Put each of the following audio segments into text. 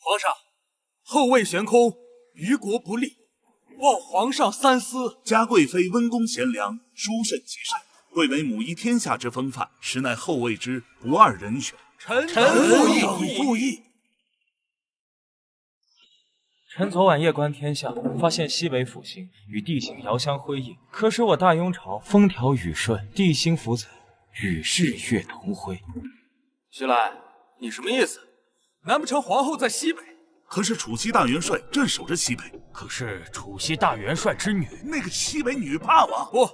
皇上，后位悬空，于国不利，望皇上三思。嘉贵妃温公贤良，殊甚其身，贵为母仪天下之风范，实乃后位之不二人选。臣复议。臣昨晚夜观天象，发现西北辅星与地形遥相辉映，可使我大雍朝风调雨顺，地心福泽，与日月同辉。徐来，你什么意思？难不成皇后在西北？可是楚西大元帅镇守着西北，可是楚西大元帅之女，那个西北女霸王，不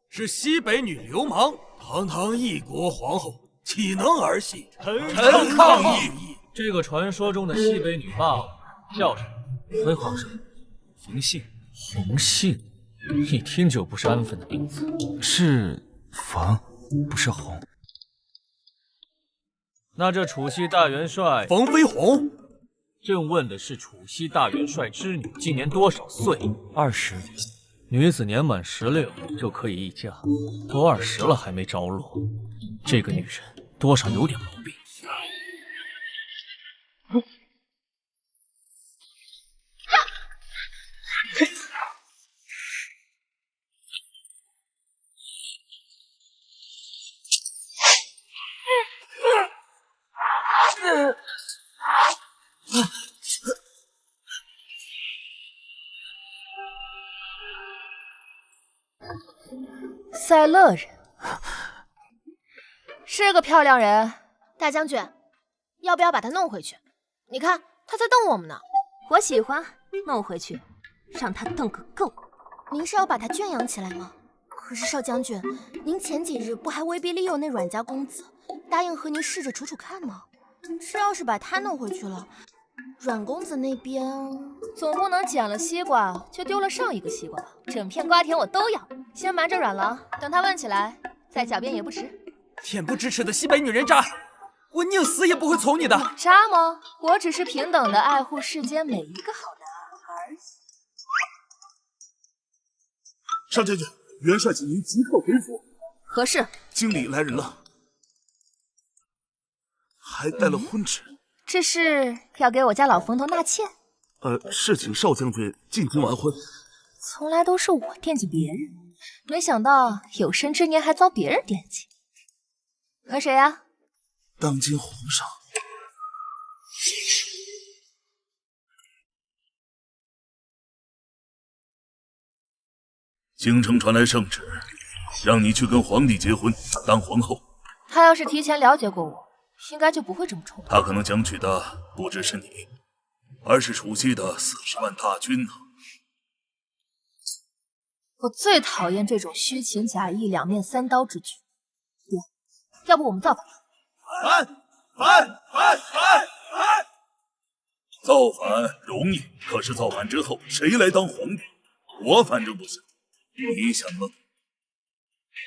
是西北女流氓，堂堂一国皇后，岂能儿戏？臣抗议！这个传说中的西北女霸王叫什么？回皇上，冯信。冯信，一听就不是安分的名字。是冯，不是红。那这楚西大元帅冯飞鸿，朕问的是楚西大元帅之女今年多少岁？20。女子年满16就可以议嫁，都20了还没着落，这个女人多少有点毛病。塞勒人是个漂亮人，大将军，要不要把他弄回去？你看他在瞪我们呢。我喜欢，弄回去，让他瞪个够。您是要把他圈养起来吗？可是少将军，您前几日不还威逼利诱那阮家公子，答应和您试着处处看吗？这要是把他弄回去了，阮公子那边总不能捡了西瓜就丢了上一个西瓜吧？整片瓜田我都要。先瞒着阮郎，等他问起来再狡辩也不迟。恬不知耻的西北女人渣，我宁死也不会从你的。渣吗？我只是平等的爱护世间每一个好男儿。上将军，元帅请您即刻回府。何事？经理来人了，还带了婚纸。这是要给我家老冯头纳妾？是请少将军进京完婚。从来都是我惦记别人，没想到有生之年还遭别人惦记。和谁呀？当今皇上。京城传来圣旨，让你去跟皇帝结婚，当皇后。他要是提前了解过我，应该就不会这么冲动。他可能想娶的不只是你，而是楚西的40万大军呢。我最讨厌这种虚情假意、两面三刀之举。要不我们造反？反！造反容易，可是造反之后谁来当皇帝？我反正不行。你想呢？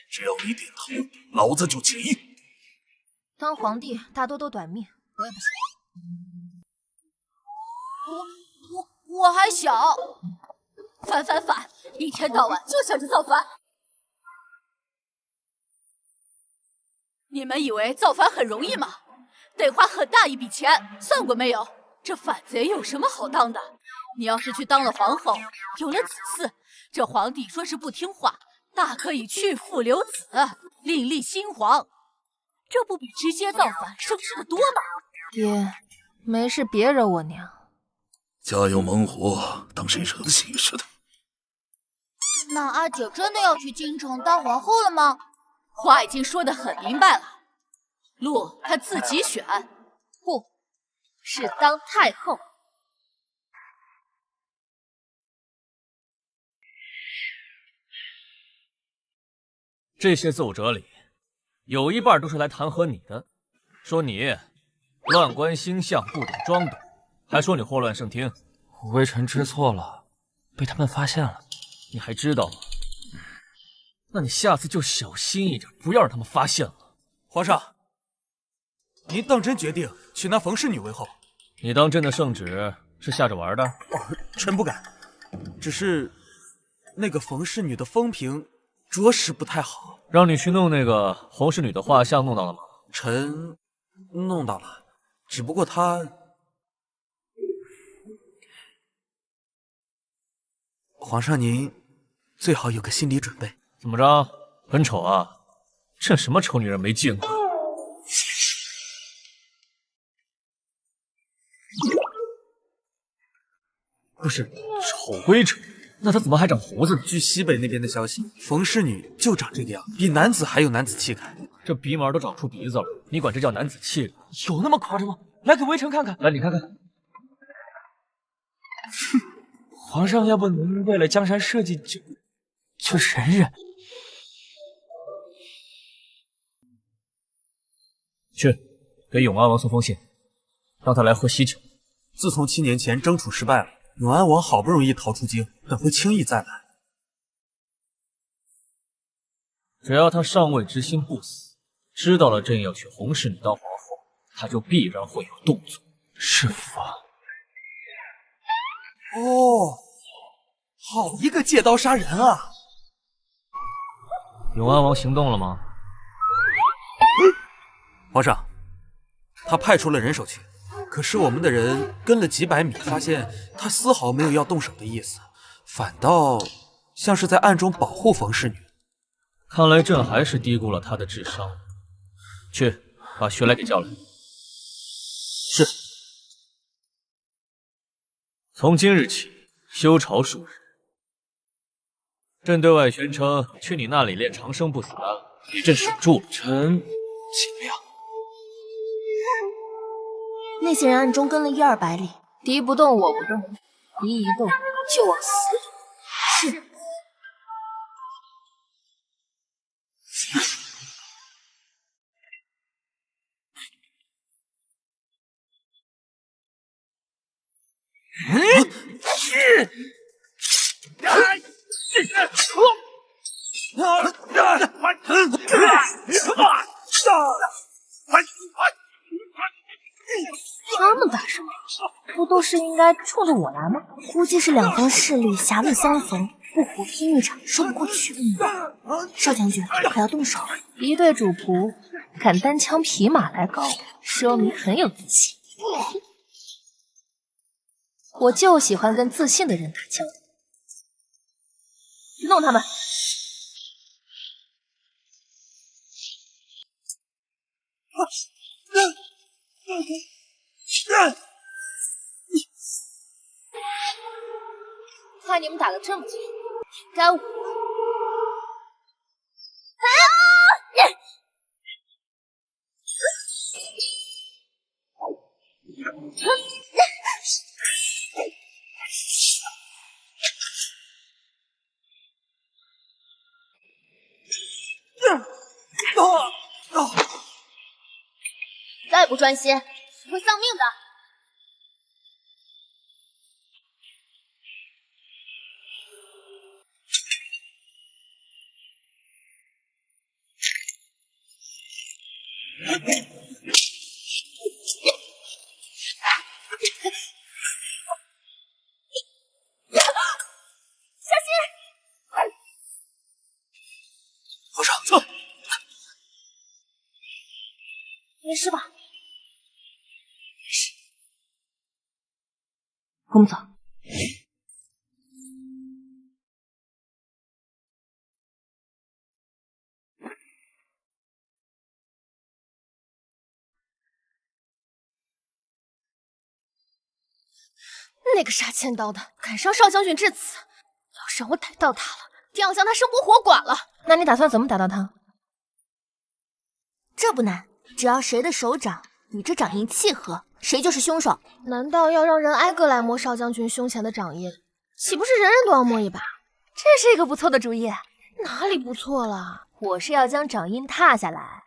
只要你点头，老子就起义。当皇帝大多都短命，我也不行。我还小，反，一天到晚就想着造反。你们以为造反很容易吗？得花很大一笔钱，算过没有？这反贼有什么好当的？你要是去当了皇后，有了子嗣，这皇帝说是不听话，大可以去父留子，另立新皇，这不比直接造反省事的多吗？爹，没事别惹我娘。家有猛虎，当谁惹得起似的。那阿姐真的要去京城当皇后了吗？话已经说得很明白了，路她自己选。不是当太后。这些奏折里，有一半都是来弹劾你的，说你乱观星象，不懂装懂，还说你祸乱圣听。微臣知错了，被他们发现了。你还知道吗？那你下次就小心一点，不要让他们发现了。皇上，您当真决定娶那冯氏女为后？你当真的圣旨是下着玩的？臣不敢，只是那个冯氏女的风评着实不太好。让你去弄那个洪氏女的画像，弄到了吗？臣弄到了，只不过她皇上您最好有个心理准备。怎么着，很丑啊？这什么丑女人没见过？不是，丑归丑，那她怎么还长胡子呢？据西北那边的消息，冯氏女就长这个样，比男子还有男子气概。这鼻毛都长出鼻子了，你管这叫男子气概？有那么夸张吗？来给微臣看看，来你看看。皇上，要不您为了江山社稷就忍忍？去给永安王送封信，让他来喝喜酒。自从7年前争储失败了，永安王好不容易逃出京，怎会轻易再来？只要他上位之心不死，知道了朕要娶洪氏女当皇后，他就必然会有动作。是否？哦，好一个借刀杀人啊！永安王行动了吗？皇上，他派出了人手去，可是我们的人跟了几百米，发现他丝毫没有要动手的意思，反倒像是在暗中保护冯氏女。看来朕还是低估了他的智商。去，把徐来给叫来。是。从今日起，休朝数日。朕对外宣称去你那里练长生不死丹，给朕守住了。臣尽量。那些人暗中跟了100-200里，敌不动我不动，敌一动就往死里。是。他们打什么？不都是应该冲着我来吗？估计是两方势力狭路相逢，不和拼一场说不过去。少将军可要动手了。一对主仆敢单枪匹马来搞我，说明很有自信。我就喜欢跟自信的人打交道。去弄他们！看你们打得这么近，该我了。再不专心，会丧命的。皇上，走。没事吧？没事。跟我们走。那个杀千刀的敢伤少将军至此，要是让我逮到他了，定要将他生剥活剐了。那你打算怎么打到他？这不难，只要谁的手掌与这掌印契合，谁就是凶手。难道要让人挨个来摸少将军胸前的掌印？岂不是人人都要摸一把？这是一个不错的主意。哪里不错了？我是要将掌印踏下来。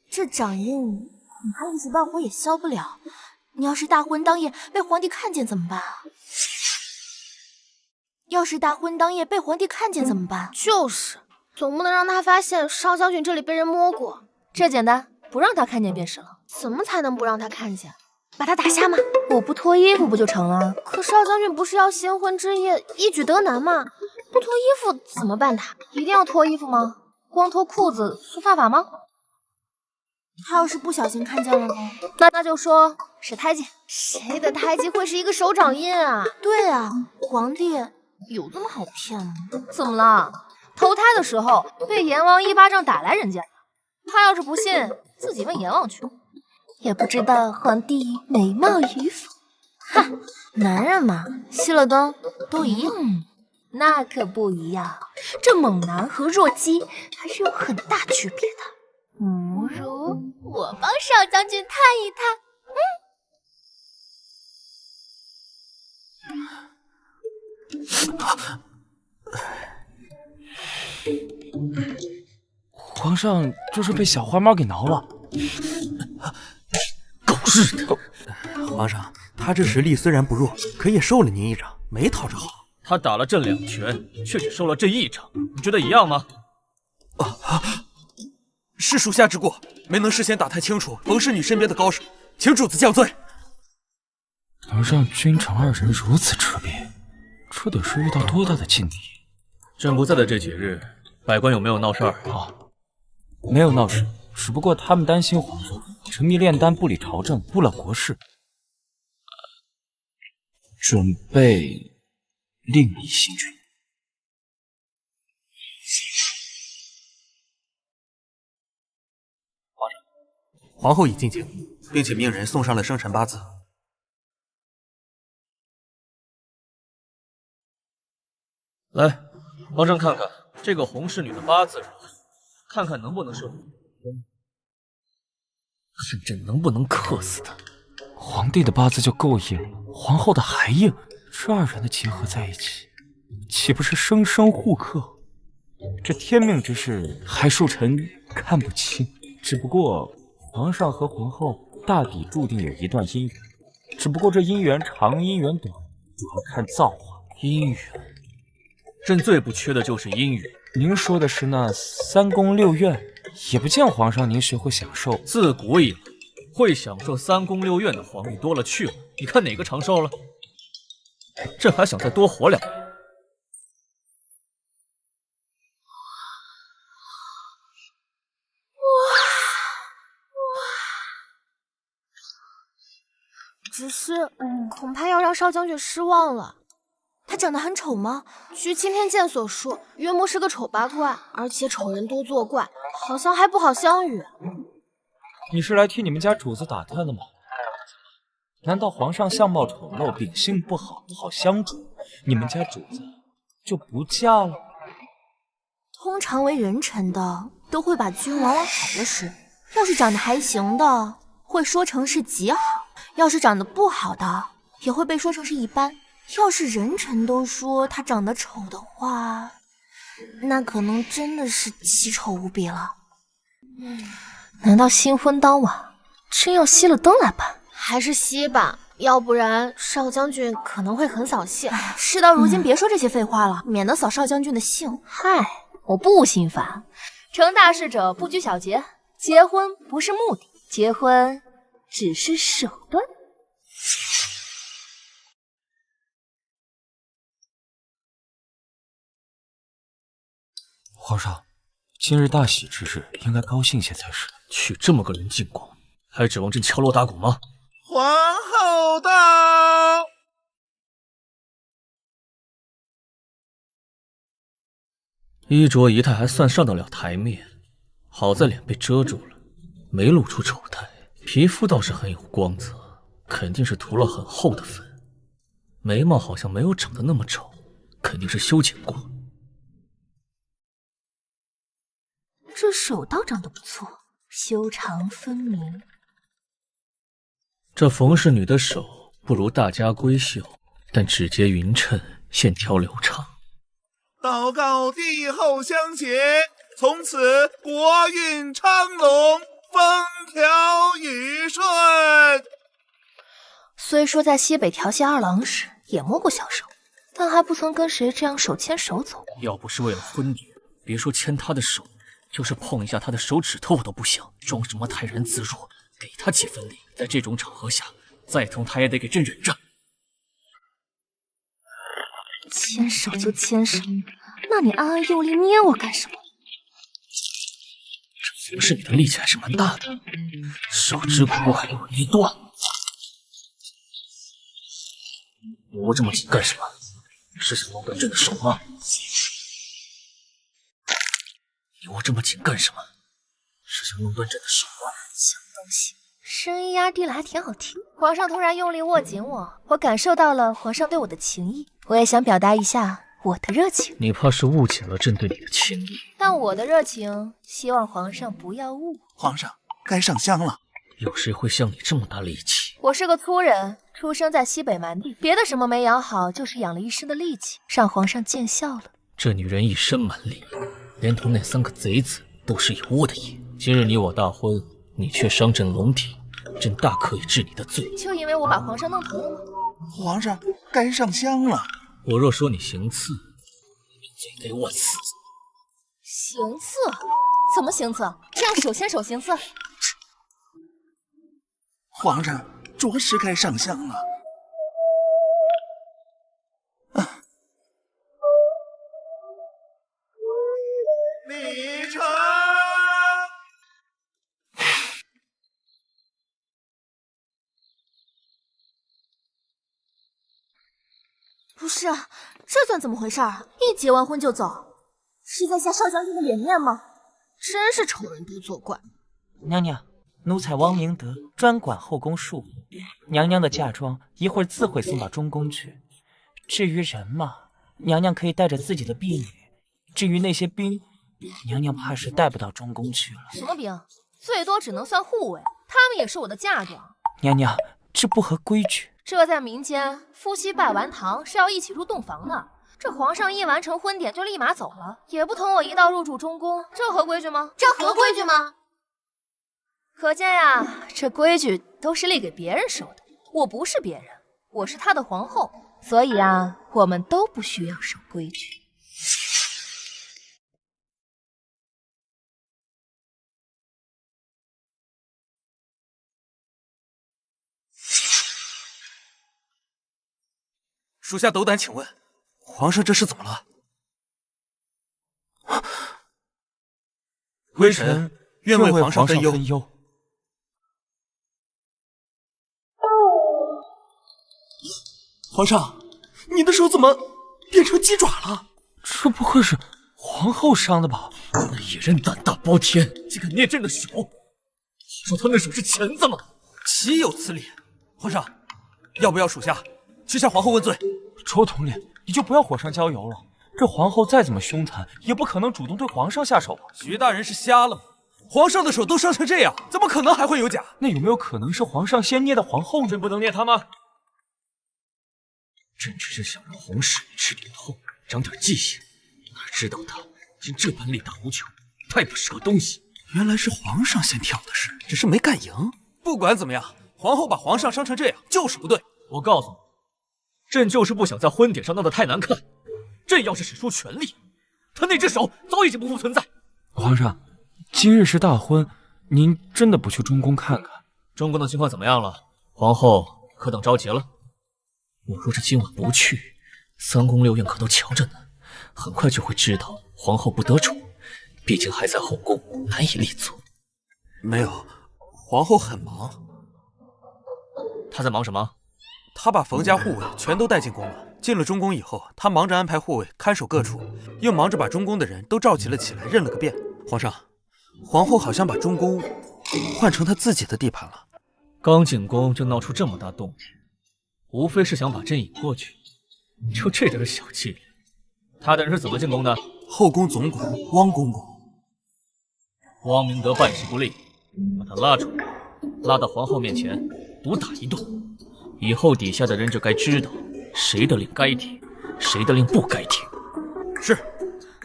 这掌印恐怕一时半会也消不了。你要是大婚当夜被皇帝看见怎么办？就是，总不能让他发现少将军这里被人摸过。这简单，不让他看见便是了。怎么才能不让他看见？把他打瞎吗？我不脱衣服不就成了？可少将军不是要新婚之夜一举得男吗？不脱衣服怎么办他？一定要脱衣服吗？光脱裤子算犯法吗？他要是不小心看见了呢？那就说是胎记。谁的胎记会是一个手掌印啊？对啊，皇帝有这么好骗吗？怎么了？投胎的时候被阎王一巴掌打来人间的。他要是不信，自己问阎王去。也不知道皇帝美貌与否。哼，男人嘛，熄了灯都一样。那可不一样，这猛男和弱鸡还是有很大区别的。如我帮少将军探一探。皇上就是被小花猫给挠了。狗日的！皇上，他这实力虽然不弱，可也受了您一掌，没讨着好。他打了朕2拳，却只受了这1掌，你觉得一样吗？是属下之过，没能事先打探清楚冯氏女身边的高手，请主子降罪。能让君臣2人如此吃瘪，这得是遇到多大的劲敌？朕不在的这几日，百官有没有闹事儿？没有闹事，只不过他们担心皇后沉迷炼丹，不理朝政，误了国事，准备另立新君。皇后已进京，并且命人送上了生辰八字。来，皇上看看这个洪氏女的八字如何，看看能不能顺利。看朕能不能克死她。皇帝的八字就够硬了，皇后的还硬，这2人的结合在一起，岂不是生生互克？这天命之事，还恕臣看不清。只不过皇上和皇后大抵注定有一段姻缘，只不过这姻缘长姻缘短，主要看造化。姻缘，朕最不缺的就是姻缘。您说的是那3宫6院，也不见皇上您学会享受。自古以来，会享受3宫6院的皇帝多了去了，你看哪个长寿了？朕还想再多活2年。只是，恐怕要让少将军失望了。他长得很丑吗？据钦天监所说，约莫是个丑八怪，而且丑人多作怪，好像还不好相遇。你是来替你们家主子打探的吗？难道皇上相貌丑陋，秉性不好，不好相处，你们家主子就不嫁了？通常为人臣的都会把君往好了使，要是长得还行的，会说成是极好；要是长得不好的，也会被说成是一般。要是人臣都说他长得丑的话，那可能真的是奇丑无比了。难道新婚当晚真要熄了灯来办？还是熄吧，要不然少将军可能会很扫兴。事到如今，别说这些废话了，免得扫少将军的兴。嗨，我不心烦。成大事者不拘小节，结婚不是目的，结婚只是手段。皇上，今日大喜之日，应该高兴些才是。娶这么个人进宫，还指望朕敲锣打鼓吗？皇后到！衣着仪态还算上得了台面，好在脸被遮住了，没露出丑态。皮肤倒是很有光泽，肯定是涂了很厚的粉。眉毛好像没有长得那么丑，肯定是修剪过。这手倒长得不错，修长分明。这冯氏女的手不如大家闺秀，但指节匀称，线条流畅。祷告帝后相携，从此国运昌隆，风调雨顺。虽说在西北调戏二郎时也摸过小手，但还不曾跟谁这样手牵手走。要不是为了婚礼，别说牵她的手，就是碰一下她的手指头我都不想，装什么泰然自若，给她几分礼。在这种场合下，再痛她也得给朕忍着。牵手就牵手，那你暗暗用力捏我干什么？可是你的力气还是蛮大的，手之快有一段。你握这么紧干什么？是想弄断朕的手吗？你握这么紧干什么？是想弄断朕的手吗？小东西，声音压低了还挺好听。皇上突然用力握紧我感受到了皇上对我的情意，我也想表达一下我的热情。你怕是误解了朕对你的情意。但我的热情，希望皇上不要误会。皇上，该上香了。有谁会像你这么大力气？我是个粗人，出生在西北蛮地，别的什么没养好，就是养了一身的力气，让皇上见笑了。这女人一身蛮力，连同那3个贼子都是有我的意。今日你我大婚，你却伤朕龙体，朕大可以治你的罪。就因为我把皇上弄疼了吗？皇上，该上香了。我若说你行刺，你罪给我死。行刺？怎么行刺？这样手牵手行刺？皇上，着实该上香了。李晨，不是，这算怎么回事啊？一结完婚就走，是在下少将军的脸面吗？真是丑人多作怪。娘娘，奴才王明德专管后宫事务，娘娘的嫁妆一会儿自会送到中宫去。至于人嘛，娘娘可以带着自己的婢女。至于那些兵，娘娘怕是带不到中宫去了。什么兵？最多只能算护卫，他们也是我的嫁妆。娘娘，这不合规矩。这在民间，夫妻拜完堂是要一起入洞房的。这皇上一完成婚典就立马走了，也不同我一道入住中宫，这合规矩吗？这合规矩吗？可见呀，这规矩都是立给别人守的。我不是别人，我是他的皇后，所以啊，我们都不需要守规矩。属下斗胆请问，皇上这是怎么了？微臣愿为皇上分忧。皇上，你的手怎么变成鸡爪了？这不会是皇后伤的吧？那野人胆大包天，竟敢捏朕的手！说他那手是钳子吗？岂有此理！皇上，要不要属下去向皇后问罪？周统领，你就不要火上浇油了。这皇后再怎么凶残，也不可能主动对皇上下手吧？徐大人是瞎了吗？皇上的手都伤成这样，怎么可能还会有假？那有没有可能是皇上先捏的皇后呢？朕不能捏他吗？朕只是想让皇室吃点后长点记性，哪知道他竟这般力大无穷，太不是个东西。原来是皇上先挑的事，只是没干赢。不管怎么样，皇后把皇上伤成这样就是不对。我告诉你，朕就是不想在婚典上闹得太难看。朕要是使出全力，他那只手早已经不复存在。皇上，今日是大婚，您真的不去中宫看看？中宫的情况怎么样了？皇后可等着急了？我若是今晚不去，3宫6院可都瞧着呢，很快就会知道皇后不得宠，毕竟还在后宫，难以立足。没有，皇后很忙。她在忙什么？她把冯家护卫全都带进宫了。进了中宫以后，她忙着安排护卫看守各处，又忙着把中宫的人都召集了起来，认了个遍。皇上，皇后好像把中宫换成她自己的地盘了。刚进宫就闹出这么大动静，无非是想把朕引过去。就这点小伎俩，他的人是怎么进宫的？后宫总管汪公公。汪明德办事不力，把他拉出来，拉到皇后面前，毒打一顿。以后底下的人就该知道谁的令该听，谁的令不该听。是。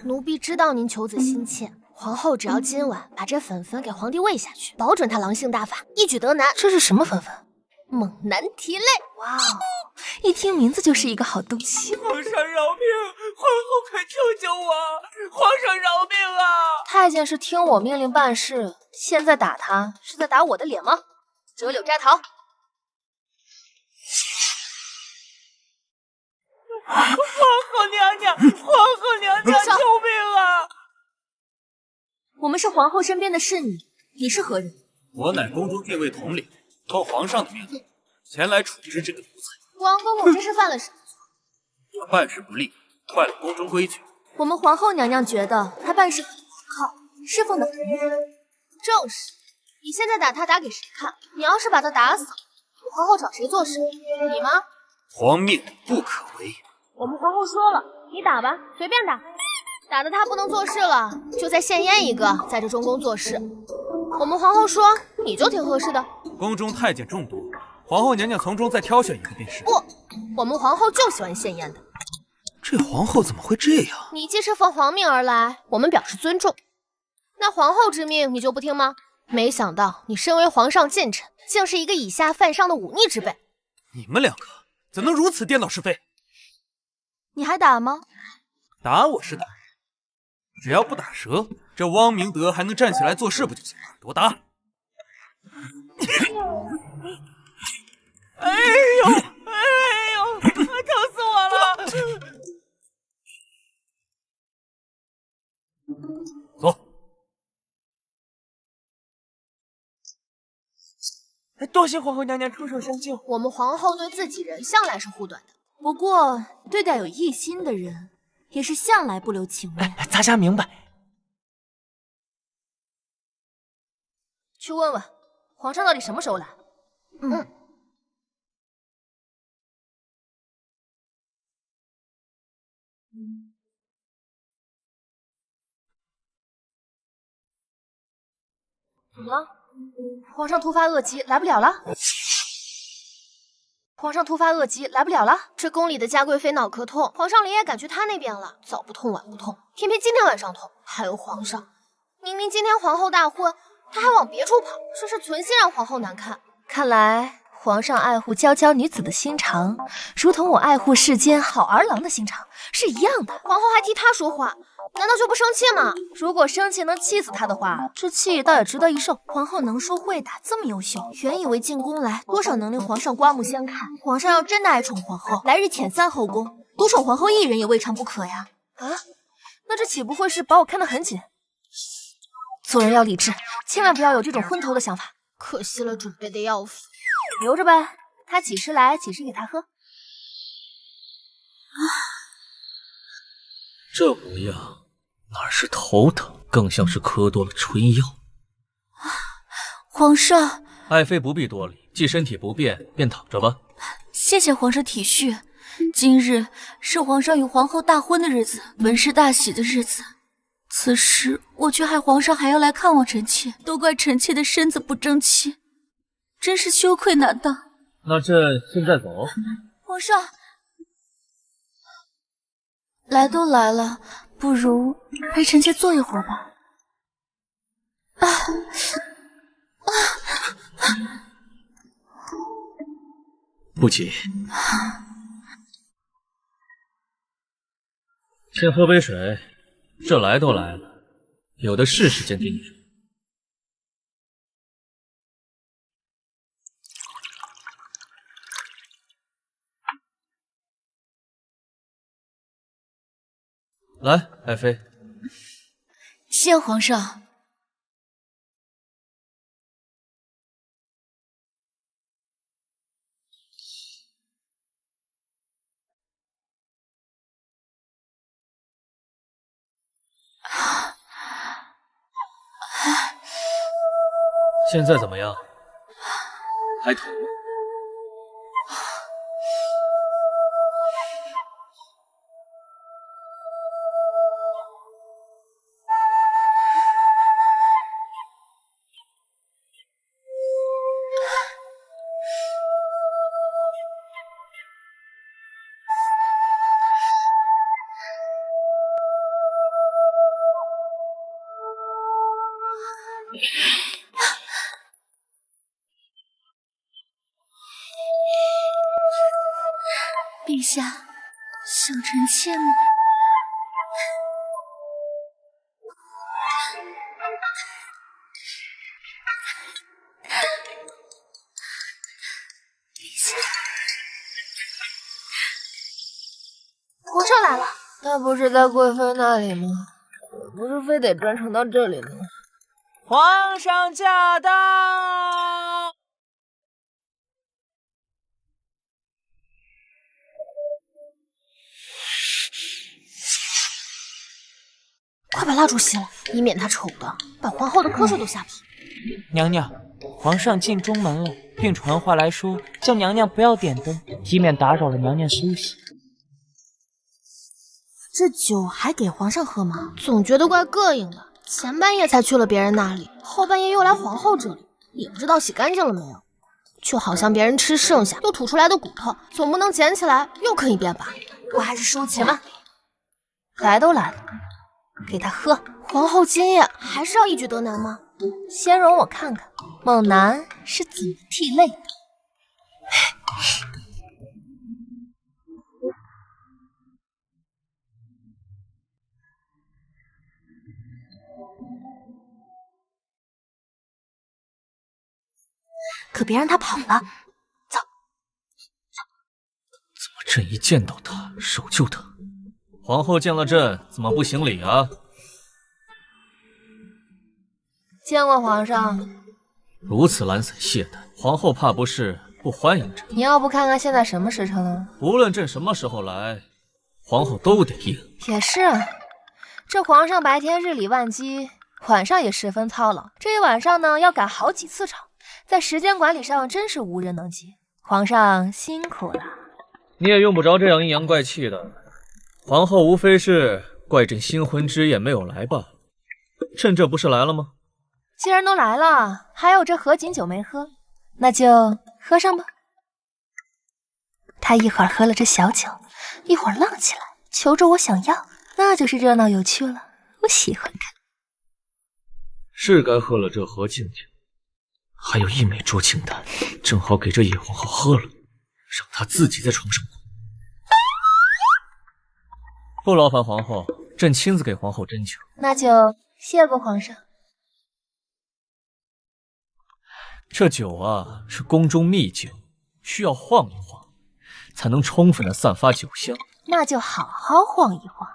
奴婢知道您求子心切，皇后只要今晚把这粉粉给皇帝喂下去，保准他狼性大发，一举得男。这是什么粉粉？猛男提泪。哇哦，一听名字就是一个好东西。皇上饶命！皇后快救救我！皇上饶命啊！太监是听我命令办事，现在打他是在打我的脸吗？折柳摘桃。皇后娘娘，皇后娘娘，救命啊！我们是皇皇后身边的是你，你是何人？我乃宫中禁卫统领，奉皇上的命令前来处置这个奴才。王公公这是犯了什么错？他办事不力，坏了宫中规矩。我们皇后娘娘觉得他办事很可靠，侍奉的很厉害。正是，你现在打他打给谁看？你要是把他打死，皇后找谁做事？你吗？皇命不可违。我们皇后说了，你打吧，随便打。打得他不能做事了，就再献阉一个，在这中宫做事。我们皇后说，你就挺合适的。宫中太监众多，皇后娘娘从中再挑选一个便是。不，我们皇后就喜欢献阉的。这皇后怎么会这样？你既是奉皇命而来，我们表示尊重。那皇后之命你就不听吗？没想到你身为皇上近臣，竟是一个以下犯上的忤逆之辈。你们两个怎能如此颠倒是非？你还打吗？打我是打，只要不打折，这汪明德还能站起来做事不就行了？给我打！哎呦，疼死我了！走。多谢皇后娘娘出手相救。我们皇后对自己人向来是护短的，不过对待有异心的人，也是向来不留情面。咱家明白。去问问皇上到底什么时候来。怎么了？皇上突发恶疾，来不了了。皇上突发恶疾，来不了了。这宫里的嘉贵妃脑壳痛，皇上连夜赶去她那边了，早不痛晚不痛，偏偏今天晚上痛。还有皇上，明明今天皇后大婚，他还往别处跑，说是存心让皇后难看。看来皇上爱护娇娇女子的心肠，如同我爱护世间好儿郎的心肠是一样的。皇后还替他说话，难道就不生气吗？如果生气能气死他的话，这气倒也值得一受。皇后能说会打，这么优秀，原以为进宫来多少能令皇上刮目相看。皇上要真的爱宠皇后，来日遣散后宫，独宠皇后一人也未尝不可呀。啊，那这岂不会是把我看得很紧？做人要理智，千万不要有这种昏头的想法。可惜了，准备的要死。留着呗，他几时来，几时给他喝。这模样哪是头疼，更像是喝多了春药。皇上，爱妃不必多礼，既身体不便，便躺着吧。谢谢皇上体恤。今日是皇上与皇后大婚的日子，文氏大喜的日子。此时我却害皇上还要来看望臣妾，都怪臣妾的身子不争气，真是羞愧难当。那这现在走？皇上，来都来了，不如陪臣妾坐一会儿吧。不急，先喝杯水。这来都来了，有的是时间给你说。来，爱妃。谢皇上。现在怎么样？还疼吗？陛下，想臣妾吗？皇上来了，他不是在贵妃那里吗？不是非得专程到这里呢？皇上驾到！快把蜡烛熄了，以免他丑的把皇后的瞌睡都吓跑。娘娘，皇上进中门了，并传话来说，叫娘娘不要点灯，以免打扰了娘娘休息。这酒还给皇上喝吗？总觉得怪膈应的。前半夜才去了别人那里，后半夜又来皇后这里，也不知道洗干净了没有。就好像别人吃剩下又吐出来的骨头，总不能捡起来又啃一遍吧？我还是收起来。来都来了，给他喝。皇后今夜还是要一举得男吗？先容我看看猛男是怎么涕泪的。可别让他跑了。走。怎么朕一见到他手就疼？皇后见了朕怎么不行礼啊？见过皇上。如此懒散懈怠，皇后怕不是不欢迎朕？你要不看看现在什么时辰了？无论朕什么时候来，皇后都得应。也是，这皇上白天日理万机，晚上也十分操劳。这一晚上呢，要赶好几次场，在时间管理上真是无人能及。皇上辛苦了。你也用不着这样阴阳怪气的。皇后无非是怪朕新婚之夜没有来罢了。朕这不是来了吗？既然都来了，还有这合卺酒没喝，那就喝上吧。他一会儿喝了这小酒，一会儿浪起来，求着我想要，那就是热闹有趣了。我喜欢看。是该喝了这合卺酒，还有一枚酌情丹，正好给这野皇后喝了，让她自己在床上滚。不劳烦皇后，朕亲自给皇后斟酒。那就谢过皇上。这酒啊，是宫中秘酒，需要晃一晃，才能充分的散发酒香。那就好好晃一晃，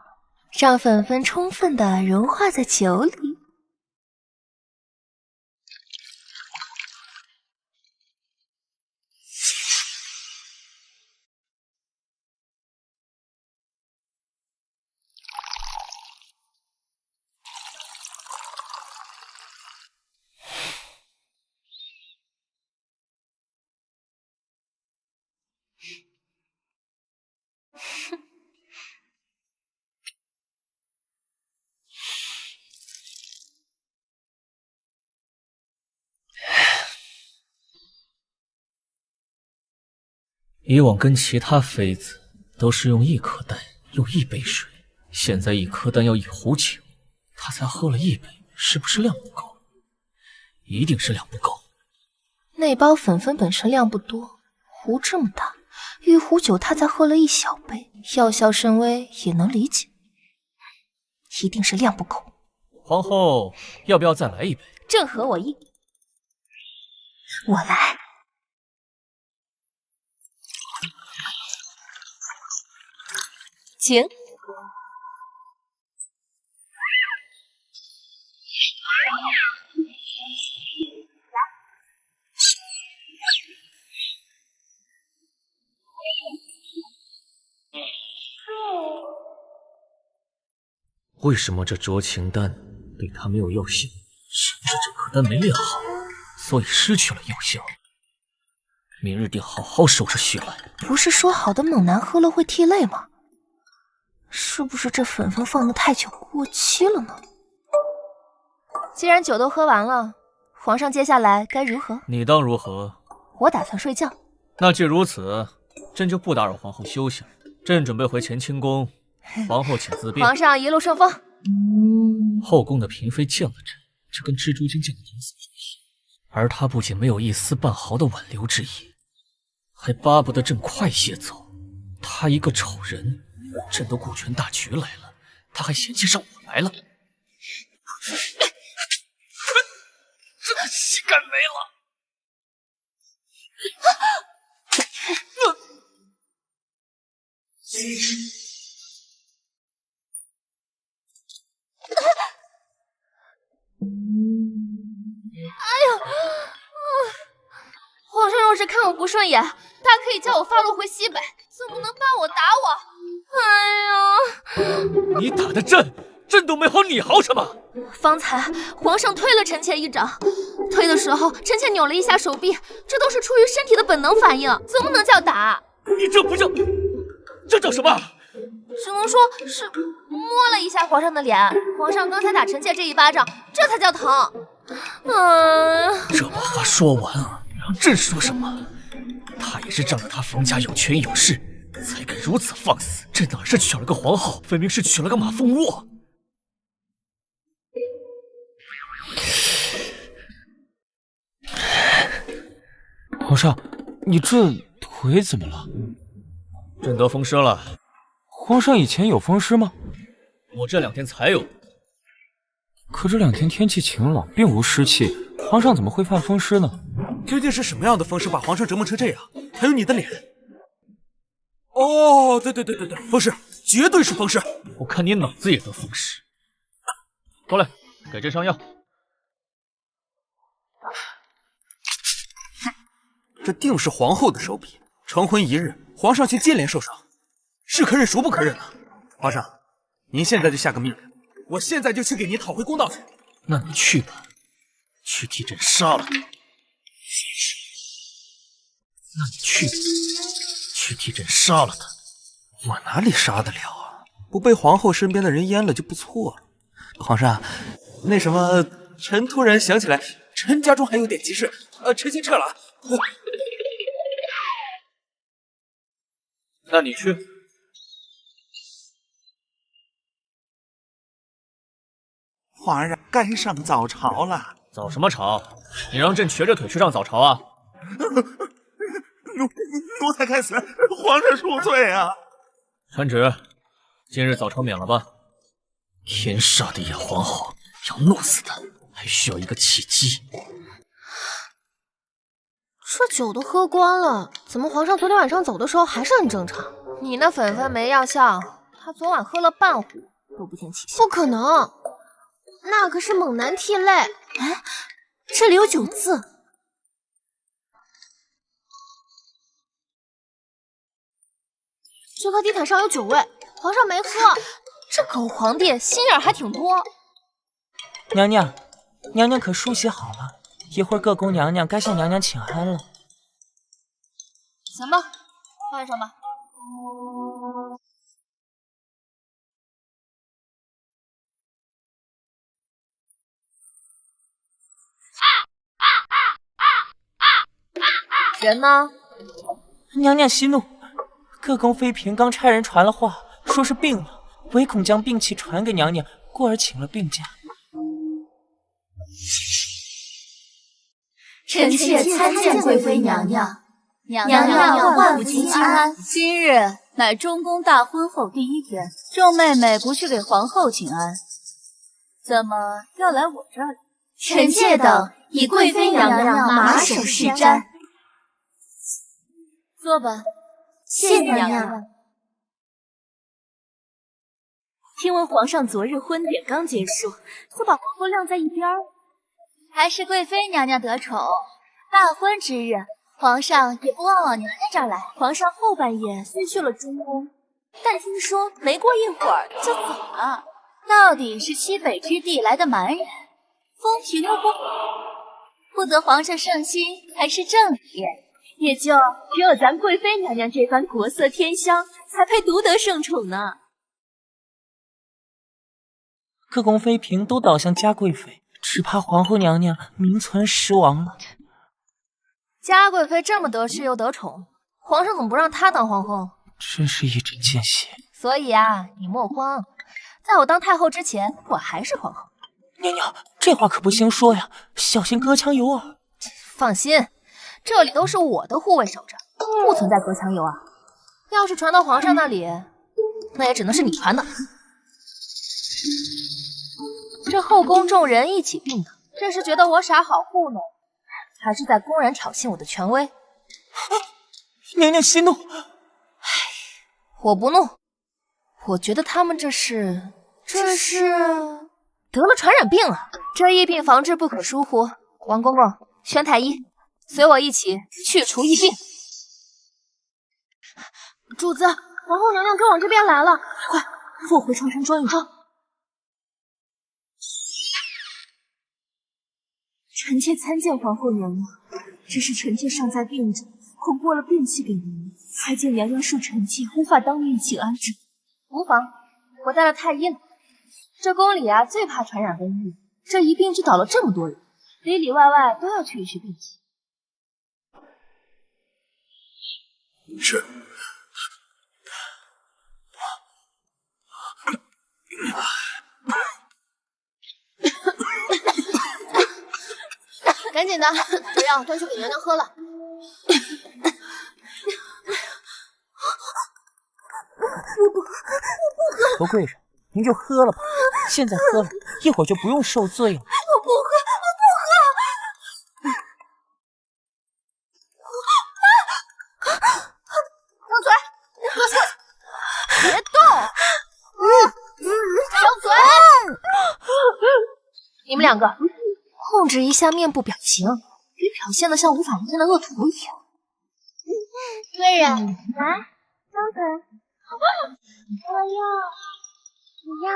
让粉粉充分的融化在酒里。以往跟其他妃子都是用一颗丹，用一杯水，现在一颗丹要一壶酒，她才喝了一杯，是不是量不够？一定是量不够。那包粉粉本身量不多，壶这么大，一壶酒他才喝了一小杯，药效甚微也能理解，一定是量不够。皇后要不要再来一杯？正合我意。我来。请。为什么这酌情丹对他没有药效？是不是这颗丹没炼好，所以失去了药效？明日定好好收拾血来。不是说好的猛男喝了会涕泪吗？是不是这粉粉放的太久过期了呢？既然酒都喝完了，皇上接下来该如何？你当如何？我打算睡觉。那既如此，朕就不打扰皇后休息了。朕准备回乾清宫，皇后请自便。皇上一路顺风。后宫的嫔妃见了朕，就跟蜘蛛精见了唐僧一样，而她不仅没有一丝半毫的挽留之意，还巴不得朕快些走。她一个丑人，朕都顾全大局来了，她还嫌弃上我来了。朕的膝盖没了。看我不顺眼，大可以叫我发落回西北，总不能帮我打我。哎呀，你打的朕都没好，你嚎什么？方才皇上推了臣妾一掌，推的时候臣妾扭了一下手臂，这都是出于身体的本能反应，怎么能叫打？你这不叫，这叫什么？只能说是摸了一下皇上的脸。皇上刚才打臣妾这一巴掌，这才叫疼。这把话说完啊，让朕说什么？他也是仗着他冯家有权有势，才敢如此放肆。这哪是娶了个皇后，分明是娶了个马蜂窝。皇上，你这腿怎么了？朕得风湿了。皇上以前有风湿吗？我这2天才有。可这2天天气晴朗，并无湿气，皇上怎么会犯风湿呢？究竟是什么样的风湿把皇上折磨成这样？还有你的脸。哦，对，风湿，绝对是风湿。我看你脑子也得风湿。过来，给朕上药。这定是皇后的手笔。成婚1日，皇上却接连受伤，是可忍孰不可忍啊！皇上，您现在就下个命令，我现在就去给您讨回公道去。那你去吧，去替朕杀了他。那你去吧，去替朕杀了他。我哪里杀得了啊？不被皇后身边的人阉了就不错了。皇上，那什么，臣突然想起来，臣家中还有点急事，臣先撤了。那你去。皇上，该上早朝了。早什么朝？你让朕瘸着腿去上早朝啊？奴才该死，皇上恕罪啊！传旨，今日早朝免了吧。天杀的野皇后，要弄死她，还需要一个契机。这酒都喝光了，怎么皇上昨天晚上走的时候还是很正常？你那粉粉没药效，他昨晚喝了半壶都不见起色。不可能，那可是猛男涕泪。哎，这里有酒渍。这块地毯上有酒味，皇上没喝。这狗皇帝心眼还挺多。娘娘，娘娘可梳洗好了？一会儿各宫娘娘该向娘娘请安了。行吧，换上吧。人呢？娘娘息怒，各宫妃嫔刚差人传了话，说是病了，唯恐将病气传给娘娘，故而请了病假。臣妾参见贵妃娘娘，娘娘万福金安。今日乃中宫大婚后第1天，众妹妹不去给皇后请安，怎么要来我这里？臣妾等以贵妃娘娘马首是瞻。坐吧。谢娘娘。听闻皇上昨日婚典刚结束，就把皇后晾在一边了。还是贵妃娘娘得宠，大婚之日，皇上也不往娘娘这儿来。皇上后半夜虽去了中宫，但听说没过一会儿就走了。到底是西北之地来的蛮人，风评又不好，不得皇上圣心，还是正理，也就只有咱贵妃娘娘这番国色天香，才配独得圣宠呢。各宫妃嫔都倒向嘉贵妃，只怕皇后娘娘名存实亡了。嘉贵妃这么得势又得宠，皇上怎么不让她当皇后？真是一针见血。所以啊，你莫慌，在我当太后之前，我还是皇后。娘娘，这话可不行说呀，小心隔墙有耳。放心，这里都是我的护卫守着，不存在隔墙有耳。要是传到皇上那里，那也只能是你传的。这后宫众人一起病倒，这是觉得我傻好糊弄，还是在公然挑衅我的权威？娘娘息怒。我不怒，我觉得他们这是得了传染病了。这疫病防治不可疏忽。王公公、宣太医，随我一起去除疫病。主子，皇后娘娘正往这边来了，快复回长城装一装。臣妾参见皇后娘娘，只是臣妾尚在病中，恐过了病气给娘娘，才见娘娘恕臣妾无法当面请安之。无妨，我带了太医了。这宫里啊，最怕传染瘟疫，这一病就倒了这么多人，里里外外都要去一去病气。是。赶紧的，这药端去给娘娘喝了。侯贵人，您就喝了吧，现在喝了，一会儿就不用受罪了。我不喝，张嘴，喝下，别动，张嘴。你们两个控制一下面部表情，别表现得像无法无天的恶徒一样。贵人，来，张嘴。我要，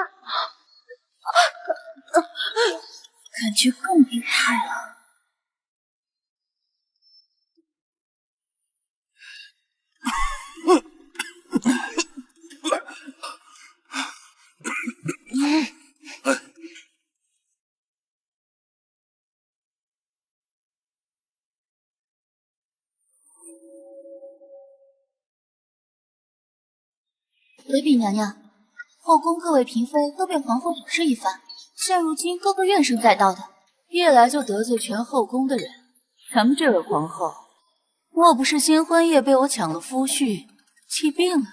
感觉更变态了。回禀娘娘，后宫各位嫔妃都被皇后指示一番，现如今个个怨声载道的，一来就得罪全后宫的人。咱们这位皇后，莫不是新婚夜被我抢了夫婿，气病了？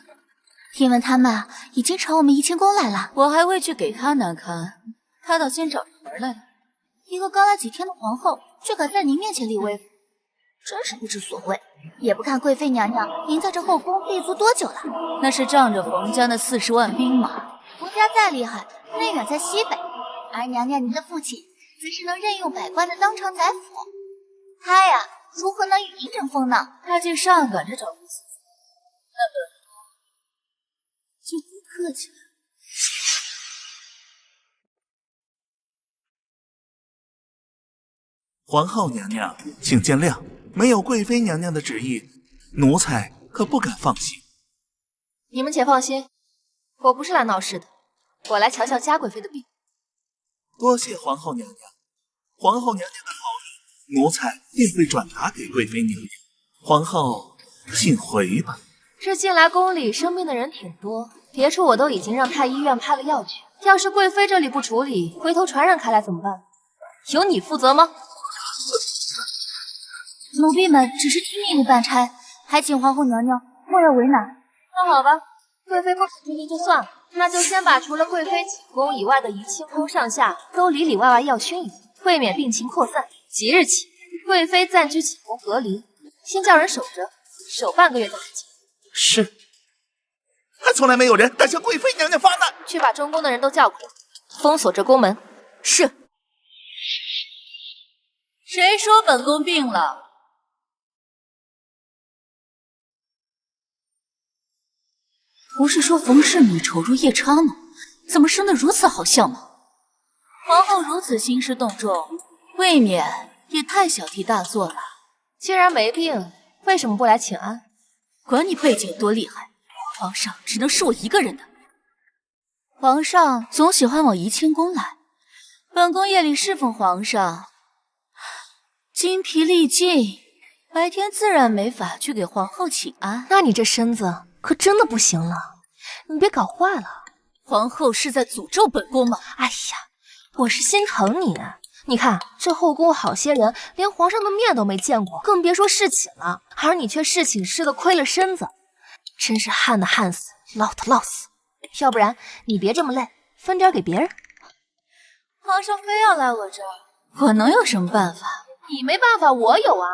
听闻他们已经朝我们怡清宫来了，我还未去给他难堪，他倒先找上门来了。一个刚来几天的皇后，却敢在您面前立威风，真是不知所谓。也不看贵妃娘娘您在这后宫立足多久了，那是仗着冯家那40万兵马。冯家再厉害，内远在西北，而娘娘您的父亲则是能任用百官的当朝宰辅，他呀如何能与您争锋呢？他竟上赶着找不死，那本宫就不客气了。皇后娘娘，请见谅，没有贵妃娘娘的旨意，奴才可不敢放心。你们且放心，我不是来闹事的，我来瞧瞧嘉贵妃的病。多谢皇后娘娘，皇后娘娘的好意，奴才定会转达给贵妃娘娘。皇后，请回吧。这近来宫里生病的人挺多，别处我都已经让太医院派了药去。要是贵妃这里不处理，回头传染开来怎么办？由你负责吗？奴婢们只是听命令办差，还请皇后娘娘莫要为难。那好吧，贵妃不肯听命就算了，那就先把除了贵妃寝宫以外的怡清宫上下都里里外外要熏一遍，未免病情扩散。即日起，贵妃暂居寝宫隔离，先叫人守着，守半个月再开启。是。还从来没有人敢向贵妃娘娘发难。去把中宫的人都叫过来，封锁这宫门。是。谁说本宫病了？不是说冯氏女丑如夜叉吗？怎么生得如此好相貌？皇后如此兴师动众，未免也太小题大做了。既然没病，为什么不来请安？管你背景多厉害，皇上只能是我一个人的。皇上总喜欢往怡清宫来，本宫夜里侍奉皇上，精疲力尽，白天自然没法去给皇后请安。那你这身子可真的不行了，你别搞坏了。皇后是在诅咒本宫吗？哎呀，我是心疼你。你看这后宫好些人连皇上的面都没见过，更别说侍寝了，而你却侍寝侍的亏了身子，真是旱的旱死，涝的涝死。要不然你别这么累，分点给别人。皇上非要来我这儿，我能有什么办法？你没办法，我有啊。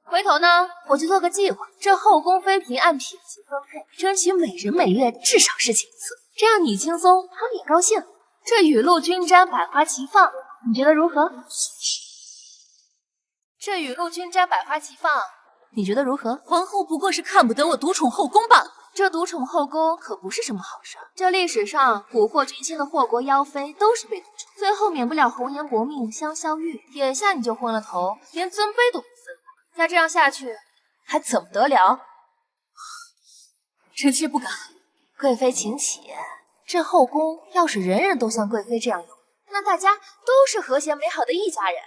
回头呢，我就做个计划，这后宫妃嫔按品级分配，争取每人每月至少侍寝一次，这样你轻松，他们也高兴。这雨露均沾，百花齐放，你觉得如何？这雨露均沾，百花齐放，你觉得如何？皇后不过是看不得我独宠后宫罢了。这独宠后宫可不是什么好事。这历史上蛊惑君心的祸国妖妃都是被独宠，最后免不了红颜薄命香消玉。眼下你就昏了头，连尊卑都不分，再这样下去还怎么得了？臣妾不敢。贵妃请起。这后宫要是人人都像贵妃这样有，那大家都是和谐美好的一家人。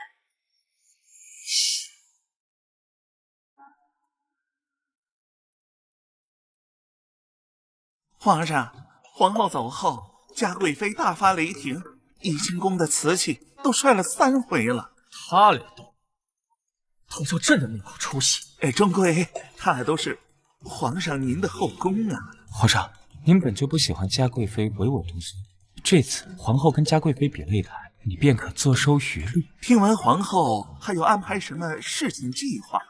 皇上，皇后走后，嘉贵妃大发雷霆，怡清宫的瓷器都摔了3回了。他连都就朕的那口出息。终归她都是皇上您的后宫啊。皇上，您本就不喜欢嘉贵妃唯我独尊，这次皇后跟嘉贵妃比擂台，你便可坐收渔利。听闻皇后还有安排什么侍寝计划？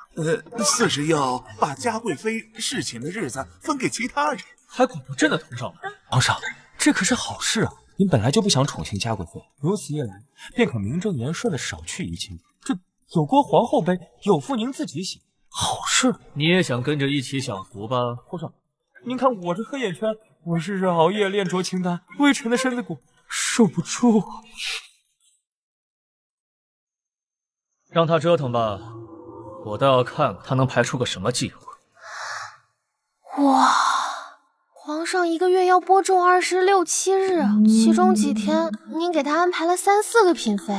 似是要把嘉贵妃侍寝的日子分给其他人。还管到朕的头上了。皇上，这可是好事啊！您本来就不想宠幸嘉贵妃，如此一来，便可名正言顺的少去怡清。这有国皇后杯，有负您自己喜，好事。你也想跟着一起享福吧？皇上，您看我这黑眼圈，我日日熬夜炼琢清丹，微臣的身子骨受不住啊！让他折腾吧，我倒要看看他能排出个什么计划。哇！皇上1个月要播种26、7日，其中几天您给他安排了3、4个嫔妃，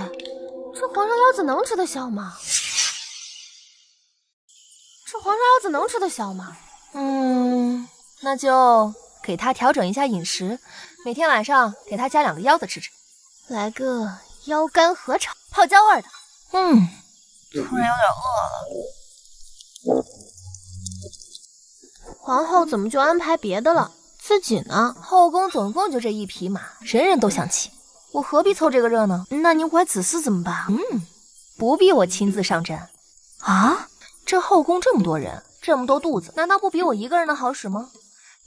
这皇上腰子能吃得消吗？那就给他调整一下饮食，每天晚上给他加2个腰子吃吃，来个腰肝合炒，泡椒味的。突然有点饿了。皇后怎么就安排别的了？自己呢？后宫总共就这1匹马，人人都想骑，我何必凑这个热闹？那您怀子嗣怎么办？不必我亲自上阵啊！这后宫这么多人，这么多肚子，难道不比我一个人的好使吗？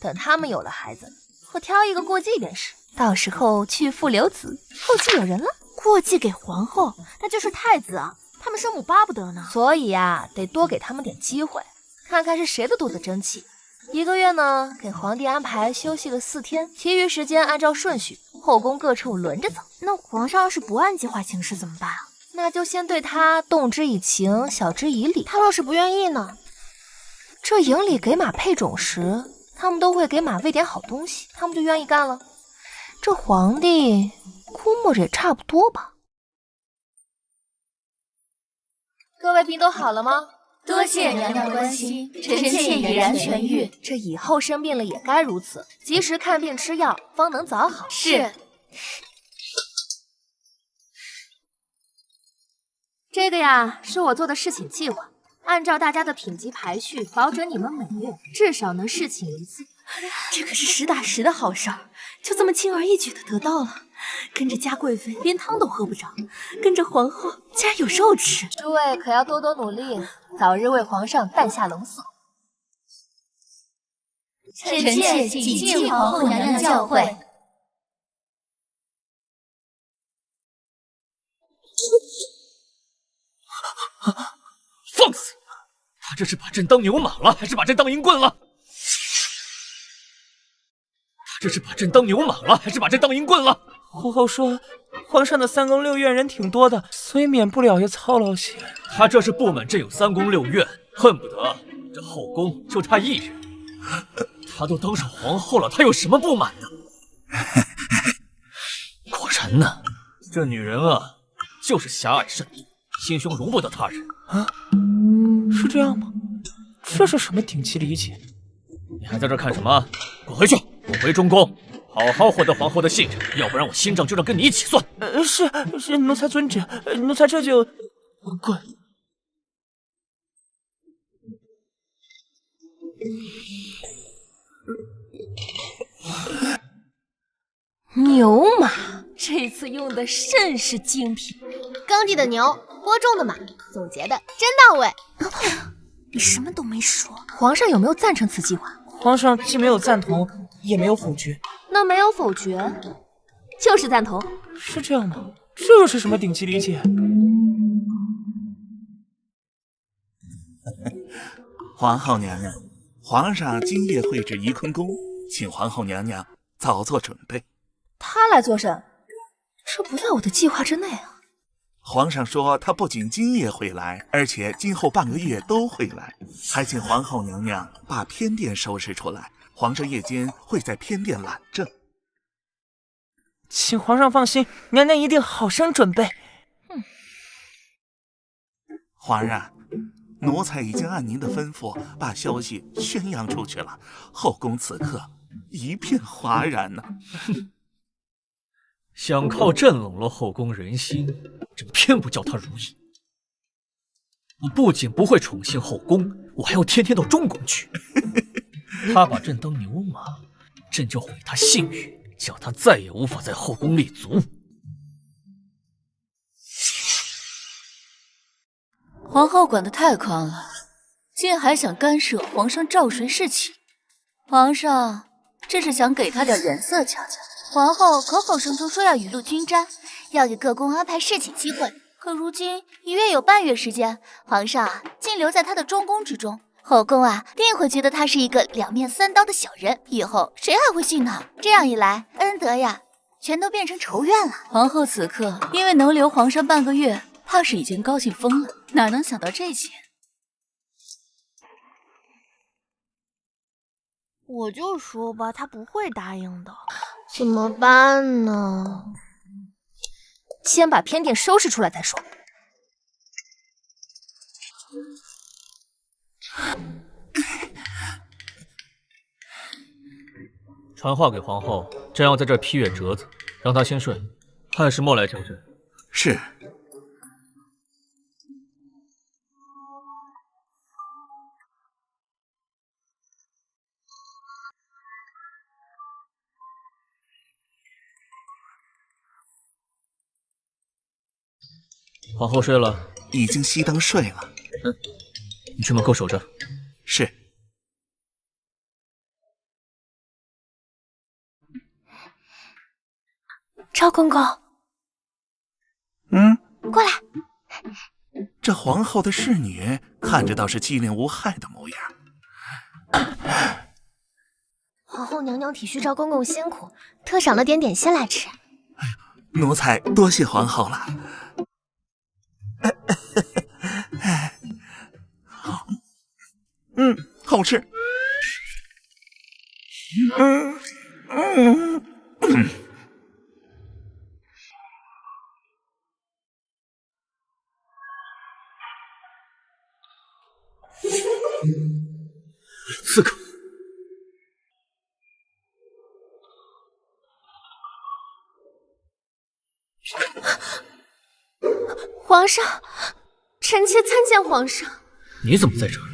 等他们有了孩子，我挑一个过继便是。到时候去父留子，后继有人了。过继给皇后，那就是太子啊！他们生母巴不得呢。所以呀，得多给他们点机会，看看是谁的肚子争气。1个月呢，给皇帝安排休息个4天，其余时间按照顺序，后宫各处轮着走。那皇上要是不按计划行事怎么办啊？那就先对他动之以情，晓之以理。他要是不愿意呢？这营里给马配种时，他们都会给马喂点好东西，他们就愿意干了。这皇帝估摸着也差不多吧。各位病都好了吗？多谢娘娘关心，臣妾已然痊愈。这以后生病了也该如此，及时看病吃药，方能早好。是。这个呀，是我做的侍寝计划，按照大家的品级排序，保准你们每月至少能侍寝1次。这可是实打实的好事儿，就这么轻而易举的得到了。跟着嘉贵妃连汤都喝不着，跟着皇后竟然有肉吃。诸位可要多多努力，早日为皇上诞下龙嗣。臣妾谨记皇后娘娘教诲。放肆！他这是把朕当牛马了，还是把朕当银棍了？这是把朕当牛马了，还是把朕当银棍了？皇后说，皇上的3宫6院人挺多的，所以免不了也操劳些。他这是不满朕有3宫6院，恨不得这后宫就他一人。他都当上皇后了，他有什么不满呢？果然呢，这女人啊，就是狭隘善妒，心胸容不得他人啊？是这样吗？这是什么顶级理解？你还在这看什么？滚回去！滚回中宫，好好获得皇后的信任，要不然我新账就让跟你一起算。是，奴才遵旨。奴才这就滚。牛马，这次用的甚是精品，耕地的牛，播种的马，总结的真到位。你什么都没说，皇上有没有赞成此计划？皇上既没有赞同，也没有否决。那没有否决，就是赞同。是这样吗？这又是什么顶级理解？皇后娘娘，皇上今夜会至宜坤宫，请皇后娘娘早做准备。他来作甚？这不在我的计划之内啊！皇上说他不仅今夜会来，而且今后半个月都会来，还请皇后娘娘把偏殿收拾出来，皇上夜间会在偏殿揽政。请皇上放心，娘娘一定好生准备。皇上，奴才已经按您的吩咐把消息宣扬出去了，后宫此刻一片哗然呢。想靠朕笼络后宫人心，朕偏不叫他如意。我不仅不会宠幸后宫，我还要天天到中宫去。他把朕当牛马，朕就毁他信誉，叫他再也无法在后宫立足。皇后管得太宽了，竟还想干涉皇上照谁侍寝。皇上这是想给他点颜色瞧瞧。皇后口口声声说要雨露均沾，要给各宫安排侍寝机会，可如今1月有半月时间，皇上竟留在他的中宫之中，后宫定会觉得他是一个2面3刀的小人，以后谁还会信他？这样一来，恩德全都变成仇怨了。皇后此刻因为能留皇上半个月，怕是已经高兴疯了，哪能想到这些？我就说吧，他不会答应的，怎么办呢？先把偏殿收拾出来再说。传话给皇后，朕要在这批阅折子，让她先睡，派石墨来叫朕。是。皇后睡了，已经熄灯睡了。你去门口守着。是。赵公公，过来。这皇后的侍女看着倒是机灵无害的模样。皇后娘娘体恤赵公公辛苦，特赏了点心来吃。奴才多谢皇后了。好吃。刺客。皇上，臣妾参见皇上。你怎么在这儿？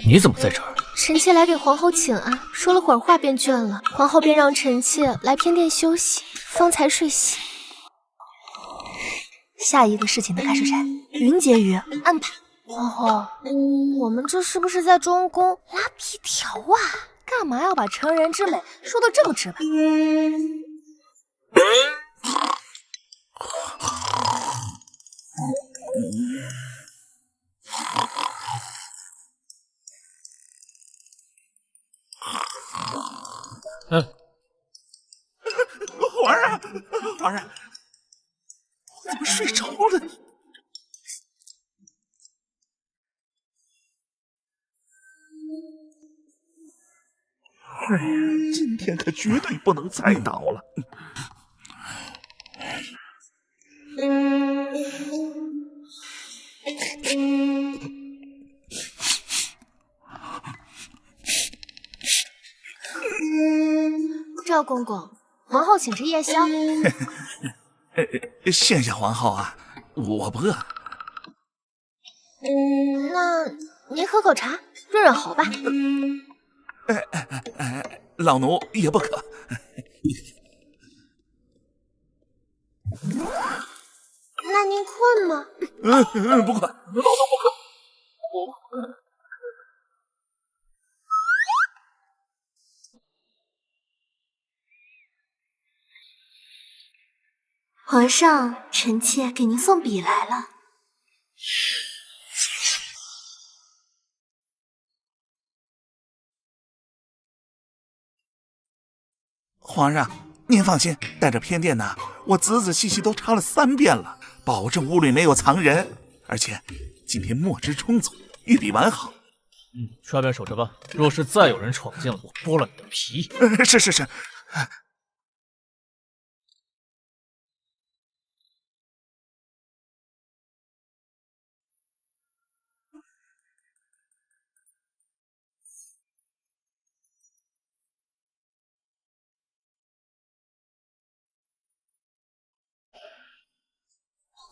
你怎么在这儿？臣妾来给皇后请安，说了会儿话便倦了，皇后便让臣妾来偏殿休息，方才睡醒。下一个侍寝的该是谁？云婕妤安排。皇后，我们这是不是在中宫拉皮条啊？干嘛要把成人之美说得这么直白？皇上，我怎么睡着了？今天可绝对不能再倒了。赵公公，皇后请吃夜宵。谢谢皇后啊，我不饿。那您喝口茶润润喉吧。老奴也不渴。那您困吗？不困，老奴不渴。皇上，臣妾给您送笔来了。皇上，您放心，带着偏殿呢，我仔仔细细都查了3遍了，保证屋里没有藏人，而且今天墨汁充足，御笔完好。去外边守着吧。若是再有人闯进了，我剥了你的皮。是。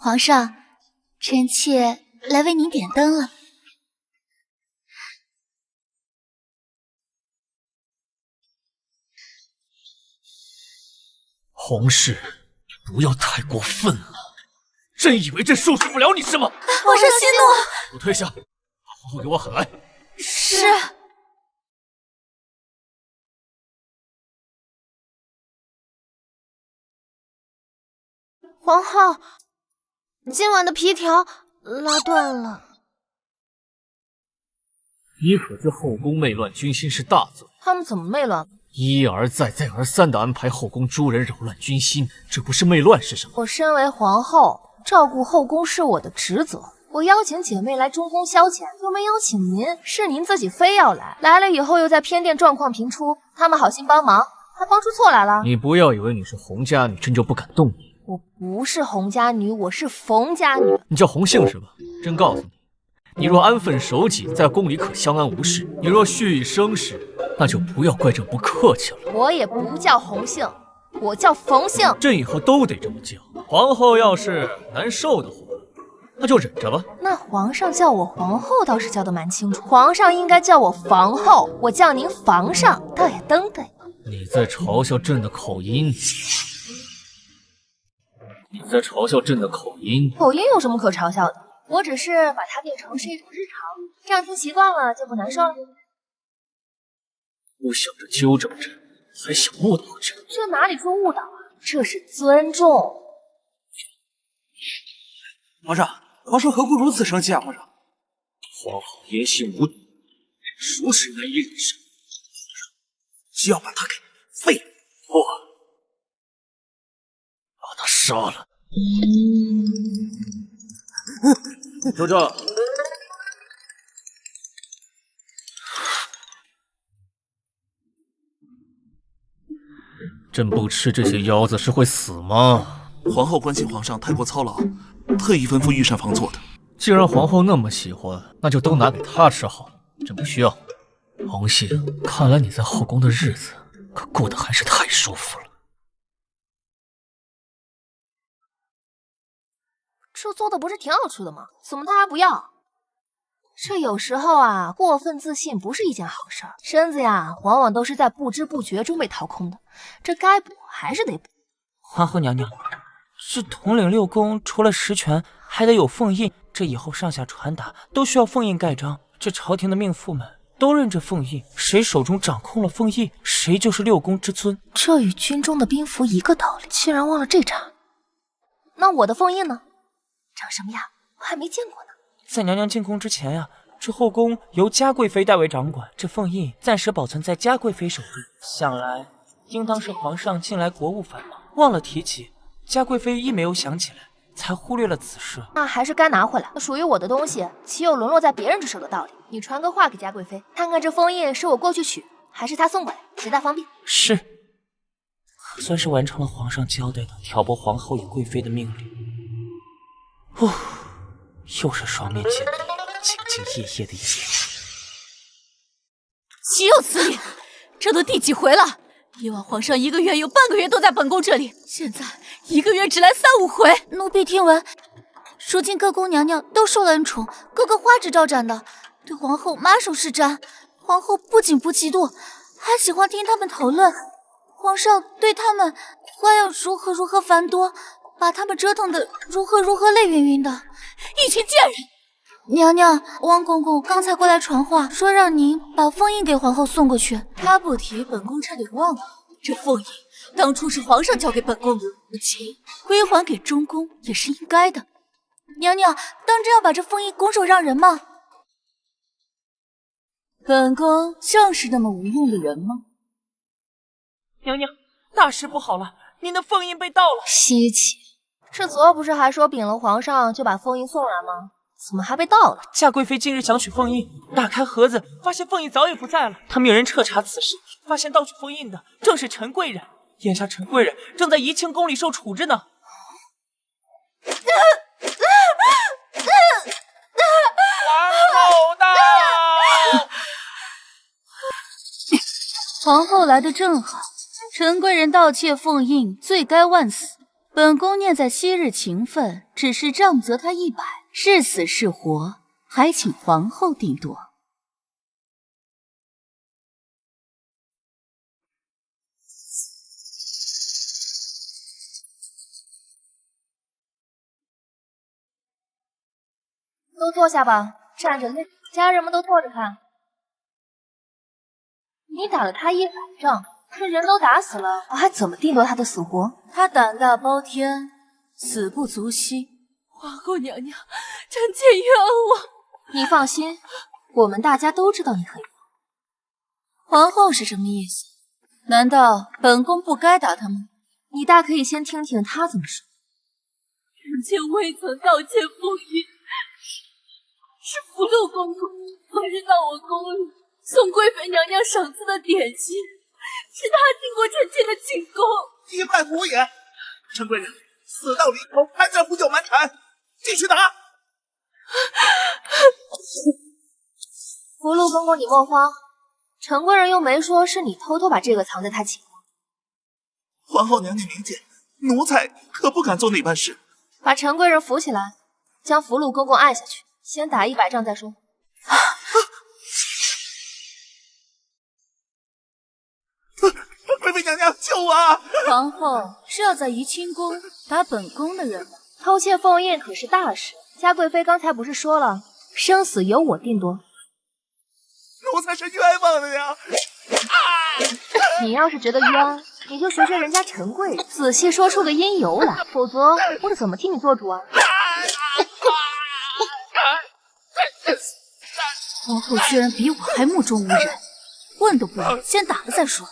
皇上，臣妾来为您点灯了。皇室，不要太过分了！真以为朕收拾不了你是吗？皇上息怒！都退下，把皇后给我喊来。是。皇后，今晚的皮条拉断了。你可知后宫媚乱军心是大罪？他们怎么媚乱了？一而再再而三地安排后宫诸人扰乱军心，这不是媚乱是什么？我身为皇后，照顾后宫是我的职责。我邀请姐妹来中宫消遣，又没邀请您，是您自己非要来，来了以后又在偏殿状况频出，他们好心帮忙，还帮出错来了。你不要以为你是洪家女，朕就不敢动你。我不是洪家女，我是冯家女。你叫洪姓是吧？朕告诉你，你若安分守己，在宫里可相安无事；你若蓄意生事，那就不要怪朕不客气了。我也不叫洪姓，我叫冯姓。朕以后都得这么叫。皇后要是难受的话，那就忍着吧。那皇上叫我皇后倒是叫得蛮清楚，皇上应该叫我房后，我叫您房上，倒也登对。你在嘲笑朕的口音。你在嘲笑朕的口音？口音有什么可嘲笑的？我只是把它变成是一种日常，这样听习惯了就不难受了。不想着纠正朕，还想误导朕，这哪里说误导啊？这是尊重。皇上何故如此生气啊？皇上，皇后言行无度，属实难以忍受。皇上就要把他给废了。不，把他杀了。就这。朕不吃这些腰子是会死吗？皇后关心皇上太过操劳，特意吩咐御膳房做的。既然皇后那么喜欢，那就都拿给她吃好了。朕不需要。洪信，看来你在后宫的日子可过得还是太舒服了。这做的不是挺好吃的吗？怎么他还不要？这有时候啊，过分自信不是一件好事儿。身子呀，往往都是在不知不觉中被掏空的，这该补还是得补。皇后娘娘，这统领6宫除了实权，还得有凤印，这以后上下传达都需要凤印盖章。这朝廷的命妇们都认这凤印，谁手中掌控了凤印，谁就是6宫之尊。这与军中的兵符一个道理，竟然忘了这茬。那我的凤印呢？长什么样？我还没见过呢。在娘娘进宫之前呀，这后宫由嘉贵妃代为掌管，这凤印暂时保存在嘉贵妃手中。想来应当是皇上近来国务繁忙，忘了提起，嘉贵妃亦没有想起来，才忽略了此事。那还是该拿回来，属于我的东西，岂有沦落在别人之手的道理？你传个话给嘉贵妃，看看这封印是我过去取，还是她送过来，谁大方便？是，可算是完成了皇上交代的挑拨皇后与贵妃的命令。又是双面间谍兢兢业业的一天。岂有此理！这都第几回了？以往皇上1个月有半个月都在本宫这里，现在1个月只来3、5回。奴婢听闻，如今各宫娘娘都受了恩宠，个个花枝招展的，对皇后马首是瞻。皇后不仅不嫉妒，还喜欢听他们讨论皇上对他们花样如何繁多，把他们折腾的如何累晕晕的。一群贱人！娘娘，王公公刚才过来传话，说让您把封印给皇后送过去。他不提，本宫差点忘了，这封印当初是皇上交给本宫的，如今归还给中宫也是应该的。娘娘，当真要把这封印拱手让人吗？本宫像是那么无用的人吗？娘娘，大事不好了，您的凤印被盗了。稀奇，这昨不是还说禀了皇上就把凤印送来吗？怎么还被盗了？嘉贵妃近日想取凤印，打开盒子，发现凤印早已不在了。他命人彻查此事，发现盗取凤印的正是陈贵人。眼下陈贵人正在怡清宫里受处置呢。皇后到！皇后来得正好，陈贵人盗窃凤印，罪该万死。本宫念在昔日情分，只是杖责他100，是死是活，还请皇后定夺。都坐下吧，站着累，家人们都坐着看。你打了他100仗，这人都打死了，我还怎么定夺他的死活？他胆大包天，死不足惜。皇后娘娘，臣妾冤枉。你放心，我们大家都知道你很冤。皇后是什么意思？难道本宫不该打他吗？你大可以先听听他怎么说。臣妾未曾盗窃凤印，是福禄公公昨日到我宫里送贵妃娘娘赏赐的点心，是他经过臣妾的进宫。一派胡言！陈贵人死到临头还在胡搅蛮缠，继续打！福禄公公，你莫慌，陈贵人又没说是你偷偷把这个藏在他寝宫。皇后娘娘明鉴，奴才可不敢做那般事。把陈贵人扶起来，将福禄公公按下去，先打100仗再说。贵妃娘娘救我啊！皇后是要在怡清宫打本宫的人吗？偷窃凤印可是大事，嘉贵妃刚才不是说了，生死由我定夺。奴才是冤枉的呀！你要是觉得冤，你就学学人家陈贵人，仔细说出个因由来，否则我怎么替你做主啊？皇后居然比我还目中无人，问都不问，先打了再说。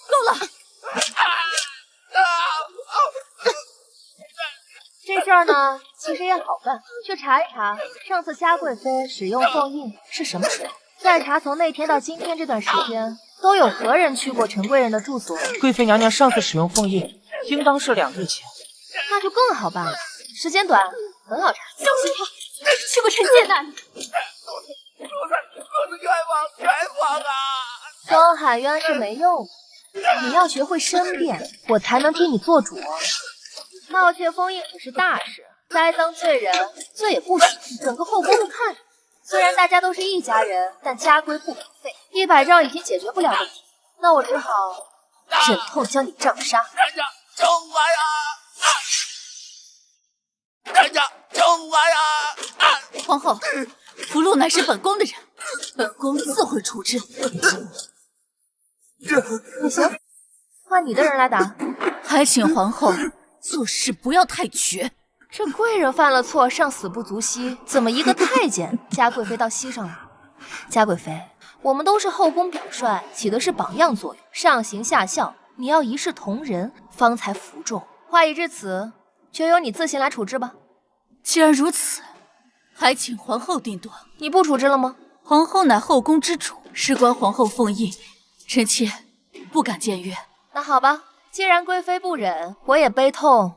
够了！这事儿呢，其实也好办，去查一查上次嘉贵妃使用凤印是什么时候，再查从那天到今天这段时间都有何人去过陈贵人的住所。贵妃娘娘上次使用凤印，应当是2日前。那就更好办了，时间短，很好查。就是他，去过陈姐那里。我是冤枉啊！光喊冤是没用的，你要学会申辩，我才能替你做主。盗窃凤印可是大事，栽赃罪人，罪也不少，整个后宫都看着。虽然大家都是一家人，但家规不可废，100仗已经解决不了问题，那我只好忍痛将你杖杀。人家救我呀！人家救我呀！皇后，福禄乃是本宫的人，本宫自会处置。不行，换你的人来打。还请皇后做事不要太绝。这贵人犯了错，尚死不足惜，怎么一个太监嘉贵妃倒吸上了？嘉贵妃，我们都是后宫表率，起的是榜样作用，上行下效，你要一视同仁，方才服众。话已至此，就由你自行来处置吧。既然如此，还请皇后定夺。你不处置了吗？皇后乃后宫之主，事关皇后凤印，臣妾不敢僭越。那好吧，既然贵妃不忍，我也悲痛，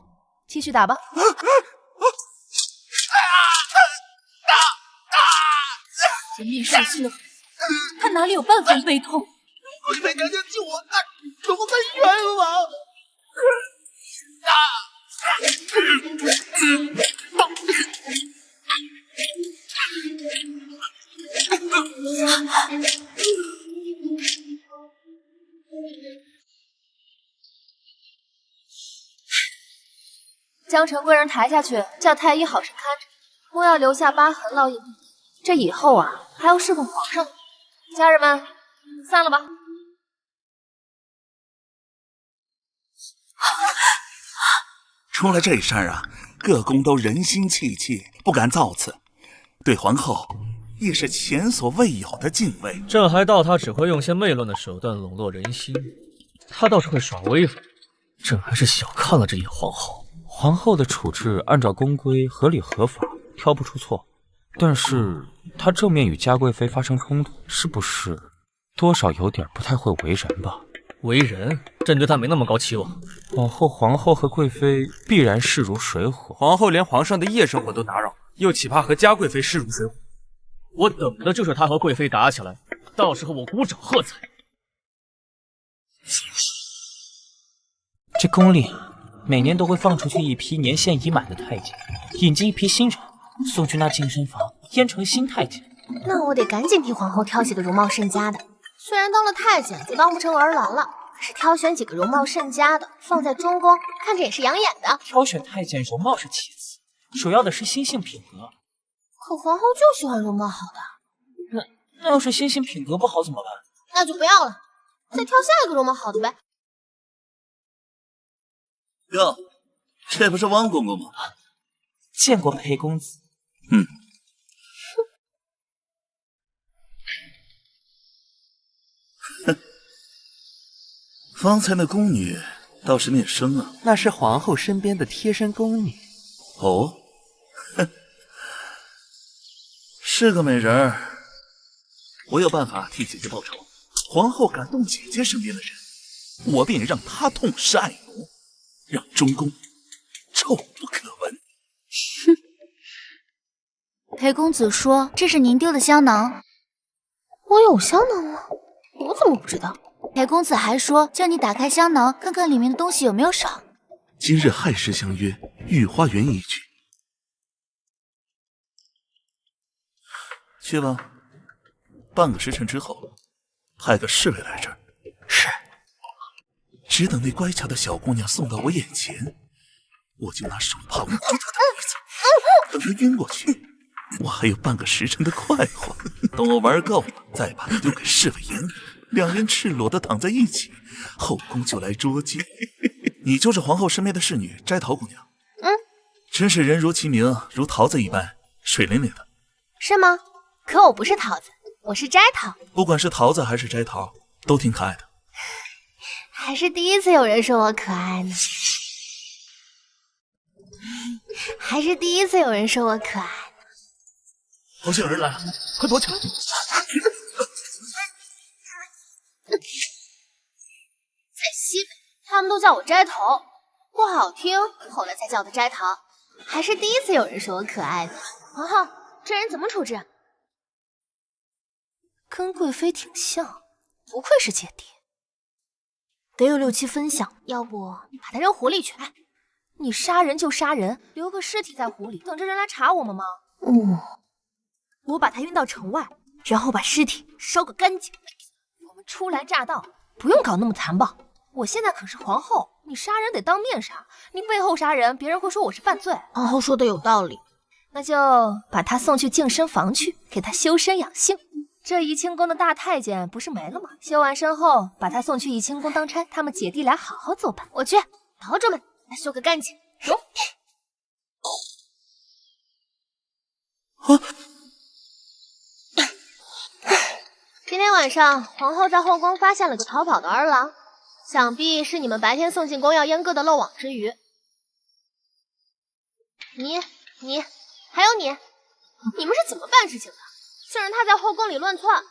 继续打吧。人面兽心的很，他哪里有半分悲痛？贵妃娘娘救我，奴才冤枉！将陈贵人抬下去，叫太医好生看着，不要留下疤痕烙印。这以后啊，还要侍奉皇上。家人们，散了吧。出了这事儿啊，各宫都人心戚戚，不敢造次。对皇后也是前所未有的敬畏。朕还道他只会用些媚乱的手段笼络人心，他倒是会耍威风。朕还是小看了这叶皇后。皇后的处置按照宫规合理合法，挑不出错。但是她正面与嘉贵妃发生冲突，是不是多少有点不太会为人吧？为人？朕对她没那么高期望。往后皇后和贵妃必然势如水火。皇后连皇上的夜生活都打扰，又岂怕和嘉贵妃势如水火？我等的就是她和贵妃打起来，到时候我鼓掌喝彩。这宫里每年都会放出去一批年限已满的太监，引进一批新人，送去那净身房阉成新太监。那我得赶紧替皇后挑几个容貌甚佳的。虽然当了太监就当不成儿郎了，可是挑选几个容貌甚佳的放在中宫，看着也是养眼的。挑选太监容貌是其次，主要的是心性品格。可皇后就喜欢容貌好的。那要是心性品格不好怎么办？那就不要了，再挑下一个容貌好的呗。哟，这不是汪公公吗？见过裴公子。方才那宫女倒是面生啊。那是皇后身边的贴身宫女。哦，是个美人儿。我有办法替姐姐报仇。皇后感动姐姐身边的人，我便让她痛失爱奴，让中宫臭不可闻。裴公子说这是您丢的香囊。我有香囊吗？我怎么不知道？裴公子还说叫你打开香囊，看看里面的东西有没有少。今日亥时相约御花园一聚，去吧。半个时辰之后，派个侍卫来这儿。是。只等那乖巧的小姑娘送到我眼前，我就拿手帕捂住她的鼻子，等她晕过去，我还有半个时辰的快活。等我玩够了，再把她丢给侍卫眼里，两人赤裸的躺在一起，后宫就来捉奸。你就是皇后身边的侍女斋桃姑娘？真是人如其名，如桃子一般，水灵灵的。是吗？可我不是桃子，我是斋桃。不管是桃子还是斋桃，都挺可爱的。还是第一次有人说我可爱呢。还是第一次有人说我可爱呢。好像有人来了，快躲起来！在西北，他们都叫我斋头，不好听，后来才叫的斋桃。还是第一次有人说我可爱的。皇后，这人怎么处置？跟贵妃挺像，不愧是姐弟。得有6、7分像，要不你把他扔湖里去？哎，你杀人就杀人，留个尸体在湖里，等着人来查我们吗？我把他运到城外，然后把尸体烧个干净。我们初来乍到，不用搞那么残暴。我现在可是皇后，你杀人得当面杀，你背后杀人，别人会说我是犯罪。皇后说的有道理，那就把他送去净身房去，给他修身养性。这怡清宫的大太监不是没了吗？修完身后，把他送去怡清宫当差，他们姐弟俩好好作伴。我去，桃子们，来修个干净。走。今天晚上，皇后在后宫发现了个逃跑的儿郎，想必是你们白天送进宫要阉割的漏网之鱼。你，还有你，你们是怎么办事情的？竟然他在后宫里乱窜！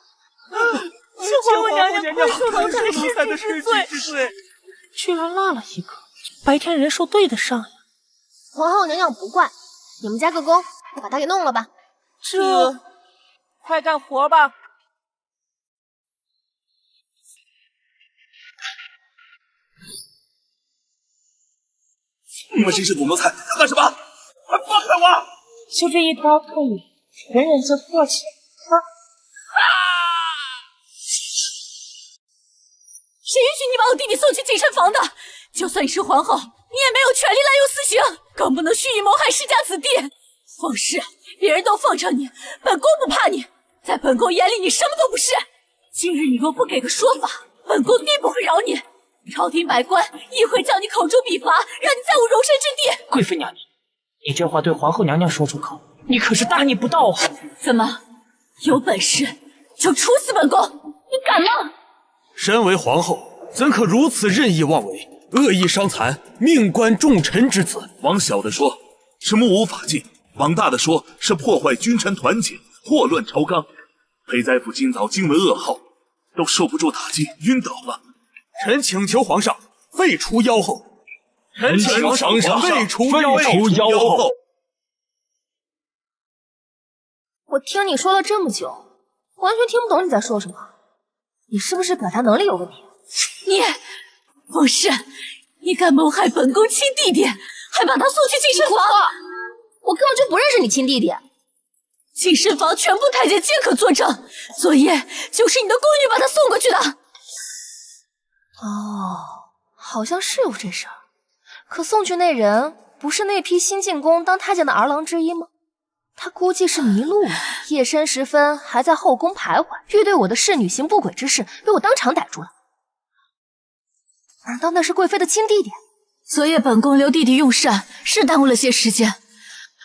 是皇后娘娘不受奴才的失职之罪，居然落了一个，白天人数对得上呀！皇后娘娘不怪，你们加个工，把他给弄了吧。这，快干活吧！你们真是赌奴才，干什么？快放开我！就这一刀可以，人人就过去。谁允许你把我弟弟送去净身房的？就算你是皇后，你也没有权利滥用私刑，更不能蓄意谋害世家子弟。皇室，别人都奉承你，本宫不怕你，在本宫眼里你什么都不是。今日你若不给个说法，本宫定不会饶你。朝廷百官亦会叫你口诛笔伐，让你再无容身之地。贵妃娘娘，你这话对皇后娘娘说出口，你可是大逆不道啊！怎么，有本事就处死本宫！你敢吗？身为皇后，怎可如此任意妄为，恶意伤残命官重臣之子？往小的说是目无法纪，往大的说是破坏君臣团结，祸乱朝纲。裴宰府今早惊闻噩耗，都受不住打击，晕倒了。臣请求皇上废除妖后。臣请皇上废除妖后。我听你说了这么久，完全听不懂你在说什么。你是不是表达能力有问题？你，王慎，你敢谋害本宫亲弟弟，还把他送去禁身房！我根本就不认识你亲弟弟。禁身房全部太监皆可作证，昨夜就是你的宫女把他送过去的。哦，好像是有这事儿。可送去那人不是那批新进宫当太监的儿郎之一吗？他估计是迷路了，夜深时分还在后宫徘徊，欲对我的侍女行不轨之事，被我当场逮住了。难道那是贵妃的亲弟弟？昨夜本宫留弟弟用膳，是耽误了些时间。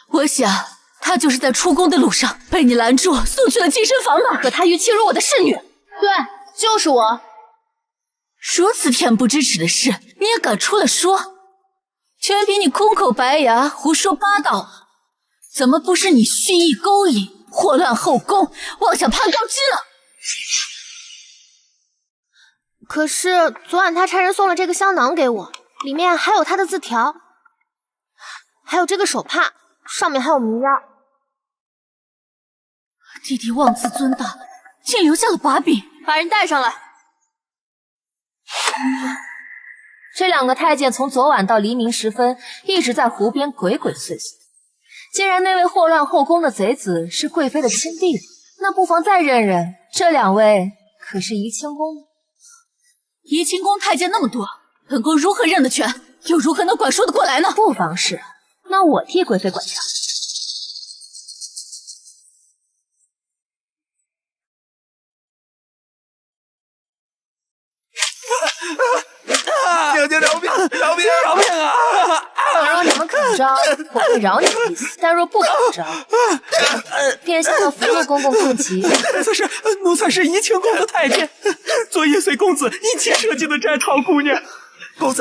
我想他就是在出宫的路上被你拦住，送去了禁身房吧。可他欲欺辱我的侍女。对，就是我。如此恬不知耻的事，你也敢出来说？全凭你空口白牙，胡说八道。怎么不是你蓄意勾引，祸乱后宫，妄想攀高枝了？可是昨晚他差人送了这个香囊给我，里面还有他的字条，还有这个手帕，上面还有谜样。弟弟妄自尊大，竟留下了把柄，把人带上来。这两个太监从昨晚到黎明时分一直在湖边鬼鬼祟祟。既然那位祸乱后宫的贼子是贵妃的亲弟弟，那不妨再认认，这两位可是怡清宫的。怡清宫太监那么多，本宫如何认得全，又如何能管束得过来呢？不妨事，那我替贵妃管辖。娘娘饶命！饶命！饶命啊！若你们肯招，我会饶你们一死；但若不肯招，便向那福禄公公叩疾。奴才是怡清宫的太监，昨夜随公子一起设计的摘桃姑娘。公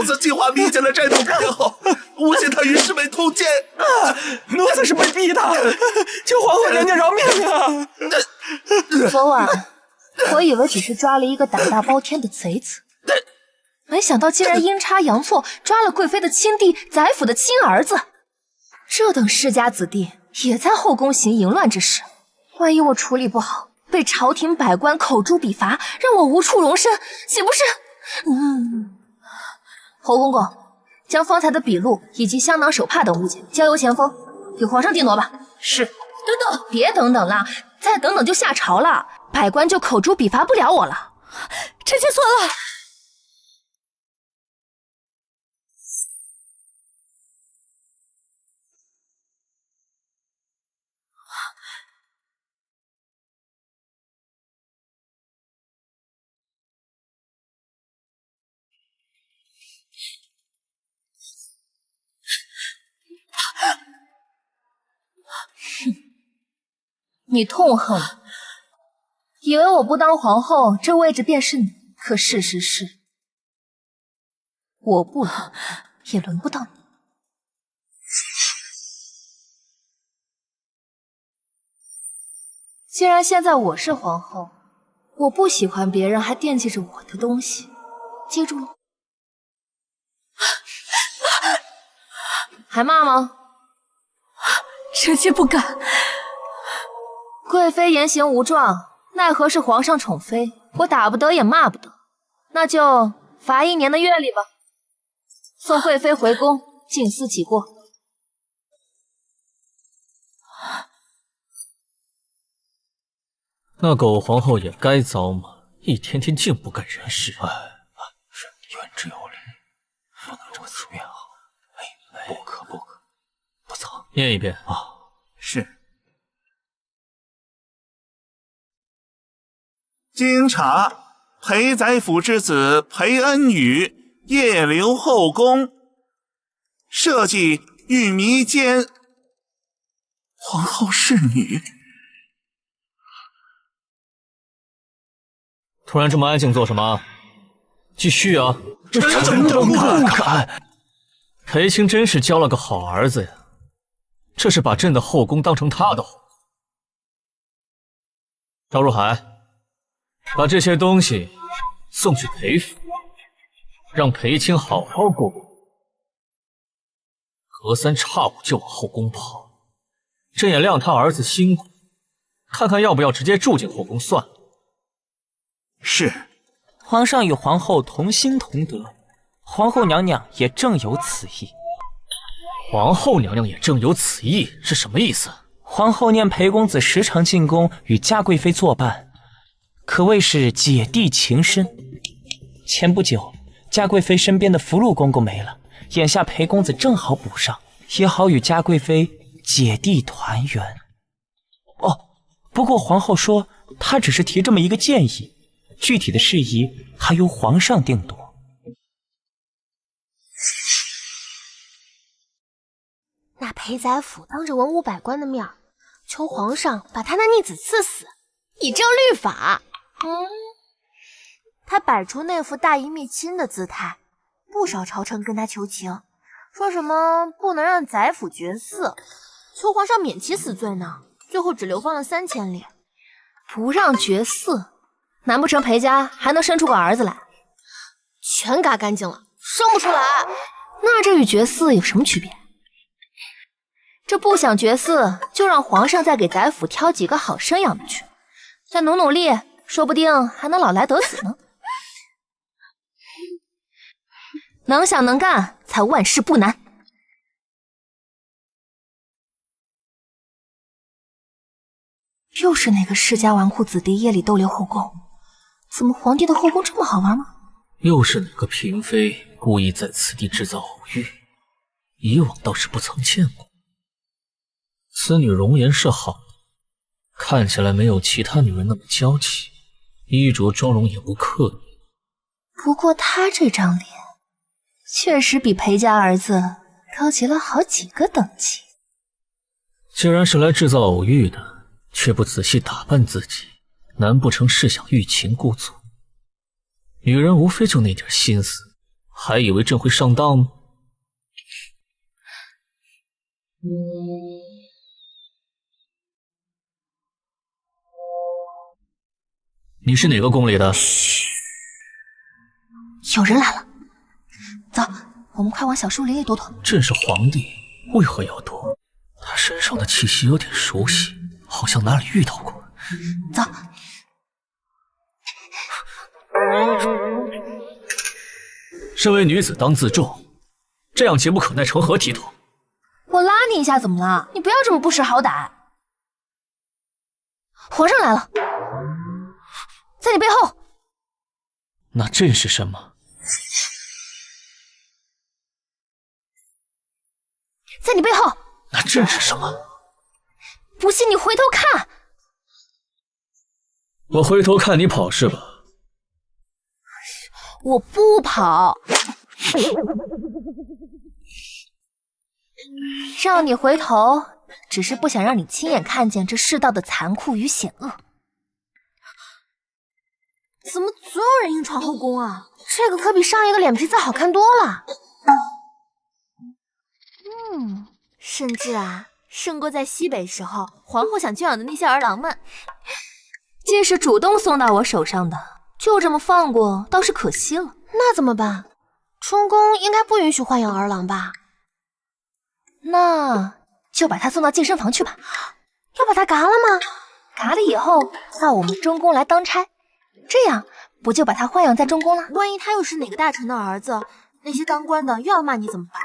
子计划迷奸了摘桃姑娘后，诬陷她与师妹通奸。奴才是被逼的，求皇后娘娘饶命啊！昨晚我以为只是抓了一个胆大包天的贼子。没想到竟然阴差阳错抓了贵妃的亲弟，宰府的亲儿子。这等世家子弟也在后宫行淫乱之事，万一我处理不好，被朝廷百官口诛笔伐，让我无处容身，岂不是……侯公公，将方才的笔录以及香囊、手帕等物件交由前锋，给皇上定夺吧。是。等等，别等等了，再等等就下朝了，百官就口诛笔伐不了我了。臣妾错了。你痛恨我，以为我不当皇后，这位置便是你。可事实是，我不轮，也轮不到你。既然现在我是皇后，我不喜欢别人还惦记着我的东西，记住了。还骂吗？臣妾不敢。贵妃言行无状，奈何是皇上宠妃，我打不得也骂不得，那就罚1年的月例吧。送贵妃回宫，静思己过。那狗皇后也该遭嘛，一天天竟不干人事。是言之有理，不能这么随便啊！不可，不走。念一遍啊！是。经查，裴宰府之子裴恩宇夜留后宫，设计欲迷奸皇后侍女。突然这么安静做什么？继续啊！臣等不敢。裴青真是交了个好儿子呀，这是把朕的后宫当成他的后宫。赵如海，把这些东西送去裴府，让裴青好好过过。隔三差五就往后宫跑，朕也谅他儿子辛苦，看看要不要直接住进后宫算了。是。皇上与皇后同心同德，皇后娘娘也正有此意。皇后娘娘也正有此意是什么意思？皇后念裴公子时常进宫与嘉贵妃作伴，可谓是姐弟情深。前不久，嘉贵妃身边的福禄公公没了，眼下裴公子正好补上，也好与嘉贵妃姐弟团圆。哦，不过皇后说她只是提这么一个建议，具体的事宜还由皇上定夺。那裴宰府当着文武百官的面，求皇上把他那逆子赐死，以正律法。他摆出那副大义灭亲的姿态，不少朝臣跟他求情，说什么不能让宰府绝嗣，求皇上免其死罪呢。最后只流放了3000里，不让绝嗣，难不成裴家还能生出个儿子来？全嘎干净了，生不出来。那这与绝嗣有什么区别？这不想绝嗣，就让皇上再给宰府挑几个好生养的去，再努努力，说不定还能老来得子呢。能想能干，才万事不难。又是哪个世家纨绔子弟夜里逗留后宫？怎么皇帝的后宫这么好玩吗？又是哪个嫔妃故意在此地制造偶遇？以往倒是不曾见过。此女容颜是好的，看起来没有其他女人那么娇气，衣着妆容也不刻意。不过她这张脸，确实比裴家儿子高级了好几个等级。既然是来制造偶遇的，却不仔细打扮自己，难不成是想欲擒故纵？女人无非就那点心思，还以为朕会上当吗？你是哪个宫里的？有人来了，走，我们快往小树林里躲躲。朕是皇帝，为何要躲？他身上的气息有点熟悉，好像哪里遇到过。走。身为女子当自重，这样节不可耐成何体统？我拉你一下怎么了？你不要这么不识好歹。皇上来了，在你背后。那朕是什么？在你背后。那朕是什么？不信你回头看。我回头看你跑是吧？我不跑。让你回头，只是不想让你亲眼看见这世道的残酷与险恶。怎么总有人硬闯后宫啊？这个可比上一个脸皮再好看多了。甚至啊，胜过在西北时候皇后想圈养的那些儿郎们。既是主动送到我手上的，就这么放过，倒是可惜了。那怎么办？春宫应该不允许豢养儿郎吧？那就把他送到健身房去吧。要把他嘎了吗？嘎了以后到我们中宫来当差，这样不就把他豢养在中宫了？万一他又是哪个大臣的儿子，那些当官的又要骂你怎么办？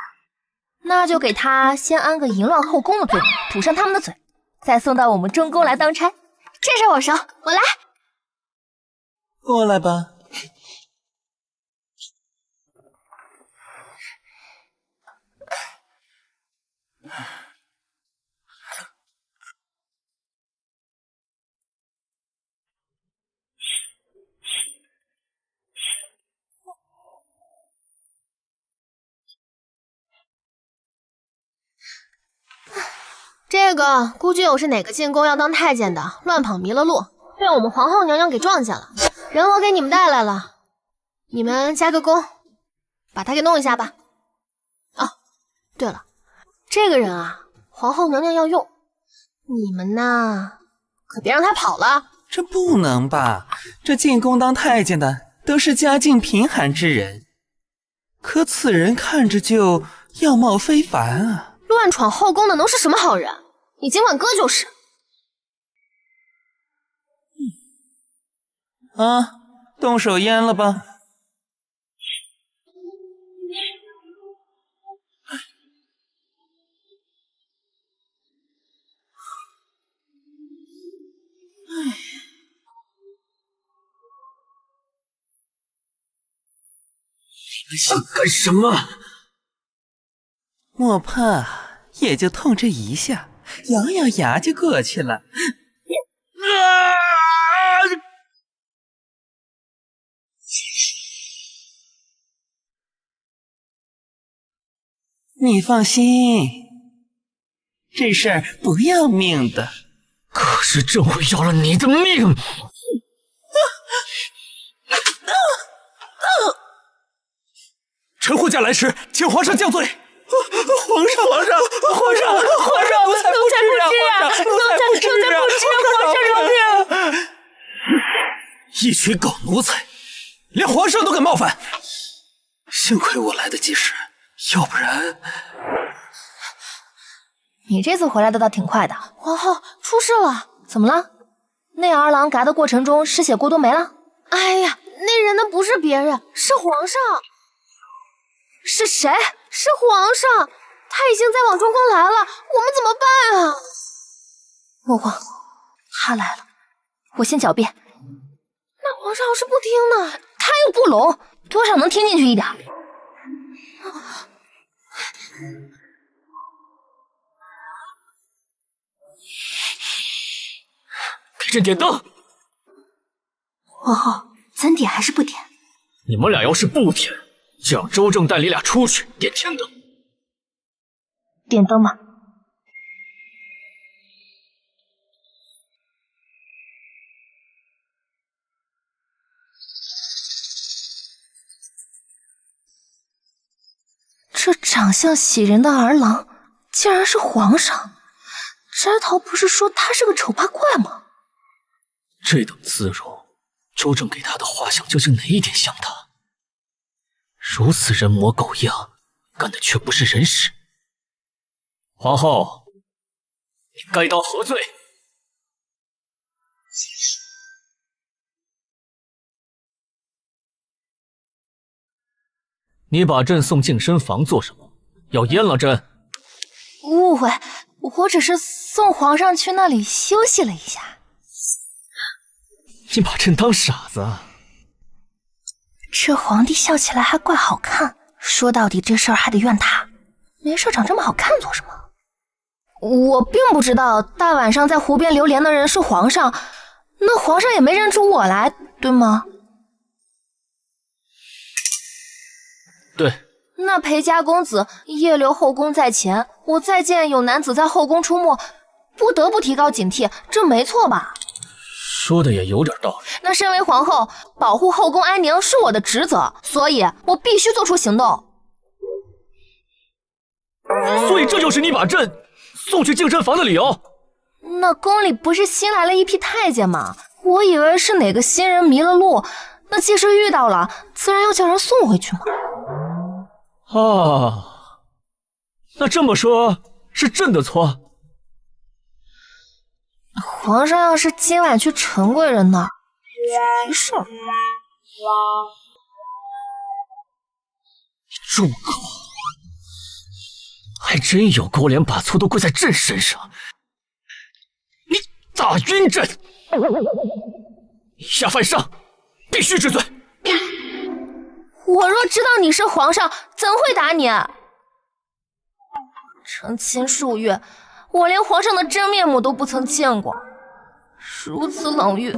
那就给他先安个淫乱后宫的罪名，堵上他们的嘴，再送到我们中宫来当差。这事我熟，我来。过来吧。这个估计又是哪个进宫要当太监的，乱跑迷了路，被我们皇后娘娘给撞见了，人我给你们带来了，你们加个工，把他给弄一下吧。哦，对了，这个人啊，皇后娘娘要用，你们呢，可别让他跑了。这不能吧？这进宫当太监的都是家境贫寒之人，可此人看着就样貌非凡啊！乱闯后宫的能是什么好人？你尽管割就是。啊，动手阉了吧。你想干什么？莫怕，也就痛这一下，咬咬牙就过去了。你放心，这事儿不要命的。可是朕会要了你的命！臣护驾来迟，请皇上降罪。皇上，奴才不知啊！皇上饶命！一群狗奴才，连皇上都敢冒犯，幸亏我来得及时，要不然……你这次回来的倒挺快的。皇后出事了，怎么了？那儿郎嘎的过程中失血过多没了？哎呀，那人的不是别人，是皇上。是谁？是皇上，他已经在往中宫来了，我们怎么办啊？莫慌，他来了，我先狡辩。那皇上要是不听呢？他又不聋，多少能听进去一点。给朕点灯。皇后，咱点还是不点？你们俩要是不点，就让周正带你俩出去点天灯。点灯吧。这长相喜人的儿郎，竟然是皇上。摘桃不是说他是个丑八怪吗？这等姿容，周正给他的画像究竟哪一点像他？如此人模狗样，干的却不是人事。皇后，你该当何罪？你把朕送净身房做什么？要阉了朕？误会，我只是送皇上去那里休息了一下。你把朕当傻子？这皇帝笑起来还怪好看，说到底这事儿还得怨他。没事长这么好看做什么？我并不知道大晚上在湖边流连的人是皇上，那皇上也没认出我来，对吗？对。那裴家公子夜留后宫在前，我再见有男子在后宫出没，不得不提高警惕，这没错吧？说的也有点道理。那身为皇后，保护后宫安宁是我的职责，所以我必须做出行动。所以这就是你把朕送去净身房的理由？那宫里不是新来了一批太监吗？我以为是哪个新人迷了路，那既是遇到了，自然要叫人送回去嘛。啊，那这么说，是朕的错。皇上要是今晚去陈贵人那儿，没事儿。住口！还真有狗脸把错都归在朕身上，你打晕朕！以下犯上，必须治罪。我若知道你是皇上，怎会打你？成亲数月，我连皇上的真面目都不曾见过，如此冷遇，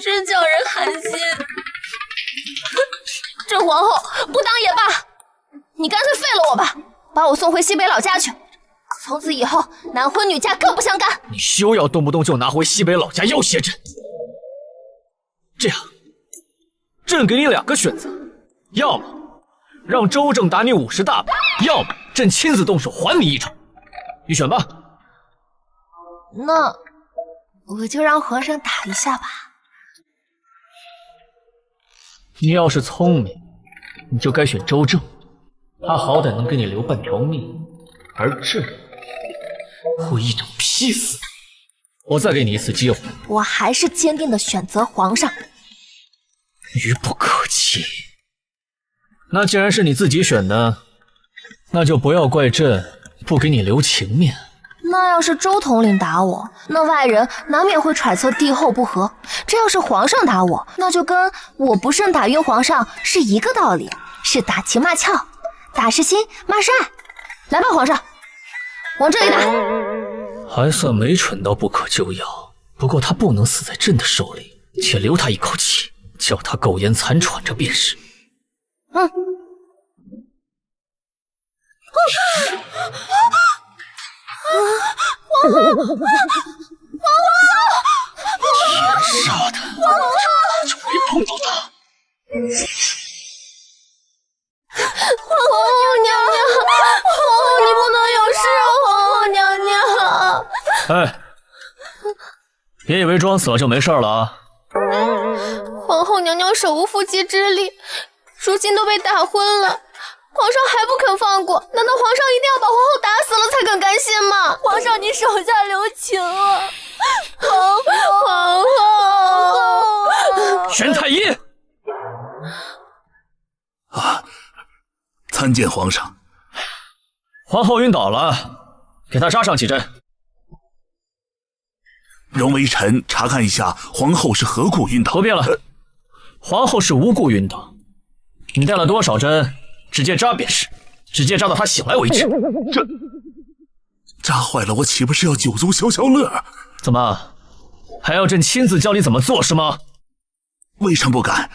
真叫人寒心。这皇后不当也罢，你干脆废了我吧，把我送回西北老家去。从此以后，男婚女嫁各不相干。你休要动不动就拿回西北老家要挟朕。这样，朕给你2个选择，要么让周正打你50大板，要么朕亲自动手还你一筹，你选吧。那我就让皇上打一下吧。你要是聪明，你就该选周正，他好歹能给你留半条命，而朕会一掌劈死你。我再给你一次机会。我还是坚定的选择皇上。愚不可及。那既然是你自己选的，那就不要怪朕不给你留情面。那要是周统领打我，那外人难免会揣测帝后不和；这要是皇上打我，那就跟我不慎打晕皇上是一个道理，是打情骂俏，打是亲，骂是爱。来吧，皇上，往这里打。还算没蠢到不可救药，不过他不能死在朕的手里，且留他一口气，叫他苟延残喘着便是。皇后，天杀的！就没碰到他。皇后娘娘，皇后你不能有事啊！皇后娘娘。哎，别以为装死了就没事了啊！皇后娘娘手无缚鸡之力，如今都被打昏了。皇上还不肯放过，难道皇上一定要把皇后打死了才肯甘心吗？皇上，你手下留情啊！皇后，玄太医啊，参见皇上。皇后晕倒了，给她扎上几针。容微臣查看一下皇后是何故晕倒。不必了，皇后是无故晕倒，你带了多少针？直接扎便是，直接扎到他醒来为止。这扎坏了，我岂不是要酒足消消乐？怎么，还要朕亲自教你怎么做是吗？微臣不敢，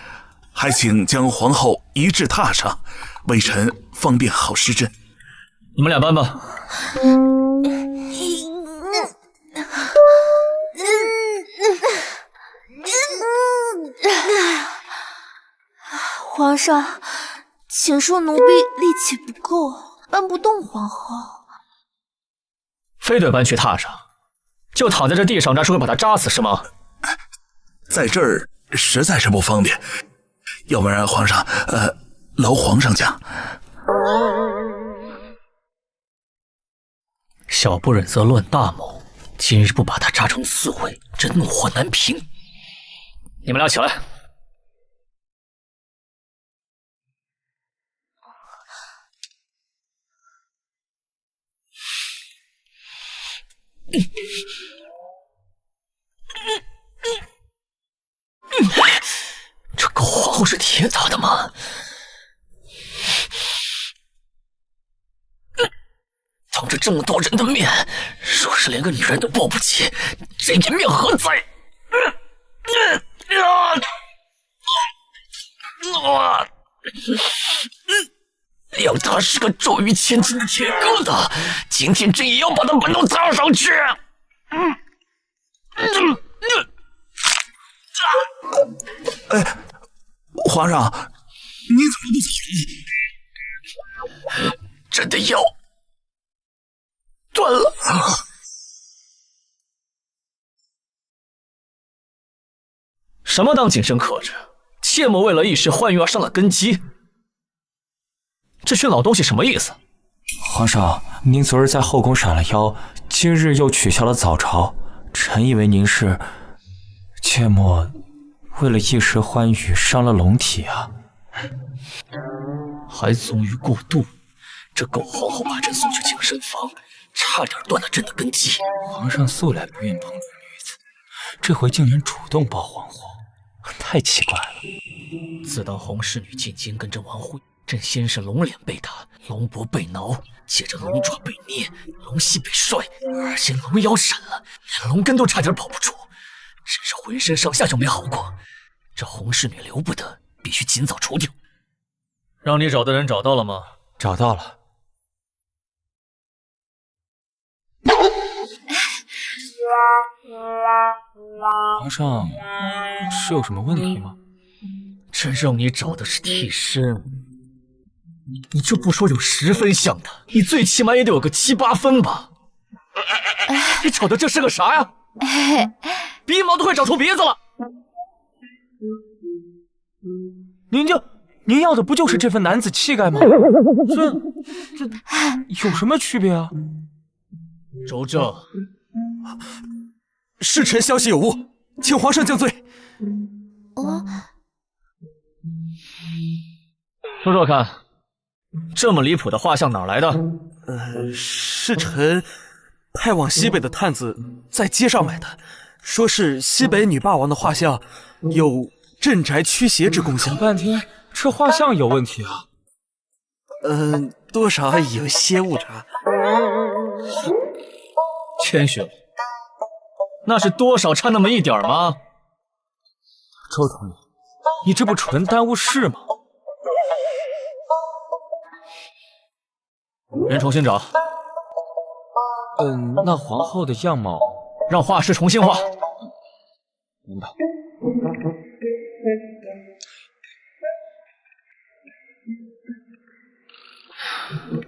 还请将皇后移至榻上，微臣方便好施针。你们俩搬吧。皇上，且说奴婢力气不够，搬不动皇后。非得搬去榻上，就躺在这地上，扎是会把他扎死是吗？在这儿实在是不方便，要不然皇上，劳皇上讲。小不忍则乱大谋，今日不把他扎成刺猬，朕怒火难平。你们俩起来。这狗皇后是铁打的吗？当着这么多人的面，若是连个女人都抱不起，这颜面何在？要他是个重于千斤的铁疙瘩，今天朕也要把他们都砸上去！哎，皇上，你怎么不走？朕的腰断了。什么当谨慎克制？切莫为了一时欢愉而伤了根基。这群老东西什么意思？皇上，您昨日在后宫闪了腰，今日又取消了早朝，臣以为您是切莫为了一时欢愉伤了龙体啊。还纵欲过度，这狗皇后把朕送去净身房，差点断了朕的根基。皇上素来不愿碰触女子，这回竟然主动抱皇后，太奇怪了。自当红侍女进京跟朕玩会，朕先是龙脸被打，龙脖被挠，接着龙爪被捏，龙膝被摔，而且龙腰闪了，连龙根都差点保不住，真是浑身上下就没好过。这红侍女留不得，必须尽早除掉。让你找的人找到了吗？找到了。皇上是有什么问题吗？这肉你找的是替身，你就不说有10分像的，你最起码也得有个7、8分吧？你瞅的这是个啥呀？鼻毛都快长出鼻子了。您要的不就是这份男子气概吗？这有什么区别啊？周正，是臣消息有误，请皇上降罪。说说看，这么离谱的画像哪来的？是臣派往西北的探子在街上买的，说是西北女霸王的画像，有镇宅驱邪之功效。半天，这画像有问题啊？多少有些误差。谦虚了，那是多少差那么一点吗？周统领，你这不纯耽误事吗？人重新找。那皇后的样貌，让画师重新画。明白。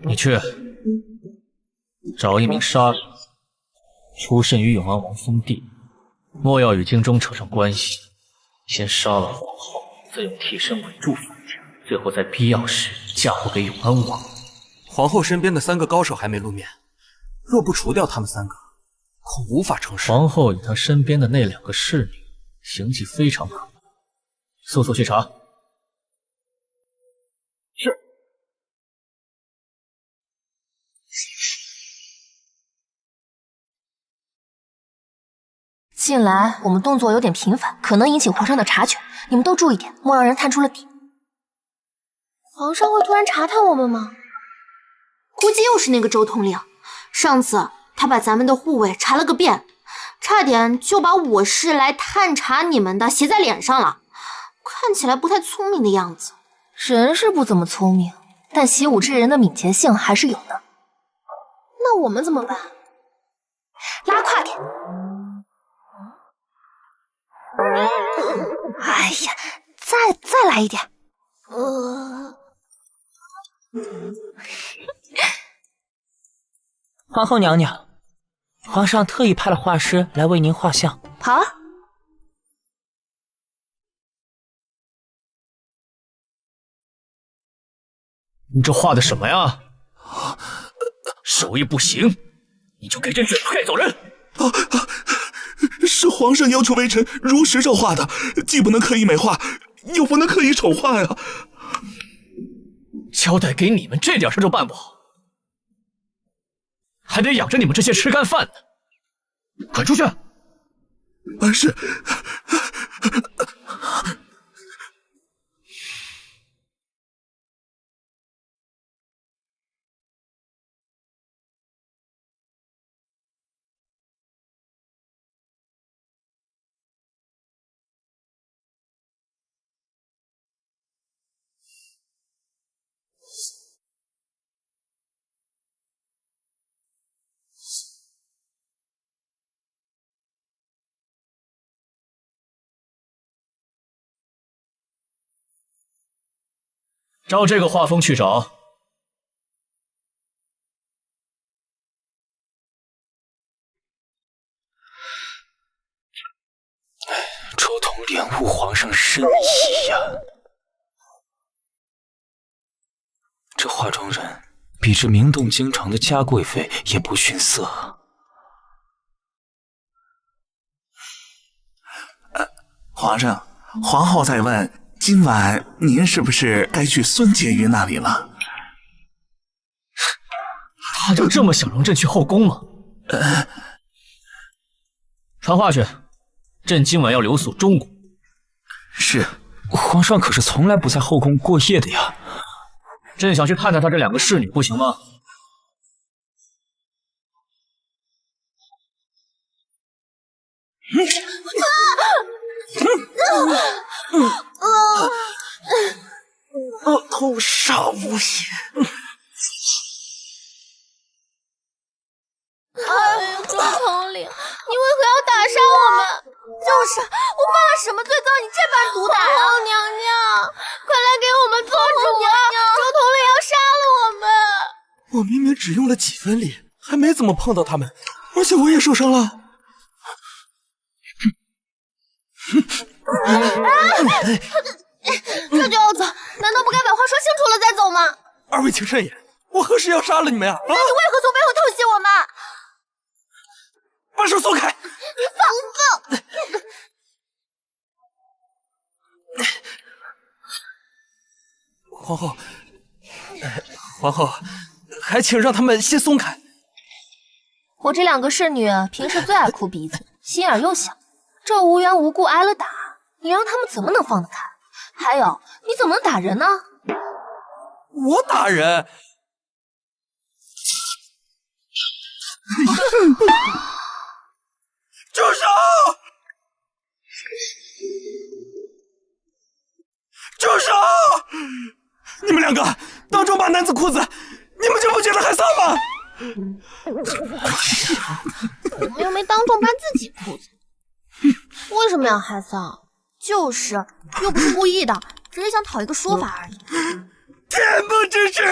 你去找一名杀人，出身于永安王封地，莫要与京中扯上关系。先杀了皇后，再用替身稳住反将，最后在必要时嫁祸给永安王。皇后身边的3个高手还没露面，若不除掉他们3个，恐无法成事。皇后与她身边的那2个侍女，行迹非常可疑，速速去查。是。近来我们动作有点频繁，可能引起皇上的察觉，你们都注意点，莫让人探出了底。皇上会突然查探我们吗？估计又是那个周统领，上次他把咱们的护卫查了个遍，差点就把我是来探查你们的写在脸上了，看起来不太聪明的样子。人是不怎么聪明，但习武之人的敏捷性还是有的。那我们怎么办？拉胯点。哎呀，再来一点。皇后娘娘，皇上特意派了画师来为您画像。好啊。你这画的什么呀？手艺不行，你就给朕卷铺盖走人！是皇上要求微臣如实照画的，既不能刻意美化，又不能刻意丑化呀。交代给你们这点事就办不好，还得养着你们这些吃干饭的。滚出去！是。照这个画风去找。周统领误皇上深意呀！这画中人比这名动京城的嘉贵妃也不逊色。皇上，皇后在问，今晚您是不是该去孙婕妤那里了？他就这么想让朕去后宫吗？传话去，朕今晚要留宿中宫。是。皇上可是从来不在后宫过夜的呀。朕想去探探他这2个侍女，不行吗？头上无血。哎呀，周统领，你为何要打伤我们？就是，我犯了什么罪遭你这般毒打啊？娘娘。快来给我们做主啊！周统领要杀了我们！我明明只用了几分力，还没怎么碰到他们，而且我也受伤了。这吊子，难道不该把话说清楚了再走吗？二位请慎言，我何时要杀了你们呀？那你为何从背后偷袭我们？把手松开！你放肆！皇后，还请让他们先松开。我这2个侍女平时最爱哭鼻子，心眼又小，这无缘无故挨了打，你让他们怎么能放得开？还有，你怎么能打人呢？我打人？住手！住手！你们2个当众扒男子裤子，你们就不觉得害臊吗？我们又没当众扒自己裤子，为什么要害臊？就是，又不是故意的，只是想讨一个说法而已。天不知耻！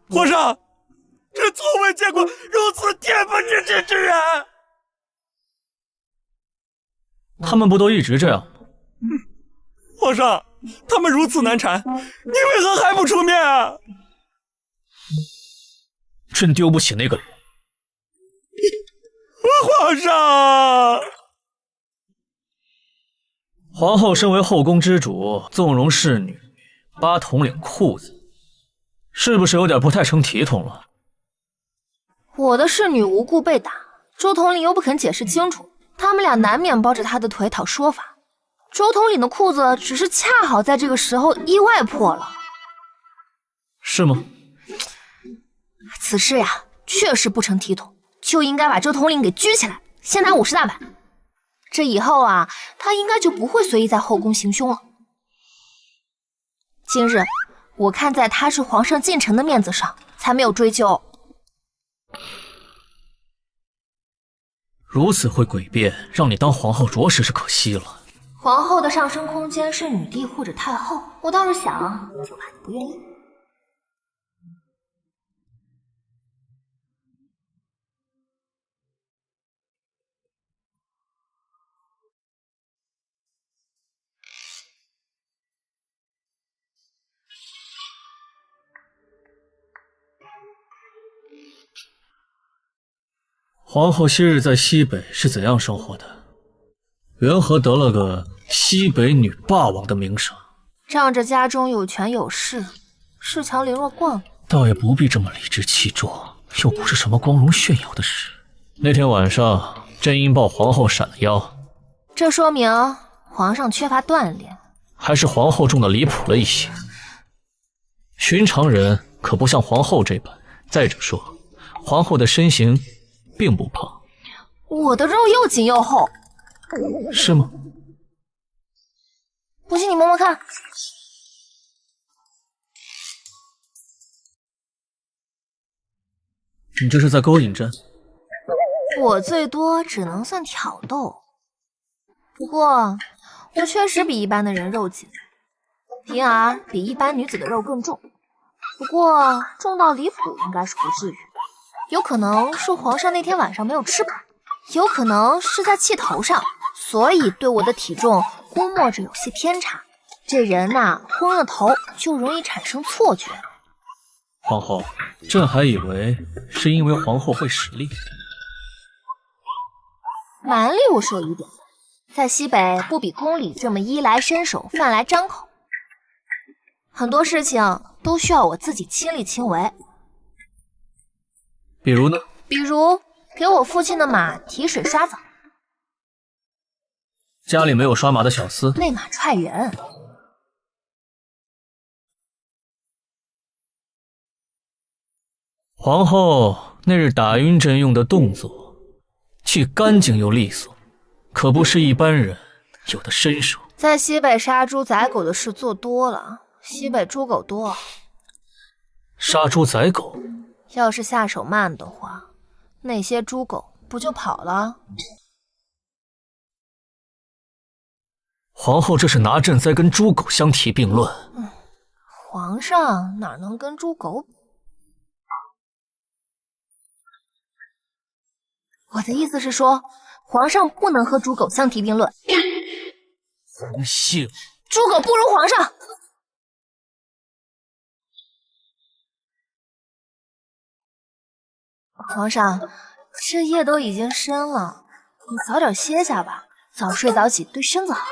皇上，朕从未见过如此天不知耻之人。他们不都一直这样吗？皇上，他们如此难缠，你为何还不出面啊？朕丢不起那个脸。皇上，皇后身为后宫之主，纵容侍女扒统领裤子，是不是有点不太成体统了？我的侍女无故被打，周统领又不肯解释清楚，他们俩难免抱着他的腿讨说法。周统领的裤子只是恰好在这个时候意外破了，是吗？此事呀，确实不成体统，就应该把周统领给拘起来，先打50大板。这以后啊，他应该就不会随意在后宫行凶了。今日我看在他是皇上近臣的面子上，才没有追究。如此会诡辩，让你当皇后着实是可惜了。皇后的上升空间是女帝或者太后，我倒是想，就怕你不愿意。皇后昔日在西北是怎样生活的？缘何得了个西北女霸王的名声？仗着家中有权有势，恃强凌弱惯了。倒也不必这么理直气壮，又不是什么光荣炫耀的事。那天晚上，朕因抱皇后闪了腰，这说明皇上缺乏锻炼，还是皇后重的离谱了一些。寻常人可不像皇后这般。再者说，皇后的身形并不胖，我的肉又紧又厚，是吗？不信你摸摸看。你这是在勾引朕？我最多只能算挑逗，不过我确实比一般的人肉紧，因而比一般女子的肉更重。不过重到离谱应该是不至于，有可能是皇上那天晚上没有吃饱，有可能是在气头上，所以对我的体重估摸着有些偏差。这人呐，昏了头就容易产生错觉。皇后，朕还以为是因为皇后会使力。蛮力我是有一点的，在西北不比宫里这么衣来伸手饭来张口，很多事情都需要我自己亲力亲为。比如呢？比如给我父亲的马提水刷澡。家里没有刷马的小厮，那马踹人。皇后那日打晕朕用的动作，既干净又利索，可不是一般人有的身手。在西北杀猪宰狗的事做多了，西北猪狗多。杀猪宰狗，要是下手慢的话，那些猪狗不就跑了？皇后这是拿朕在跟猪狗相提并论。皇上哪能跟猪狗比？我的意思是说，皇上不能和猪狗相提并论。不信，猪狗不如皇上。皇上，这夜都已经深了，你早点歇下吧，早睡早起对身子好。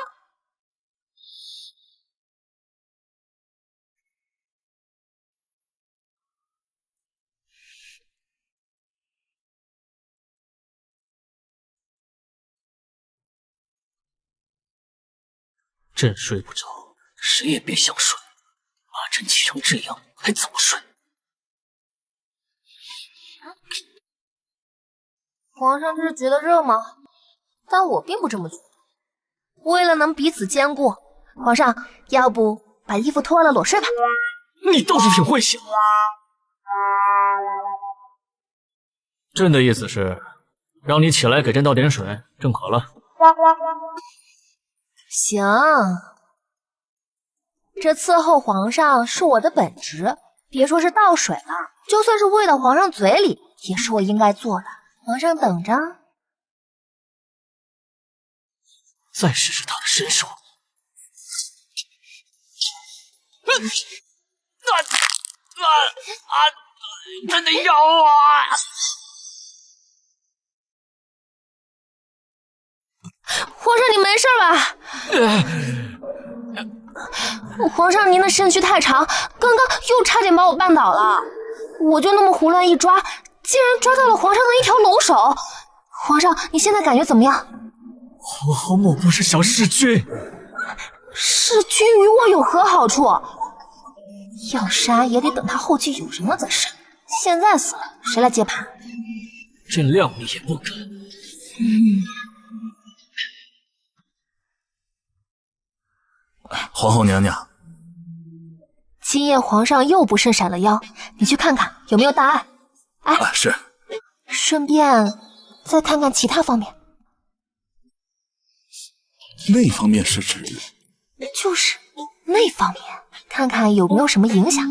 朕睡不着，谁也别想睡。把朕气成这样，还怎么睡？皇上这是觉得热吗？但我并不这么觉得。为了能彼此兼顾，皇上要不把衣服脱了裸睡吧？你倒是挺会想。朕的意思是，让你起来给朕倒点水，朕渴了。行，这伺候皇上是我的本职，别说是倒水了，就算是喂到皇上嘴里，也是我应该做的。皇上等着。再试试他的身手。朕的腰啊！皇上，你没事吧？皇上，您的身躯太长，刚刚又差点把我绊倒了。我就那么胡乱一抓，竟然抓到了皇上的一条龙手。皇上，你现在感觉怎么样？皇后莫不是想弑君？弑君与我有何好处？要杀也得等他后继有人了再杀。现在死了，谁来接盘？朕谅你也不敢。皇后娘娘，今夜皇上又不慎闪了腰，你去看看有没有大碍。哎，是。顺便再看看其他方面。那方面是指？就是那方面，看看有没有什么影响。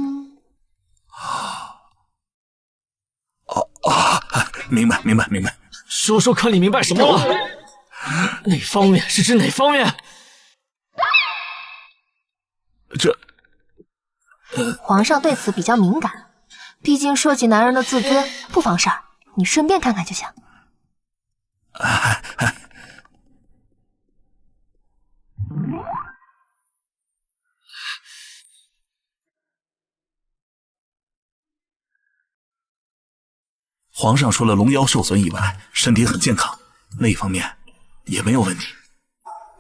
明白。说说看你明白什么了？哪方面是指哪方面？皇上对此比较敏感，毕竟涉及男人的自尊，不妨事儿。你顺便看看就行。皇上除了龙腰受损以外，身体很健康，那方面也没有问题。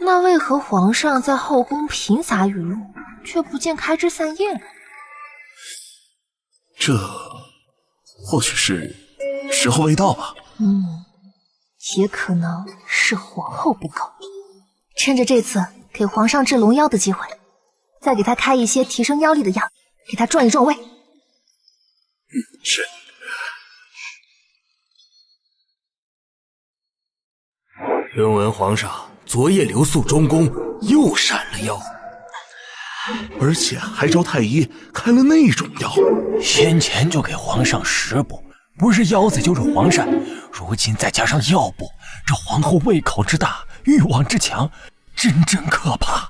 那为何皇上在后宫频洒雨露，却不见开枝散叶呢？这或许是时候未到吧。也可能是皇后不够。趁着这次给皇上治龙腰的机会，再给他开一些提升腰力的药，给他壮一壮胃。是。原闻皇上昨夜留宿中宫，又闪了腰，而且还招太医开了那种药。先前就给皇上食补，不是腰子就是黄鳝，如今再加上药补，这皇后胃口之大，欲望之强，真可怕。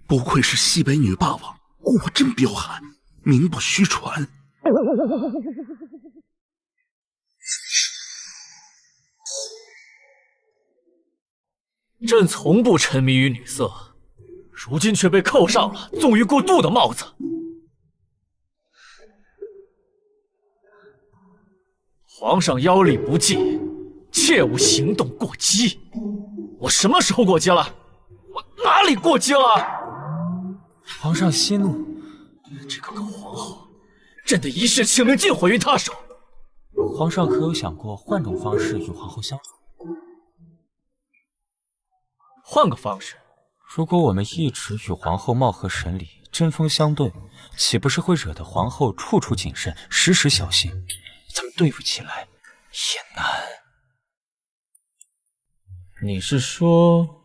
不愧是西北女霸王，果真彪悍，名不虚传。朕从不沉迷于女色，如今却被扣上了纵欲过度的帽子。皇上腰力不济，切勿行动过激。我什么时候过激了？我哪里过激了？皇上息怒，这个狗皇后，朕的一世清明尽毁于她手。皇上可有想过换种方式与皇后相处？换个方式，如果我们一直与皇后貌合神离，针锋相对，岂不是会惹得皇后处处谨慎，时时小心？咱们对付起来也难。你是说，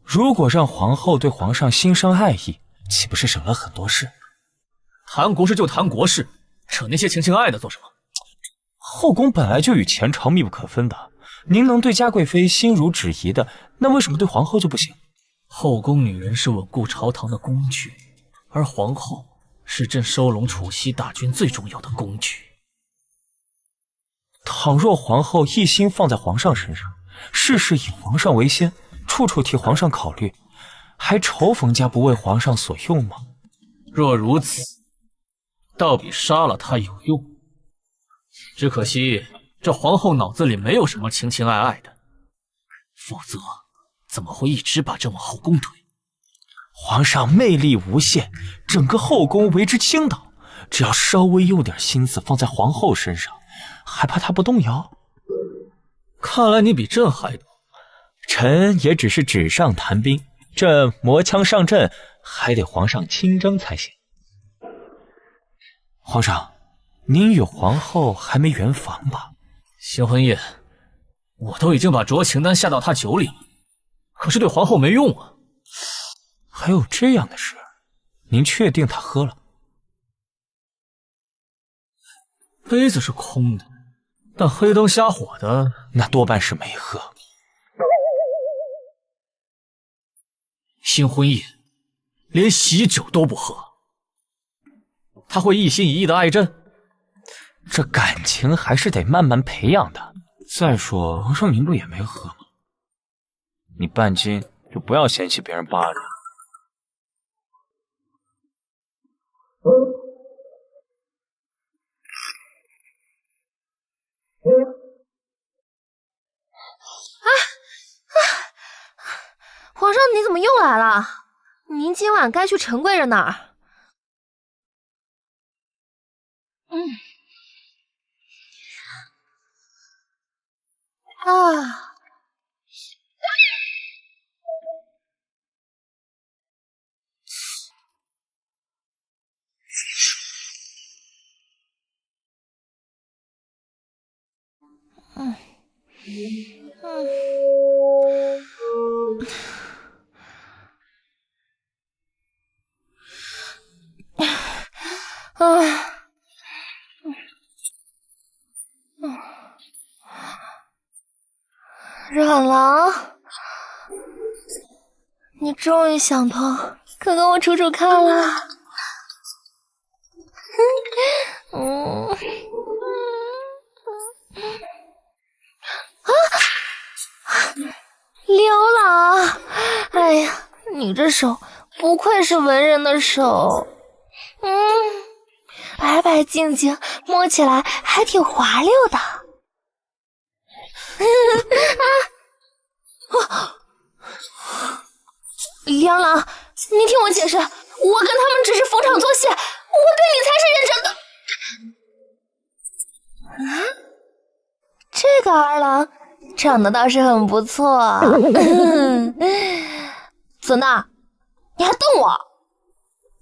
如果让皇后对皇上心生爱意，岂不是省了很多事？谈国事就谈国事，扯那些情爱的做什么？后宫本来就与前朝密不可分的，您能对嘉贵妃心如止疑的，那为什么对皇后就不行？后宫女人是稳固朝堂的工具，而皇后是朕收拢楚西大军最重要的工具。倘若皇后一心放在皇上身上，事事以皇上为先，处处替皇上考虑，还愁冯家不为皇上所用吗？若如此，倒比杀了他有用。只可惜这皇后脑子里没有什么情情爱爱的，否则怎么会一直把朕往后宫推？皇上魅力无限，整个后宫为之倾倒，只要稍微用点心思放在皇后身上，还怕她不动摇？看来你比朕还懂。臣也只是纸上谈兵，这磨枪上阵还得皇上亲征才行。皇上，您与皇后还没圆房吧？新婚夜，我都已经把酌情丹下到她酒里了，可是对皇后没用啊。还有这样的事？您确定她喝了？杯子是空的，但黑灯瞎火的，那多半是没喝。新婚夜，连喜酒都不喝，他会一心一意的爱朕？这感情还是得慢慢培养的。再说，皇上您不也没喝吗？你半斤就不要嫌弃别人巴着。皇上，你怎么又来了？您今晚该去陈贵人那儿。冉郎，你终于想通，可跟我楚楚看了。刘郎，哎呀，你这手不愧是文人的手，白白净净，摸起来还挺滑溜的。梁郎，你听我解释，我跟他们只是逢场作戏，我对你才是认真的。这个儿郎长得倒是很不错。孙大，你还瞪我？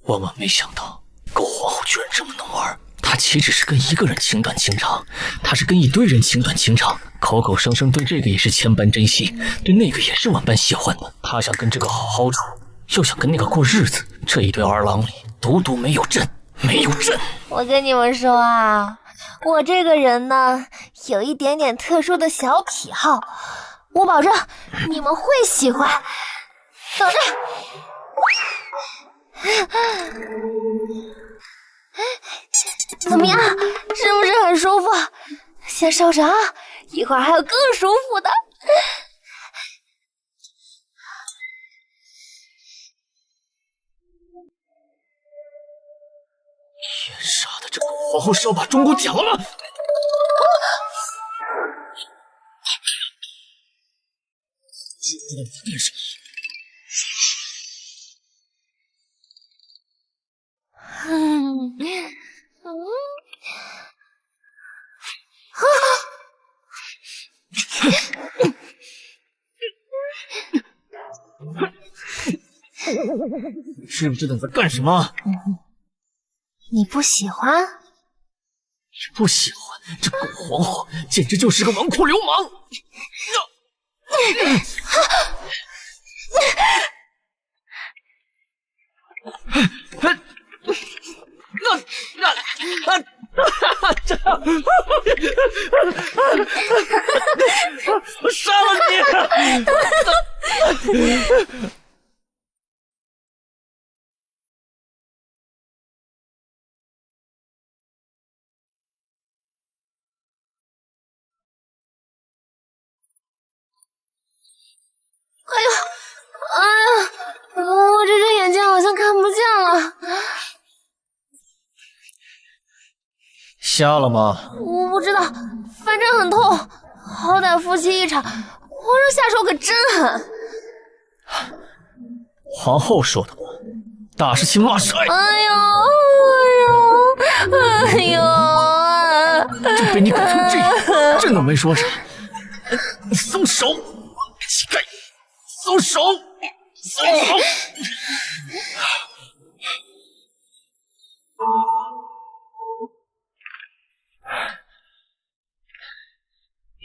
万万没想到，狗皇后居然这么能玩。她岂止是跟一个人情短情长，她是跟一堆人情短情长，口口声声对这个也是千般珍惜，对那个也是万般喜欢的。她想跟这个好好处，又想跟那个过日子，这一堆儿郎里，独独没有朕，没有朕。我跟你们说啊，我这个人呢，有一点点特殊的小癖好，我保证你们会喜欢。等着。怎么样，是不是很舒服？先收着啊，一会儿还有更舒服的。天杀的，这狗皇后是要把中宫抢了吗？知道你在干什么？知不知道你在干什么？你不喜欢？你不喜欢？这狗皇后简直就是个纨绔流氓！我杀了你！哎呀，我这只眼睛好像看不见了。瞎了吗？我不知道，反正很痛。好歹夫妻一场，皇上下手可真狠。皇后说的嘛，打是亲，骂是爱。哎呦！这被你搞成这样，朕都没说啥。松手，乞丐！松手！松手！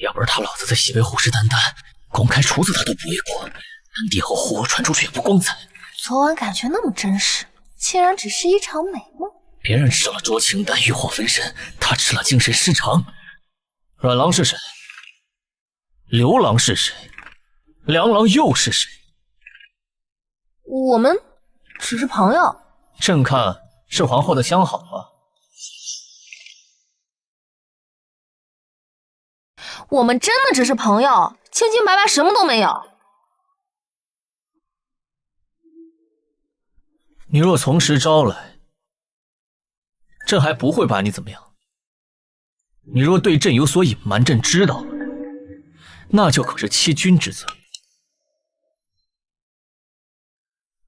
要不是他老子在西北虎视眈眈，公开处死他都不为过，但帝后祸传出去也不光彩。昨晚感觉那么真实，竟然只是一场美梦。别人吃了捉情丹、欲火焚身，他吃了精神失常。阮郎是谁？刘郎是谁？梁郎又是谁？我们只是朋友。朕看是皇后的相好吧。我们真的只是朋友，清清白白，什么都没有。你若从实招来，朕还不会把你怎么样。你若对朕有所隐瞒，朕知道了，那就可是欺君之罪。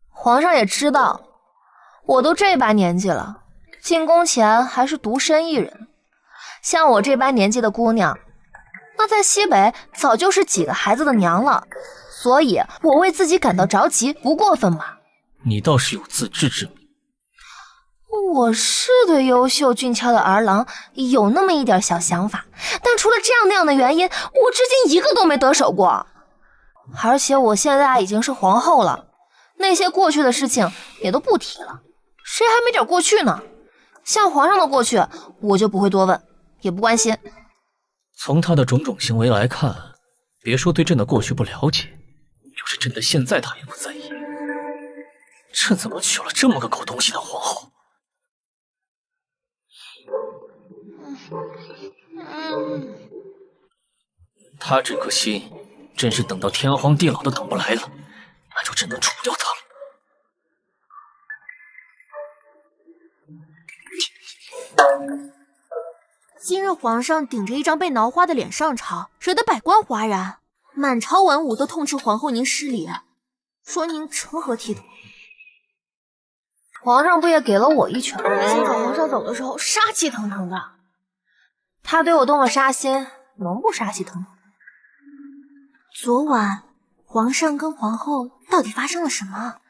皇上也知道，我都这把年纪了，进宫前还是独身一人。像我这般年纪的姑娘，那在西北早就是几个孩子的娘了，所以我为自己感到着急，不过分吧？你倒是有自知之明。我是对优秀俊俏的儿郎有那么一点小想法，但除了这样那样的原因，我至今一个都没得手过。而且我现在已经是皇后了，那些过去的事情也都不提了，谁还没点过去呢？像皇上的过去，我就不会多问，也不关心。从他的种种行为来看，别说对朕的过去不了解，就是朕的现在他也不在意。朕怎么娶了这么个狗东西的皇后？他这颗心，真是等到天荒地老都等不来了，那就只能除掉他了。今日皇上顶着一张被挠花的脸上朝，惹得百官哗然，满朝文武都痛斥皇后您失礼，说您成何体统。皇上不也给了我一拳吗？今早皇上走的时候杀气腾腾的，他对我动了杀心，能不杀气腾腾？昨晚皇上跟皇后到底发生了什么？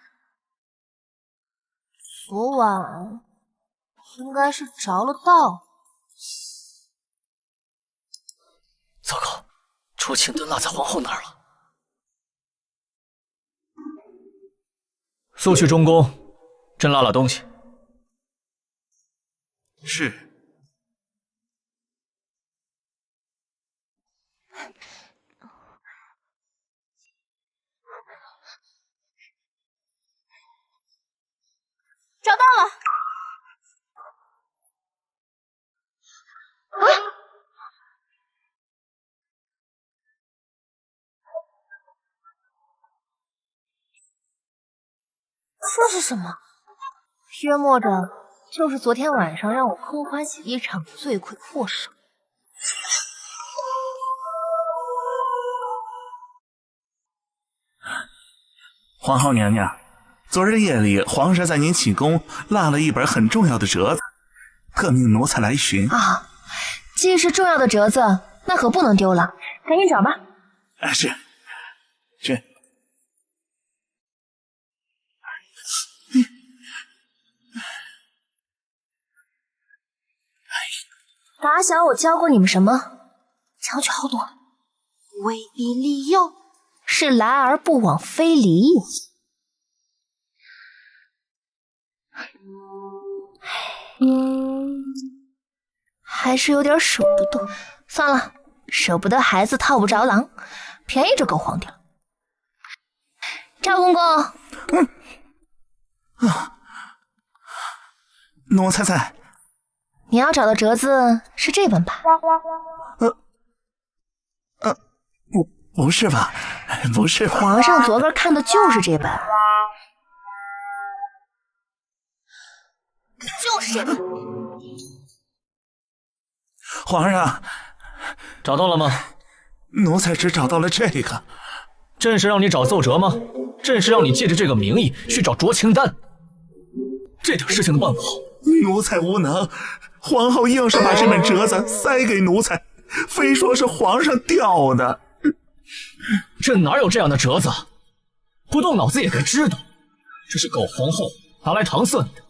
昨晚应该是着了道。糟糕，捉情灯落在皇后那儿了。速去中宫，朕落了东西。是。找到了！啊！这是什么？约莫着就是昨天晚上让我空欢喜一场的罪魁祸首。皇后娘娘，昨日夜里皇上在您寝宫落了一本很重要的折子，特命奴才来寻。啊，既是重要的折子，那可不能丢了，赶紧找吧。是。去。打小我教过你们什么？长句好短。威逼利诱是来而不往非礼也。还是有点手不动，算了，舍不得孩子套不着狼，便宜这狗皇帝了。赵公公，奴才在。你要找的折子是这本吧？不是吧？不是吧？皇上昨个看的就是这本，就是这本。皇上，找到了吗？奴才只找到了这个。朕是让你找奏折吗？朕是让你借着这个名义去找卓清丹。这点事情都办不好。奴才无能，皇后硬是把这本折子塞给奴才，非说是皇上掉的。朕哪有这样的折子？不动脑子也该知道，这是狗皇后拿来搪塞你的。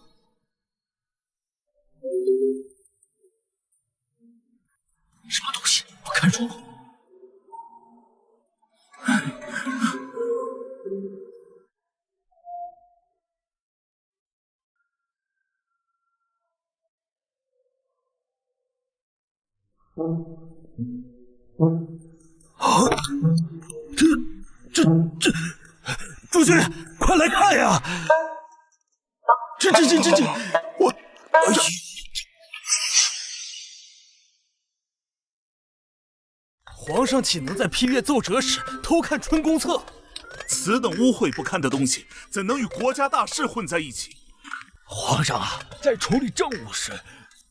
什么东西？我看出了。朱雀，快来看呀！这，我，皇上岂能在批阅奏折时偷看春宫册？此等污秽不堪的东西，怎能与国家大事混在一起？皇上啊，在处理政务时，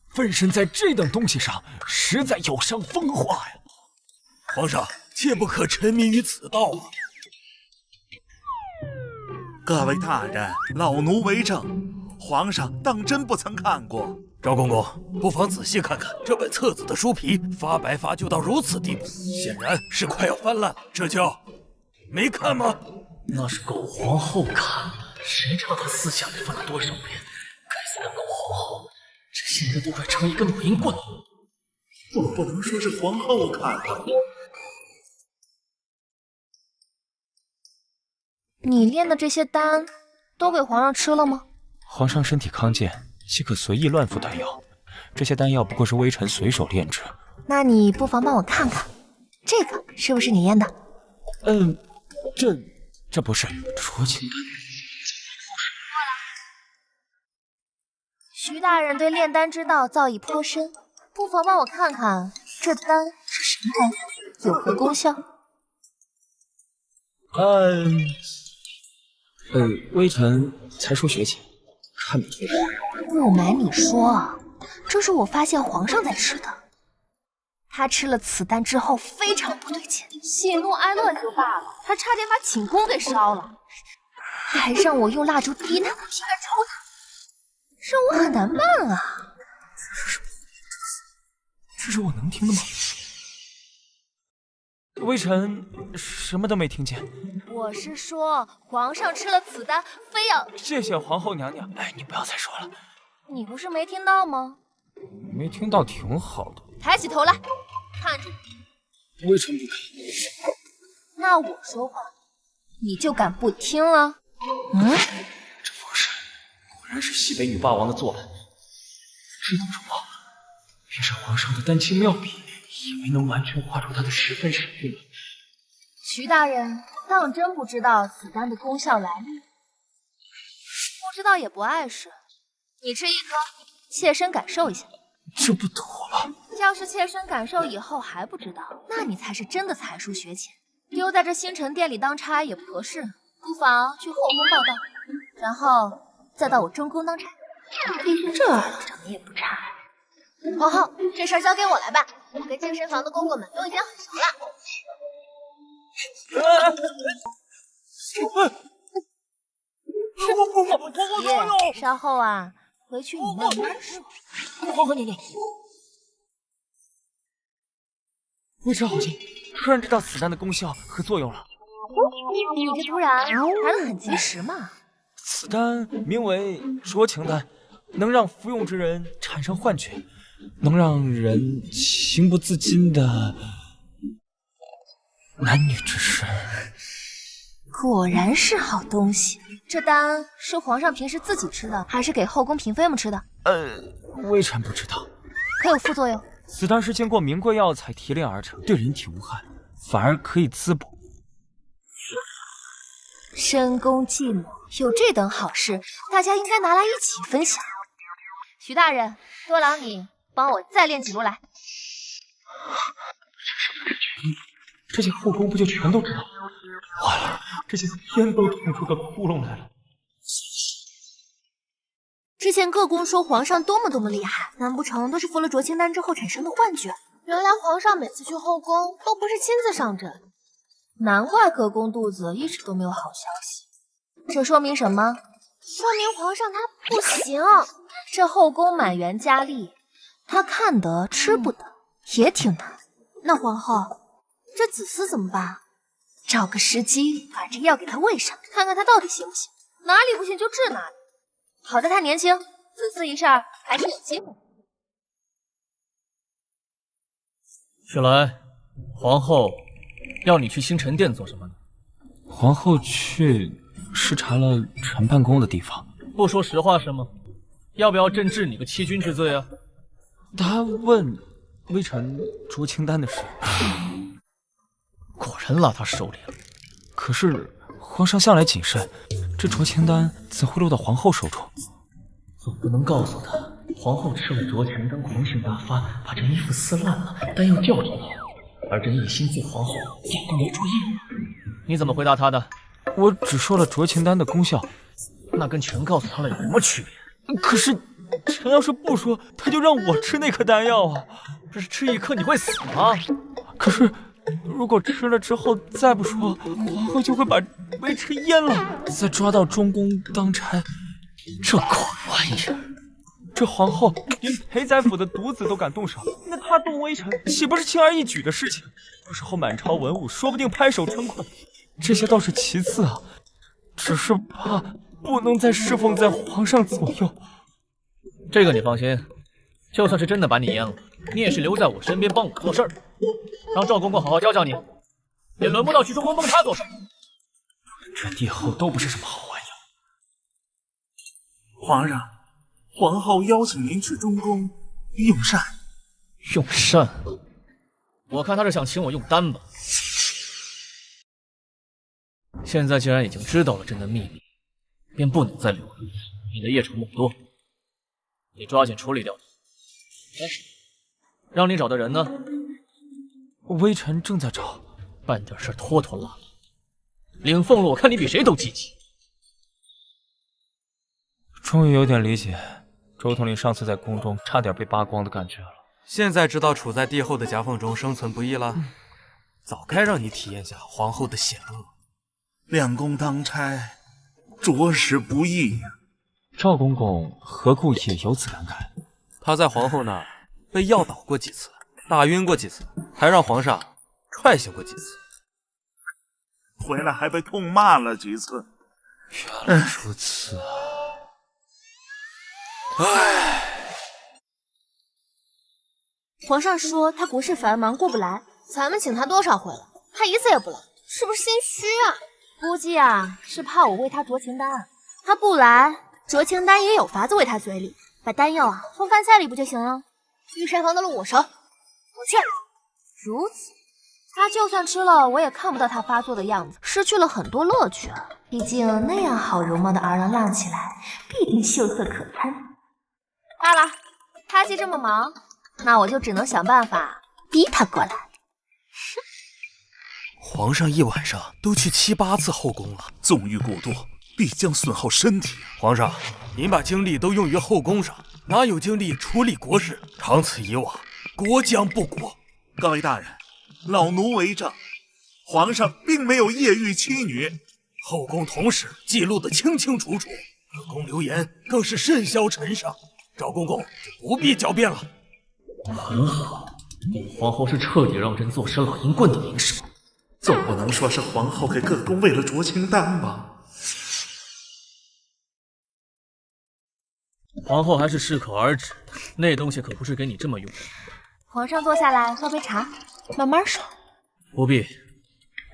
分身在这等东西上，实在有伤风化呀！皇上，切不可沉迷于此道啊！各位大人，老奴为证，皇上当真不曾看过。赵公公，不妨仔细看看这本册子的书皮，发白发旧到如此地步，显然是快要翻烂了。这叫没看吗？那是狗皇后看了，谁知道她思想里翻了多少遍？该死的狗皇后，这现在都快成一个暖阴棍了。总不能说是皇后看的。你炼的这些丹都给皇上吃了吗？皇上身体康健，岂可随意乱服丹药？这些丹药不过是微臣随手炼制。那你不妨帮我看看，这个是不是你炼的？这不是卓清丹。徐大人对炼丹之道造诣颇深，不妨帮我看看这丹是什么丹，有何功效？微臣才疏学浅，看不出来。不瞒你说，这是我发现皇上在吃的。他吃了此丹之后非常不对劲，喜怒哀乐就罢了，他差点把寝宫给烧了，还让我用蜡烛滴他的皮干抽他，让我很难办啊。这是我能听的吗？微臣什么都没听见。我是说，皇上吃了此丹，非要……谢谢皇后娘娘。你不要再说了。你不是没听到吗？没听到挺好的。抬起头来，看着。微臣不敢。那我说话，你就敢不听了？这方式果然是西北女霸王的作品。只能说，便是皇上的丹青妙笔，也没能完全画出他的10分神韵。徐大人当真不知道此丹的功效来历？不知道也不碍事，你吃一颗，切身感受一下。这不妥吧？要是切身感受以后还不知道，那你才是真的才疏学浅，丢在这星辰殿里当差也不合适。不妨去后宫报道，然后再到我中宫当差。这儿子长得也不差。皇后，这事儿交给我来办，我跟健身房的公公们都已经很熟了。稍后啊，回去你慢慢说。皇后娘娘，微臣好像突然知道此丹的功效和作用了。你这突然来得很及时嘛。此丹名为酌情丹，能让服用之人产生幻觉，能让人情不自禁的男女之事。果然是好东西。这丹是皇上平时自己吃的，还是给后宫嫔妃们吃的？微臣不知道。可有副作用？此丹是经过名贵药材提炼而成，对人体无害，反而可以滋补。深宫计谋，有这等好事，大家应该拿来一起分享。徐大人，多劳你帮我再炼几炉来。这些后宫不就全都知道了？完了，这些天都捅出个窟窿来了。之前各宫说皇上多么厉害，难不成都是服了濯清丹之后产生的幻觉？原来皇上每次去后宫都不是亲自上阵，难怪各宫肚子一直都没有好消息。这说明什么？说明皇上他不行。这后宫满园佳丽，他看得吃不得，也挺难。那皇后，这子嗣怎么办？找个时机把这药给他喂上，看看他到底行不行。哪里不行就治哪里。好在他年轻，子嗣一事还是有机会。雪莱，皇后要你去星辰殿做什么呢？皇后去视察了陈办公的地方。不说实话是吗？要不要朕治你个欺君之罪啊？他问微臣濯清丹的事，果然拉他手里了。可是皇上向来谨慎，这濯清丹怎会落到皇后手中？总不能告诉他，皇后吃了濯清丹狂性大发，把这衣服撕烂了，丹药掉进去，而朕一心救皇后，假装没注意。你怎么回答他的？我只说了濯清丹的功效，那跟全告诉他了有什么区别？可是臣要是不说，他就让我吃那颗丹药啊！这是吃一颗你会死吗？可是如果吃了之后再不说，皇后就会把微臣阉了，再抓到中宫当差。这鬼玩意儿！这皇后连裴宰府的独子都敢动手，那她动微臣岂不是轻而易举的事情？到时候满朝文武说不定拍手称快。这些倒是其次啊，只是怕不能再侍奉在皇上左右。这个你放心，就算是真的把你阉了，你也是留在我身边帮我做事儿，让赵公公好好教教你，也轮不到去中宫帮他做事。这帝后都不是什么好玩意儿。皇上，皇后邀请您去中宫用膳。用膳？我看他是想请我用丹吧。现在既然已经知道了朕的秘密，便不能再留了，免得夜长梦多。你抓紧处理掉他。让你找的人呢？微臣正在找。办点事拖拖拉拉，领俸禄我看你比谁都积极。终于有点理解周统领上次在宫中差点被扒光的感觉了。现在知道处在帝后的夹缝中生存不易了，早该让你体验下皇后的险恶。两宫当差，着实不易呀。赵公公何故也有此感慨？他在皇后那儿被药倒过几次，打晕过几次，还让皇上踹醒过几次，回来还被痛骂了几次。原来如此啊！唉，皇上说他国事繁忙过不来，咱们请他多少回了，他一次也不来，是不是心虚啊？估计啊是怕我喂他濯清丹，他不来，濯清丹也有法子喂他嘴里，把丹药啊放饭菜里不就行了？御膳房到了我手，我去。如此，他就算吃了，我也看不到他发作的样子，失去了很多乐趣啊。毕竟那样好容貌的儿郎浪起来，必定秀色可餐。罢了，他既这么忙，那我就只能想办法逼他过来。皇上一晚上都去7、8次后宫了，纵欲过多必将损耗身体。皇上，您把精力都用于后宫上，哪有精力处理国事？长此以往，国将不国。各位大人，老奴为证，皇上并没有夜遇妻女，后宫同史记录的清清楚楚，各宫流言更是甚嚣尘上。赵公公就不必狡辩了。很好，皇后是彻底让朕坐实老鹰棍的名声。总不能说是皇后给各宫喂了濯清丹吧？皇后还是适可而止，那东西可不是给你这么用的。皇上坐下来喝杯茶，慢慢说。不必，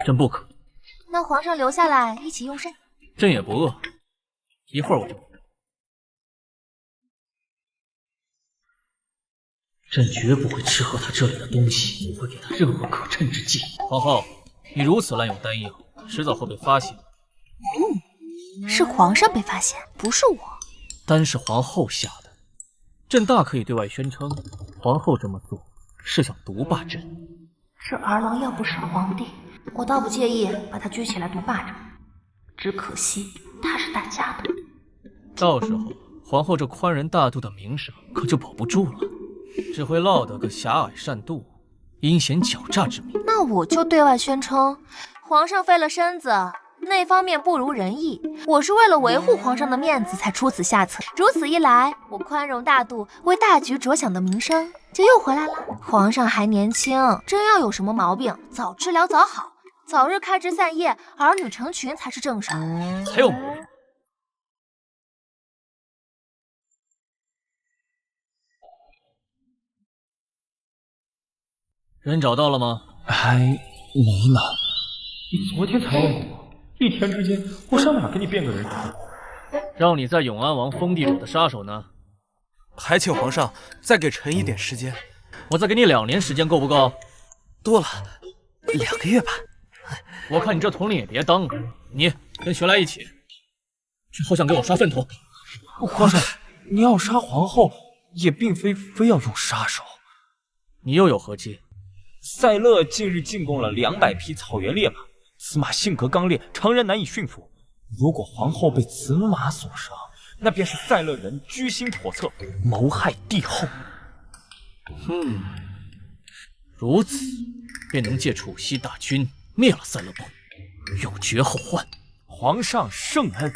朕不渴。那皇上留下来一起用膳。朕也不饿，一会儿我就。朕绝不会吃喝他这里的东西，不会给他任何可趁之机。皇后，你如此滥用丹药，迟早会被发现。是皇上被发现，不是我。丹是皇后下的，朕大可以对外宣称，皇后这么做是想独霸朕。这儿郎要不是皇帝，我倒不介意把他拘起来独霸着。只可惜他是大家的，到时候皇后这宽仁大度的名声可就保不住了，只会落得个狭隘善妒、阴险狡诈之名。那我就对外宣称，皇上废了身子，那方面不如人意。我是为了维护皇上的面子才出此下策。如此一来，我宽容大度、为大局着想的名声就又回来了。皇上还年轻，真要有什么毛病，早治疗早好，早日开枝散叶，儿女成群才是正事。还有毛病？人找到了吗？还没呢。你昨天才问我，一天之间我上哪给你变个人？让你在永安王封地主的杀手呢？还请皇上再给臣一点时间。我再给你2年时间，够不够？多了2个月吧。我看你这统领也别当了，你跟玄来一起，去后巷给我刷粪土。皇上，你要杀皇后，也并非要用杀手。你又有何计？赛勒近日进贡了200匹草原烈马，此马性格刚烈，常人难以驯服。如果皇后被此马所伤，那便是赛勒人居心叵测，谋害帝后。如此便能借楚西大军灭了赛勒盟，永绝后患。皇上圣恩。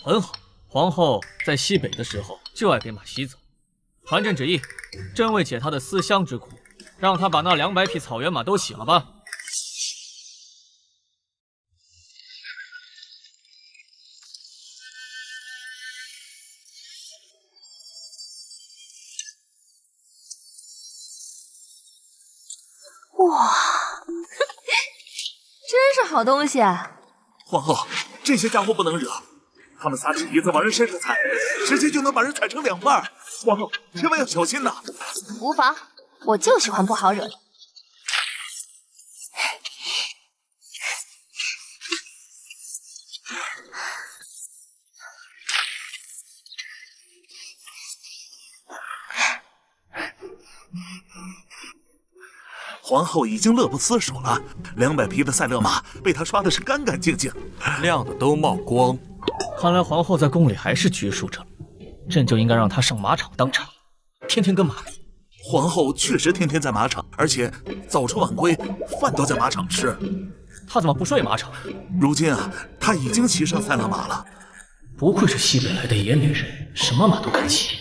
很好，皇后在西北的时候就爱给马洗澡。传朕旨意，朕为解她的思乡之苦，让她把那200匹草原马都洗了吧。哇，真是好东西啊！皇后，这些家伙不能惹，他们撒起蹄子往人身上踩，直接就能把人踩成2半。皇后，千万要小心呐！无妨，我就喜欢不好惹的。皇后已经乐不思蜀了，200匹的赛勒马被她刷的是干干净净，亮的都冒光。看来皇后在宫里还是拘束着，朕就应该让她上马场当差，天天跟马比。皇后确实天天在马场，而且早出晚归，饭都在马场吃。她怎么不睡马场？如今啊，她已经骑上赛勒马了。不愧是西北来的野女人，什么马都敢骑。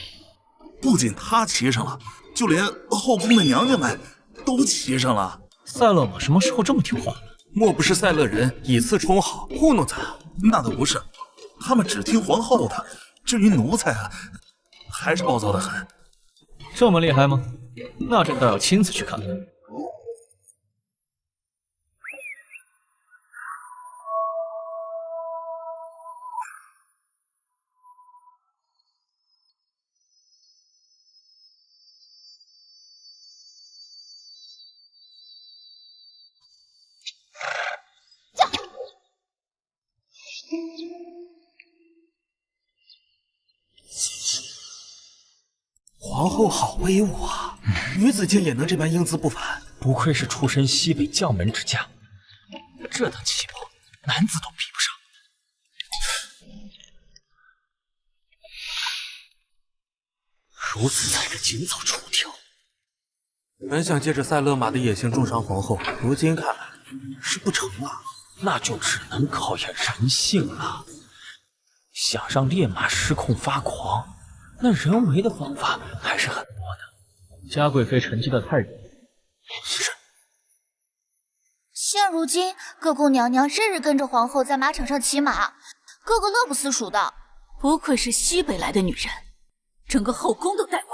不仅她骑上了，就连后宫的娘娘们都骑上了。赛勒马什么时候这么听话了？莫不是赛勒人以次充好，糊弄咱？那倒不是，他们只听皇后的。至于奴才啊，还是暴躁的很。这么厉害吗？那朕倒要亲自去看看。皇后好威武啊！女子竟也能这般英姿不凡，不愧是出身西北将门之家，这等气魄，男子都比不上。如此才是尽早除掉。本想借着赛勒马的野性重伤皇后，如今看来是不成了。那就只能考验人性了。想让烈马失控发狂，那人为的方法还是很多的。嘉贵妃沉寂的太忍。是。现如今，各宫娘娘日日跟着皇后在马场上骑马，个个乐不思蜀的。不愧是西北来的女人，整个后宫都带坏。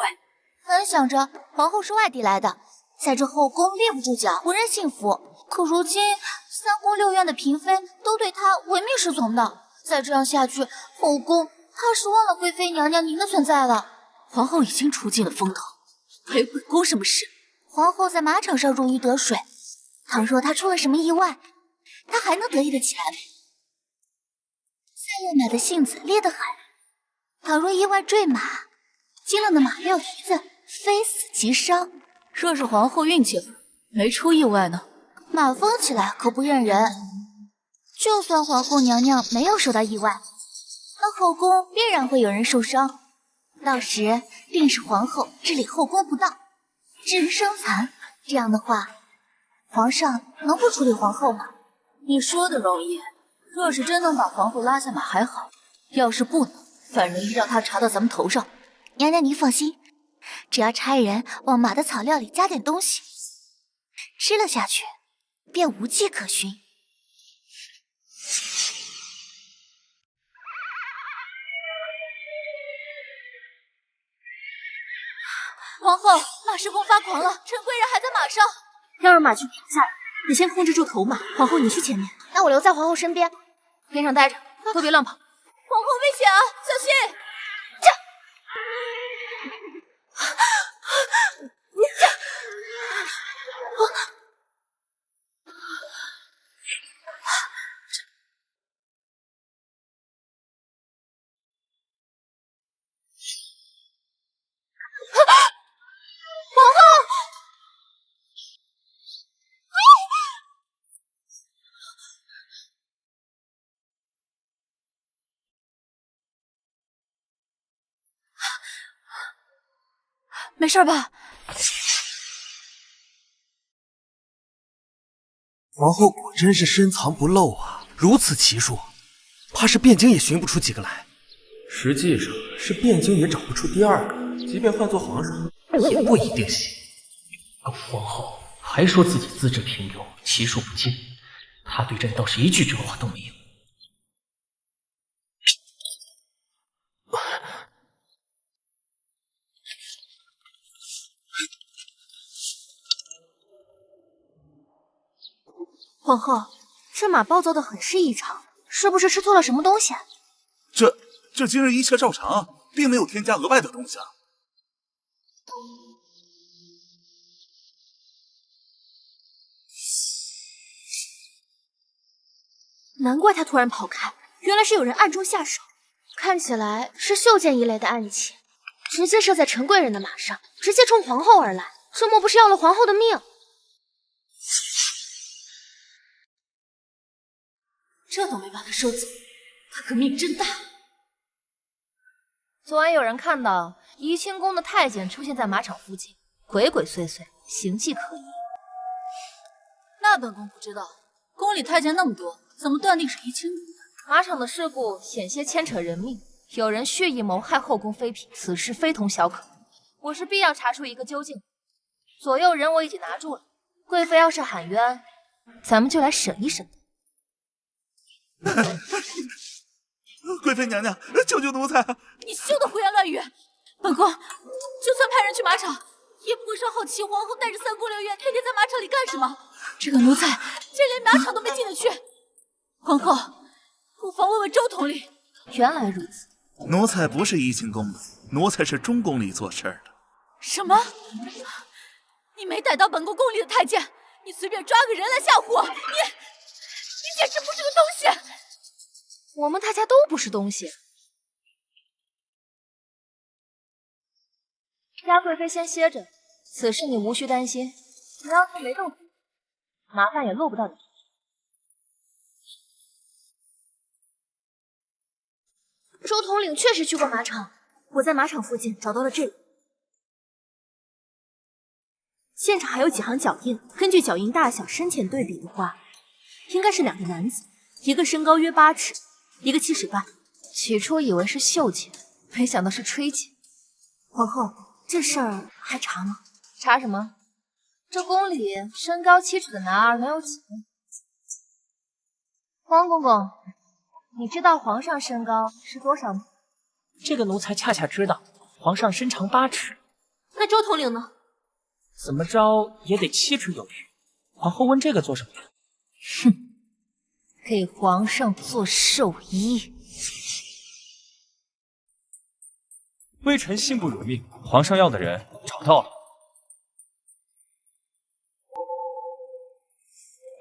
本想着皇后是外地来的，在这后宫立不住脚，无人信服。可如今3宫6院的嫔妃都对她唯命是从的，再这样下去，后宫怕是忘了贵妃娘娘您的存在了。皇后已经出尽了风头，还有本宫什么事？皇后在马场上如鱼得水，倘若她出了什么意外，她还能得意得起来吗？赛月奶的性子烈得很，倘若意外坠马，惊了那马六姨子，非死即伤。若是皇后运气好，没出意外呢，马疯起来可不认人。就算皇后娘娘没有受到意外，那后宫必然会有人受伤，到时定是皇后治理后宫不当，致人伤残。这样的话，皇上能不处理皇后吗？你说的容易，若是真能把皇后拉下马还好，要是不能，反容易让她查到咱们头上。娘娘您放心，只要差人往马的草料里加点东西，吃了下去，便无迹可寻。皇后，马师公发狂了，陈贵人还在马上，要让马驹停下来。你先控制住头马，皇后你去前面。那我留在皇后身边，边上待着，都别乱跑。皇后危险啊，小心！没事吧？皇后果真是深藏不露啊，如此奇术，怕是汴京也寻不出几个来。实际上是汴京也找不出第二个，即便换做皇上，也不一定行。个皇后还说自己资质平庸，奇术不精，她对朕倒是一句真话都没有。皇后，这马暴躁的很是异常，是不是吃错了什么东西？这今日一切照常，并没有添加额外的东西啊。难怪他突然跑开，原来是有人暗中下手，看起来是袖剑一类的暗器，直接射在陈贵人的马上，直接冲皇后而来，这莫不是要了皇后的命？这都没把他收走，他可命真大。昨晚有人看到怡清宫的太监出现在马场附近，鬼鬼祟祟，形迹可疑。那本宫不知道，宫里太监那么多，怎么断定是怡清宫的？马场的事故险些牵扯人命，有人蓄意谋害后宫妃嫔，此事非同小可。我是必要查出一个究竟。左右人我已经拿住了，贵妃要是喊冤，咱们就来审一审。贵妃娘娘，求求奴才！你休得胡言乱语！本宫就算派人去马场，也不会说好奇皇后带着三宫六院天天在马场里干什么。这个奴才竟连马场都没进得去。皇后，不妨问问周统领。原来如此，奴才不是怡清宫的，奴才是中宫里做事的。什么？你没逮到本宫宫里的太监，你随便抓个人来吓唬我，你简直不是个东西！我们大家都不是东西。嘉贵妃先歇着，此事你无需担心。只要他没动手，麻烦也落不到你。周统领确实去过马场，我在马场附近找到了这里。现场还有几行脚印，根据脚印大小、深浅对比的话，应该是两个男子，一个身高约8尺，一个7尺半。起初以为是袖剑，没想到是吹剑。皇后，这事儿还查吗？查什么？这宫里身高7尺的男儿能有几个？皇公公，你知道皇上身高是多少吗？这个奴才恰恰知道，皇上身长8尺。那周统领呢？怎么着也得7尺有余。皇后问这个做什么呀？哼，给皇上做寿衣。微臣信不如命，皇上要的人找到了。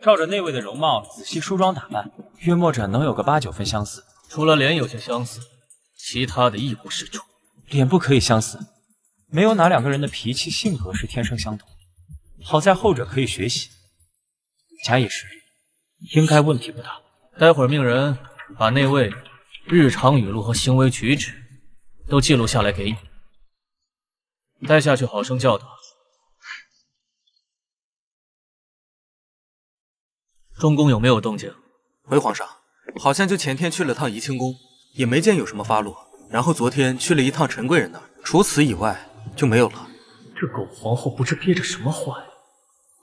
照着那位的容貌仔细梳妆打扮，约莫着能有个8、9分相似。除了脸有些相似，其他的一无是处。脸不可以相似，没有哪2个人的脾气性格是天生相同。好在后者可以学习。假以时日，应该问题不大。待会儿命人把那位日常语录和行为举止都记录下来给你，带下去好生教导。中宫有没有动静？回皇上，好像就前天去了趟怡清宫，也没见有什么发落。然后昨天去了一趟陈贵人那儿，除此以外就没有了。这狗皇后不知憋着什么坏。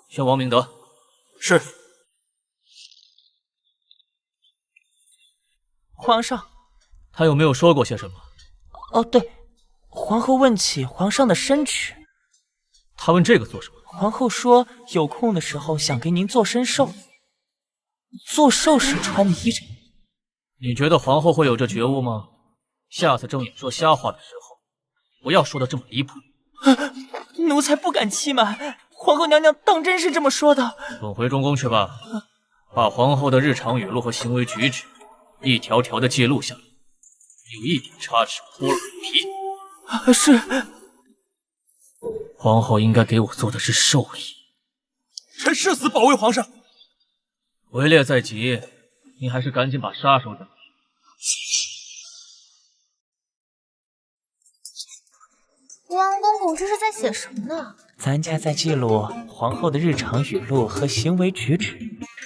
宣王明德。是。皇上，他有没有说过些什么？哦，对，皇后问起皇上的身躯。他问这个做什么？皇后说有空的时候想给您做身寿，做寿时穿的衣裳。你觉得皇后会有这觉悟吗？下次睁眼说瞎话的时候，不要说的这么离谱。奴才不敢欺瞒，皇后娘娘当真是这么说的。滚回中宫去吧，把皇后的日常语录和行为举止一条条的记录下来，有一点差池脱了皮。是。皇后应该给我做的是寿礼。臣誓死保卫皇上。围猎在即，你还是赶紧把杀手等级。王公公这是在写什么呢？咱家在记录皇后的日常语录和行为举止。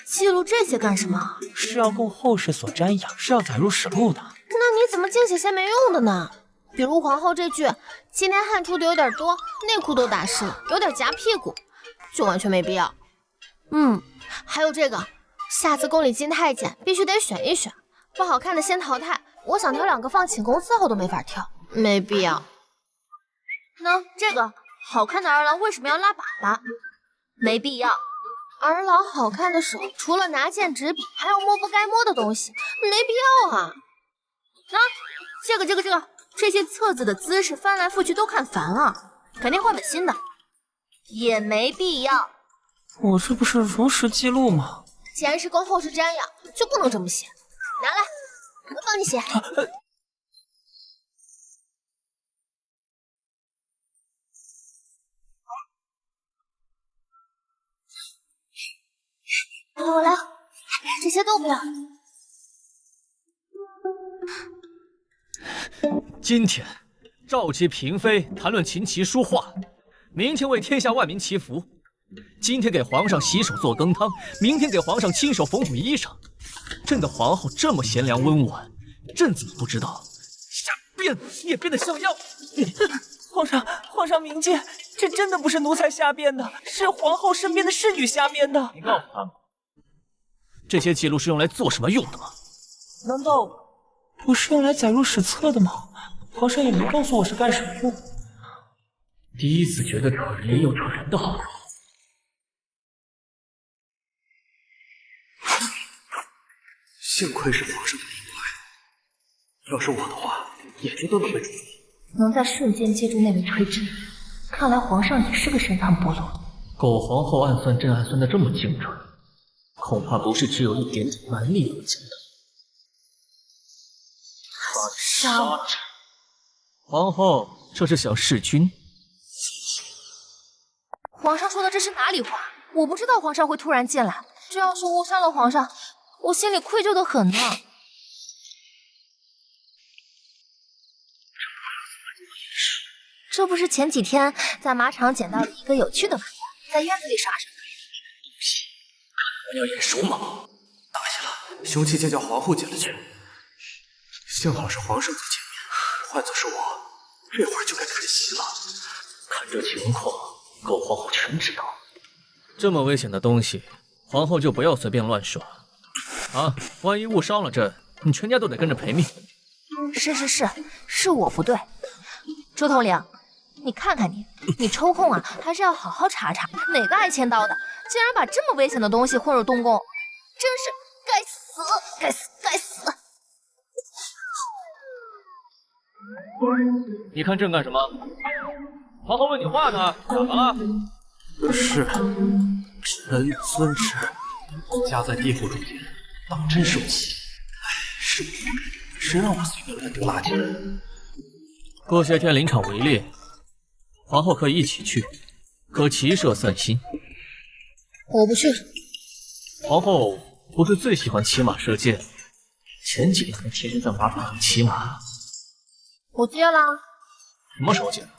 记录这些干什么？是要供后世所瞻仰，是要载入史录的。那你怎么净写些没用的呢？比如皇后这句“今天汗出的有点多，内裤都打湿了，有点夹屁股”，就完全没必要。还有这个，下次宫里金太监必须得选一选，不好看的先淘汰。我想挑2个放寝宫伺候都没法挑，没必要。那这个好看的儿郎为什么要拉粑粑？没必要。儿郎好看的手，除了拿剑执笔，还有摸不该摸的东西，没必要啊。这些册子的姿势翻来覆去都看烦了，改天换本新的。也没必要。我这不是如实记录吗？既然是供后世瞻仰，就不能这么写。拿来，我帮你写。我来，这些都不要。今天召集嫔妃谈论琴棋书画，明天为天下万民祈福。今天给皇上洗手做羹汤，明天给皇上亲手缝补衣裳。朕的皇后这么贤良温婉，朕怎么不知道？瞎编也编得像样。皇上明鉴，这真的不是奴才瞎编的，是皇后身边的侍女瞎编的。你告诉他们，这些记录是用来做什么用的吗？难道不是用来载入史册的吗？皇上也没告诉我是干什么用。第一次觉得扯人也有扯人的好处。幸亏是皇上的灵怪，要是我的话，眼睛都能被戳破。能在瞬间接住那枚锤之，看来皇上也是个深藏不露。狗皇后暗算朕暗算的这么精准，恐怕不是只有一点点蛮力那么简单。杀我！皇后这是想弑君？皇上说的这是哪里话？我不知道皇上会突然进来，这要是误伤了皇上，我心里愧疚的很呢。这不是前几天在马场捡到了一个有趣的玩意，在院子里耍耍。看来要眼熟吗？大意了，凶器先叫皇后捡了去。幸好是皇上在前面，换作是我，这会儿就该开席了。看这情况，狗皇后全知道。这么危险的东西，皇后就不要随便乱耍啊！万一误伤了朕，你全家都得跟着赔命。是我不对。周统领，你看看你抽空啊，还是要好好查查哪个爱签到的，竟然把这么危险的东西混入东宫，真是该死，该死，该死！你看朕干什么？皇后问你话呢，干嘛了？是，臣遵旨。夹在地府中间，当真受气。哎，是我不该，谁让我随便乱丢垃圾了？过些天临场围猎，皇后可以一起去，可骑射散心。我不去。皇后不是最喜欢骑马射箭，前几天还天天在马场上骑马。我戒了。什么时候戒的？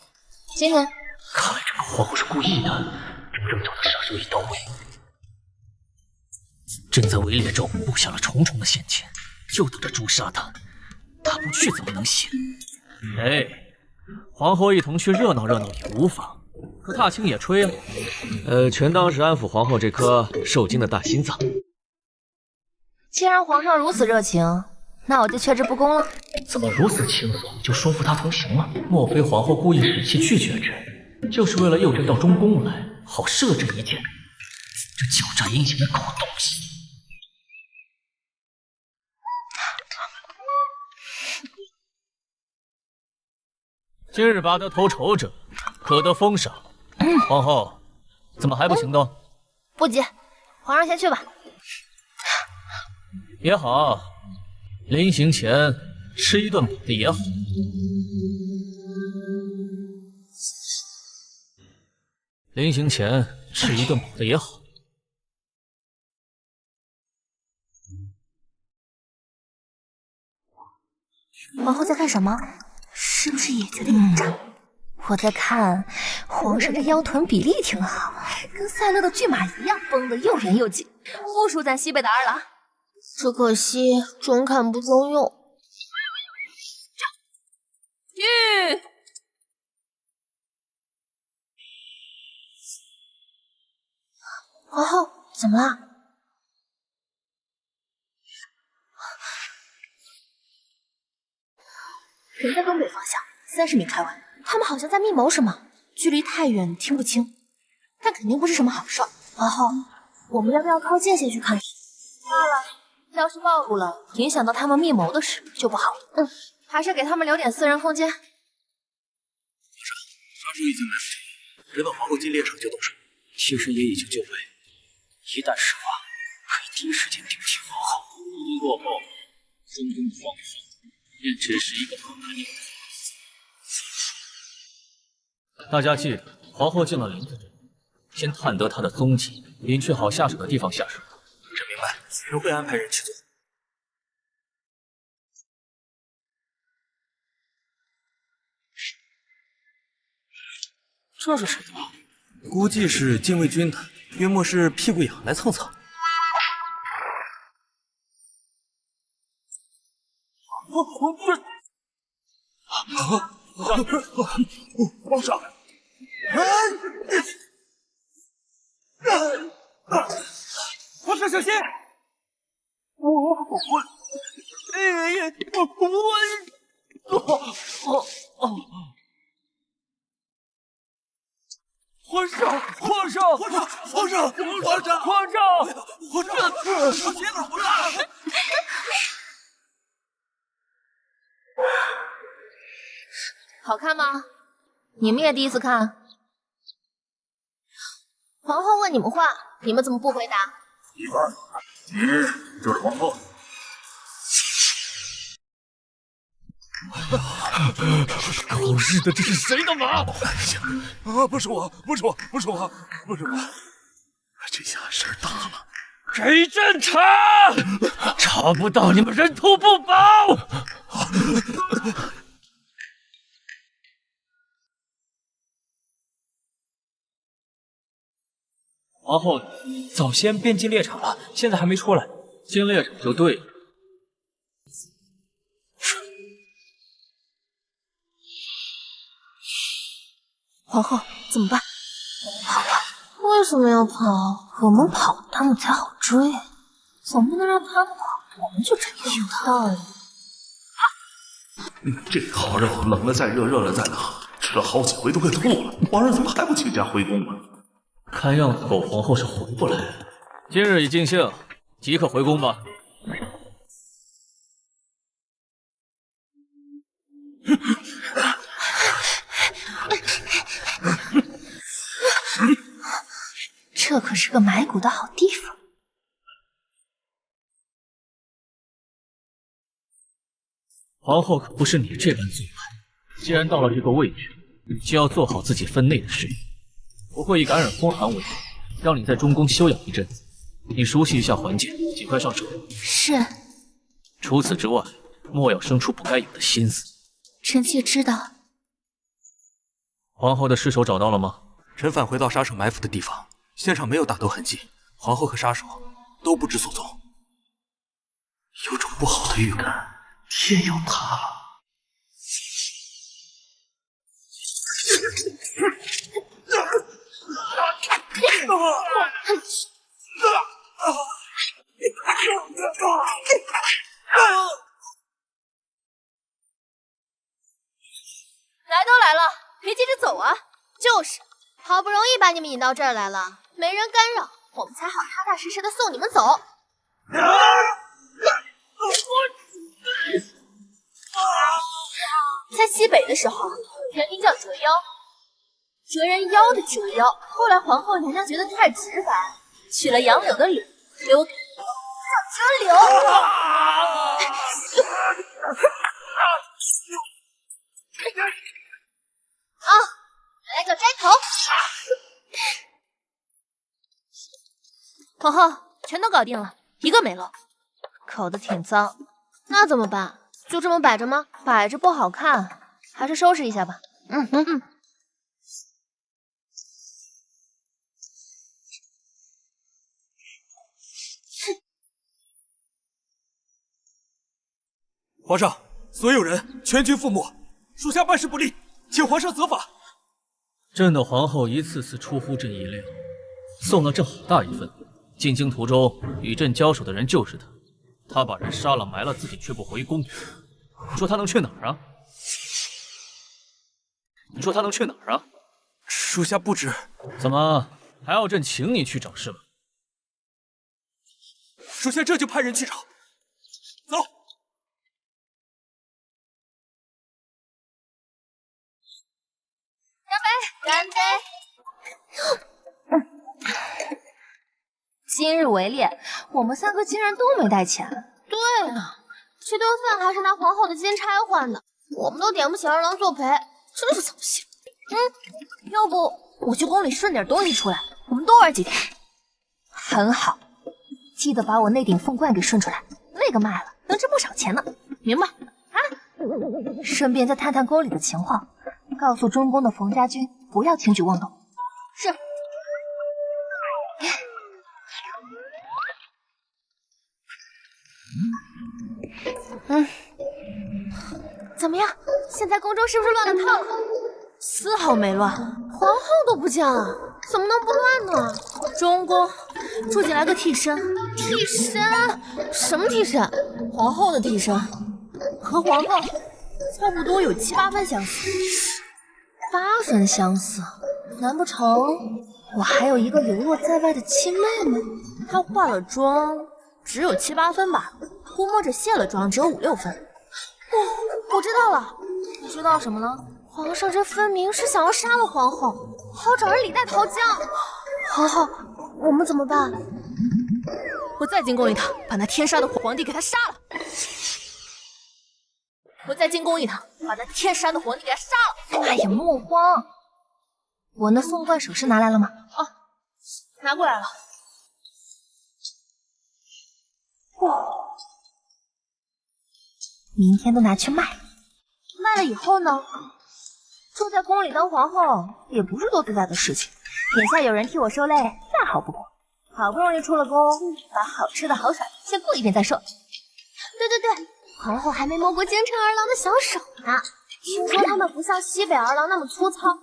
今天。看来这个皇后是故意的，正正将他杀手一刀未。正在围猎中布下了重重的陷阱，就等着诛杀他。他不去怎么能行？哎，皇后一同去热闹热闹也无妨。可踏青也吹啊。全当是安抚皇后这颗受惊的大心脏。既然皇上如此热情，那我就却之不恭了。怎么如此轻松就说服他同行了？莫非皇后故意使气拒绝朕，就是为了诱朕到中宫来，好射朕一箭？这狡诈阴险的狗东西！今日拔得头筹者，可得封赏。皇后，怎么还不行动？不急，皇上先去吧。也好，临行前吃一顿饱的也好。临行前吃一顿饱的也好。皇后在看什么？是不是也觉得眼馋？我在看皇上这腰臀比例挺好，跟赛勒的骏马一样，绷得又圆又紧，不输咱西贝的儿郎。只可惜中看不中用。皇后，怎么了？人在东北方向30米开外，他们好像在密谋什么，距离太远听不清，但肯定不是什么好事。皇后，我们要不要靠近些去看？罢了，要是暴露了，影响到他们密谋的事就不好了。还是给他们留点私人空间。皇上，杀手已经来不及了，直到皇后进猎场就动手。替身也已经就位，一旦施法，可以第一时间顶替皇后。入宫过后，中宫的皇后便只是一个可怜的。大家记得，皇后进了林子镇，先探得她的踪迹，隐去好下手的地方下手。朕明白，此人会安排人去做。这是谁的马？估计是禁卫军的，约莫是屁股痒来蹭蹭。皇上，皇上小心！皇上！好看吗？你们也第一次看？皇后问你们话，你们怎么不回答？一半，你就是皇后。狗日的，这是谁的马？不是我，这下事儿大了。给朕查！查不到你们人头不保！皇后早先便进猎场了，现在还没出来。进猎场就对了。皇后怎么办？我们跑吧。为什么要跑？我们跑，他们才好追。总不能让他们跑，我们就追。有道理。这好肉，冷了再热，热了再冷，吃了好几回都快吐了。皇上怎么还不请假回宫啊？看样子狗皇后是回不来了。今日已尽兴，即刻回宫吧。这可是个埋骨的好地方。皇后可不是你这般做派。既然到了这个位置，就要做好自己分内的事。我会以感染风寒为由，让你在中宫休养一阵子。你熟悉一下环境，尽快上手。是。除此之外，莫要生出不该有的心思。臣妾知道。皇后的尸首找到了吗？臣返回到杀手埋伏的地方，现场没有打斗痕迹，皇后和杀手都不知所踪。有种不好的预感，天要塌了。来都来了，别急着走啊！就是，好不容易把你们引到这儿来了，没人干扰，我们才好踏踏实实的送你们走。在西北的时候，原名叫折腰，折人腰的折腰。后来皇后娘娘觉得太直白，取了杨柳的柳，留给叫折柳。啊，原来叫摘头。皇后，全都搞定了，一个没漏。口子挺脏，那怎么办？就这么摆着吗？摆着不好看，还是收拾一下吧。皇上，所有人全军覆没，属下办事不力，请皇上责罚。朕的皇后一次次出乎朕意料，送了朕好大一份。进京途中与朕交手的人就是他，他把人杀了埋了，自己却不回宫。你说他能去哪儿啊？你说他能去哪儿啊？属下不知。怎么还要朕请你去找是吗？属下这就派人去找。走。干杯！今日围猎，我们三个竟然都没带钱。对啊，这顿饭还是拿皇后的金钗换的，我们都点不起二郎作陪，真是扫兴。要不我去宫里顺点东西出来，我们多玩几天。很好，记得把我那顶凤冠给顺出来，那个卖了能值不少钱呢。明白？啊！顺便再探探宫里的情况，告诉中宫的冯家军不要轻举妄动。是。怎么样？现在宫中是不是乱了套了？丝毫没乱，皇后都不见了，怎么能不乱呢？中宫住进来个替身。替身？什么替身？皇后的替身，和皇后差不多有7、8分相似。8分相似？难不成我还有一个流落在外的亲妹妹？她化了妆，只有7、8分吧，估摸着卸了妆只有5、6分。我知道了。你知道什么了？皇上这分明是想要杀了皇后，好找人李代桃僵。皇后，我们怎么办？我再进宫一趟，把那天杀的皇帝给他杀了。我再进宫一趟，把那天杀的皇帝给他杀了。哎呀，莫慌，我那凤冠首饰拿来了吗？哦，拿过来了。明天都拿去卖，卖了以后呢，住在宫里当皇后也不是多自在的事情。眼下有人替我收累，再好不过。好不容易出了宫，把好吃的好耍的先过一遍再说。对，皇后还没摸过京城儿郎的小手呢。听说他们不像西北儿郎那么粗糙，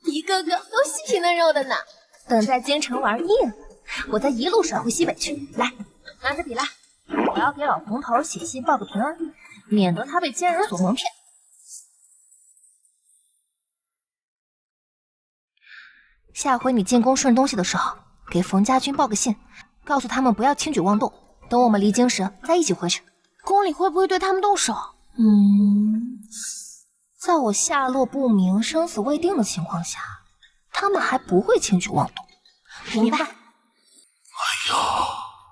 一个个都细皮嫩肉的呢。等在京城玩腻了，我再一路甩回西北去。来，拿着笔来，我要给老冯头写信报个平安，免得他被奸人所蒙骗。下回你进宫顺东西的时候，给冯家军报个信，告诉他们不要轻举妄动，等我们离京时再一起回去。宫里会不会对他们动手？在我下落不明、生死未定的情况下，他们还不会轻举妄动。明白？哎呀，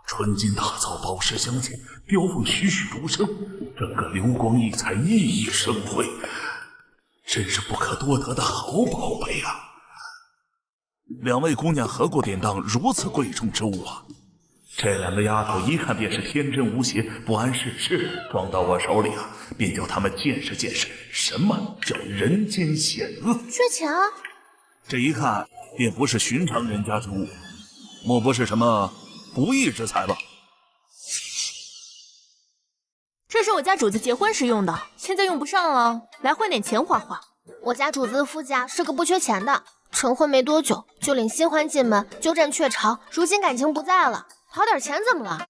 纯金打造，宝石镶嵌，雕凤栩栩如生，整个流光溢彩，熠熠生辉，真是不可多得的好宝贝啊！两位姑娘何故典当如此贵重之物啊？这两个丫头一看便是天真无邪、不谙世事，装到我手里啊，便叫她们见识见识什么叫人间险恶。缺钱啊！这一看便不是寻常人家之物，莫不是什么不义之财吧？这是我家主子结婚时用的，现在用不上了，来换点钱花花。我家主子的夫家是个不缺钱的，成婚没多久就领新欢进门，鸠占鹊巢，如今感情不在了，讨点钱怎么了？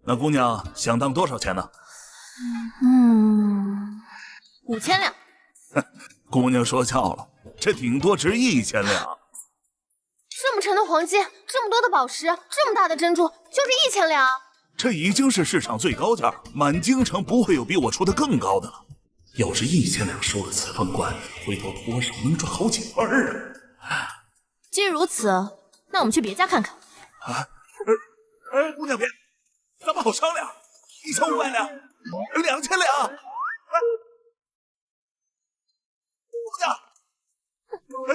那姑娘想当多少钱呢？5000两。姑娘说笑了，这顶多值1000两。这么沉的黄金，这么多的宝石，这么大的珍珠，就这1000两？这已经是市场最高价，满京城不会有比我出的更高的了。要是1000两收了此凤冠，回头多少能赚好几份啊！既如此，那我们去别家看看。姑娘别，咱们好商量，1500两，2000两。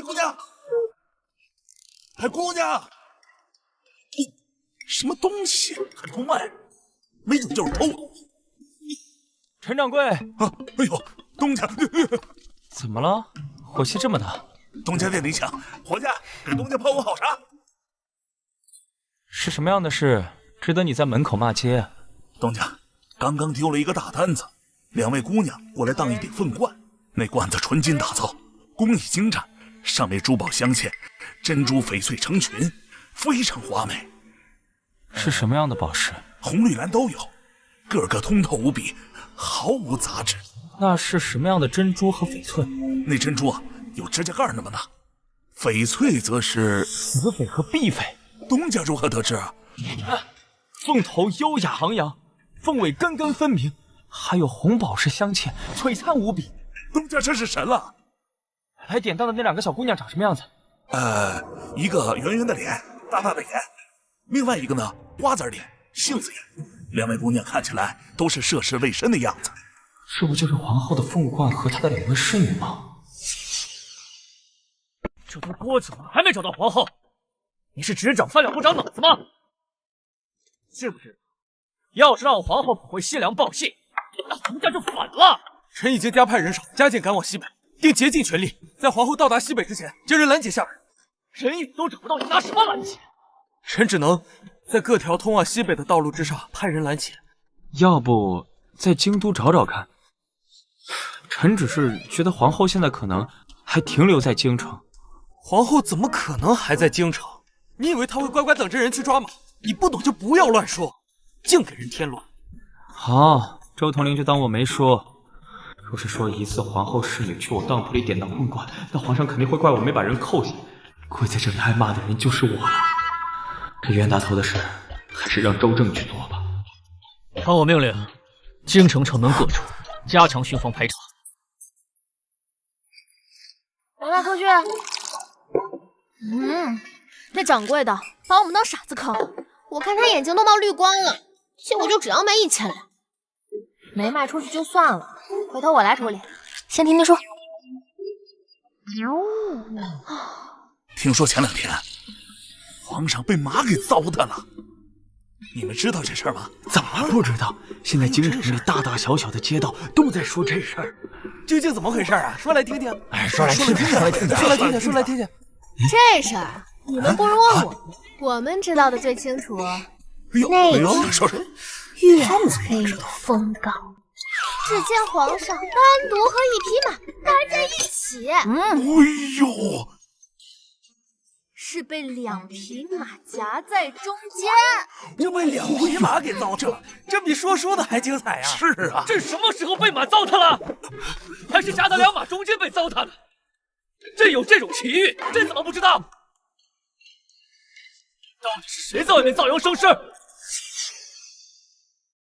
姑娘，姑娘，什么东西还不卖？没准就是偷的。陈掌柜，哎呦，东家，怎么了？火气这么大？东家店里抢，伙计，给东家泡壶好茶。是什么样的事，值得你在门口骂街啊？东家，刚刚丢了一个大单子，两位姑娘过来当一顶凤冠，那冠子纯金打造，工艺精湛，上面珠宝镶嵌，珍珠翡翠成群，非常华美。是什么样的宝石？红绿蓝都有，个个通透无比，毫无杂质。那是什么样的珍珠和翡翠？那珍珠啊，有指甲盖那么大，翡翠则是紫翡和碧翡。东家如何得知啊？凤头优雅昂扬，凤尾根根分明，还有红宝石镶嵌，璀璨无比。东家真是神了！来典当的那两个小姑娘长什么样子？一个圆圆的脸，大大的眼；另外一个呢，瓜子脸，杏子眼。两位姑娘看起来都是涉世未深的样子。这不就是皇后的凤冠和她的两位侍女吗？这都多久了，还没找到皇后？你是只长饭量不长脑子吗？是不是？要是让皇后不回西凉报信，那皇家就反了。臣已经加派人手，加紧赶往西北，定竭尽全力，在皇后到达西北之前，将人拦截下来。人影都找不到，你拿什么拦截？臣只能在各条通往西北的道路之上派人拦截。要不在京都找找看？臣只是觉得皇后现在可能还停留在京城。皇后怎么可能还在京城？你以为她会乖乖等着人去抓吗？你不懂就不要乱说，净给人添乱。好，周统领就当我没说。若是说疑似皇后侍女去我当铺里典当凤冠，那皇上肯定会怪我没把人扣下，跪在这里挨骂的人就是我了。这冤大头的事，还是让周正去做吧。传我命令，京城城门各处加强巡防排查。来吧，客君。那掌柜的把我们当傻子坑，我看他眼睛都冒绿光了，结果就只要卖1000两，没卖出去就算了，回头我来处理。先听听说。听说前2天皇上被马给糟蹋了，你们知道这事儿吗？怎么不知道？现在京城里大大小小的街道都在说这事儿，究竟怎么回事啊？说来听听。说来听听，说来听听，说来听听，说来听听。这事儿你们不如问我，我们知道的最清楚。那天说说月黑风高，只见皇上单独和一匹马待在一起。哎呦！是被2匹马夹在中间，就被2匹马给糟蹋了，这比说书的还精彩呀！是啊，这什么时候被马糟蹋了？还是夹在2马中间被糟蹋的？朕有这种奇遇，朕怎么不知道？到底是谁在外面造谣生事？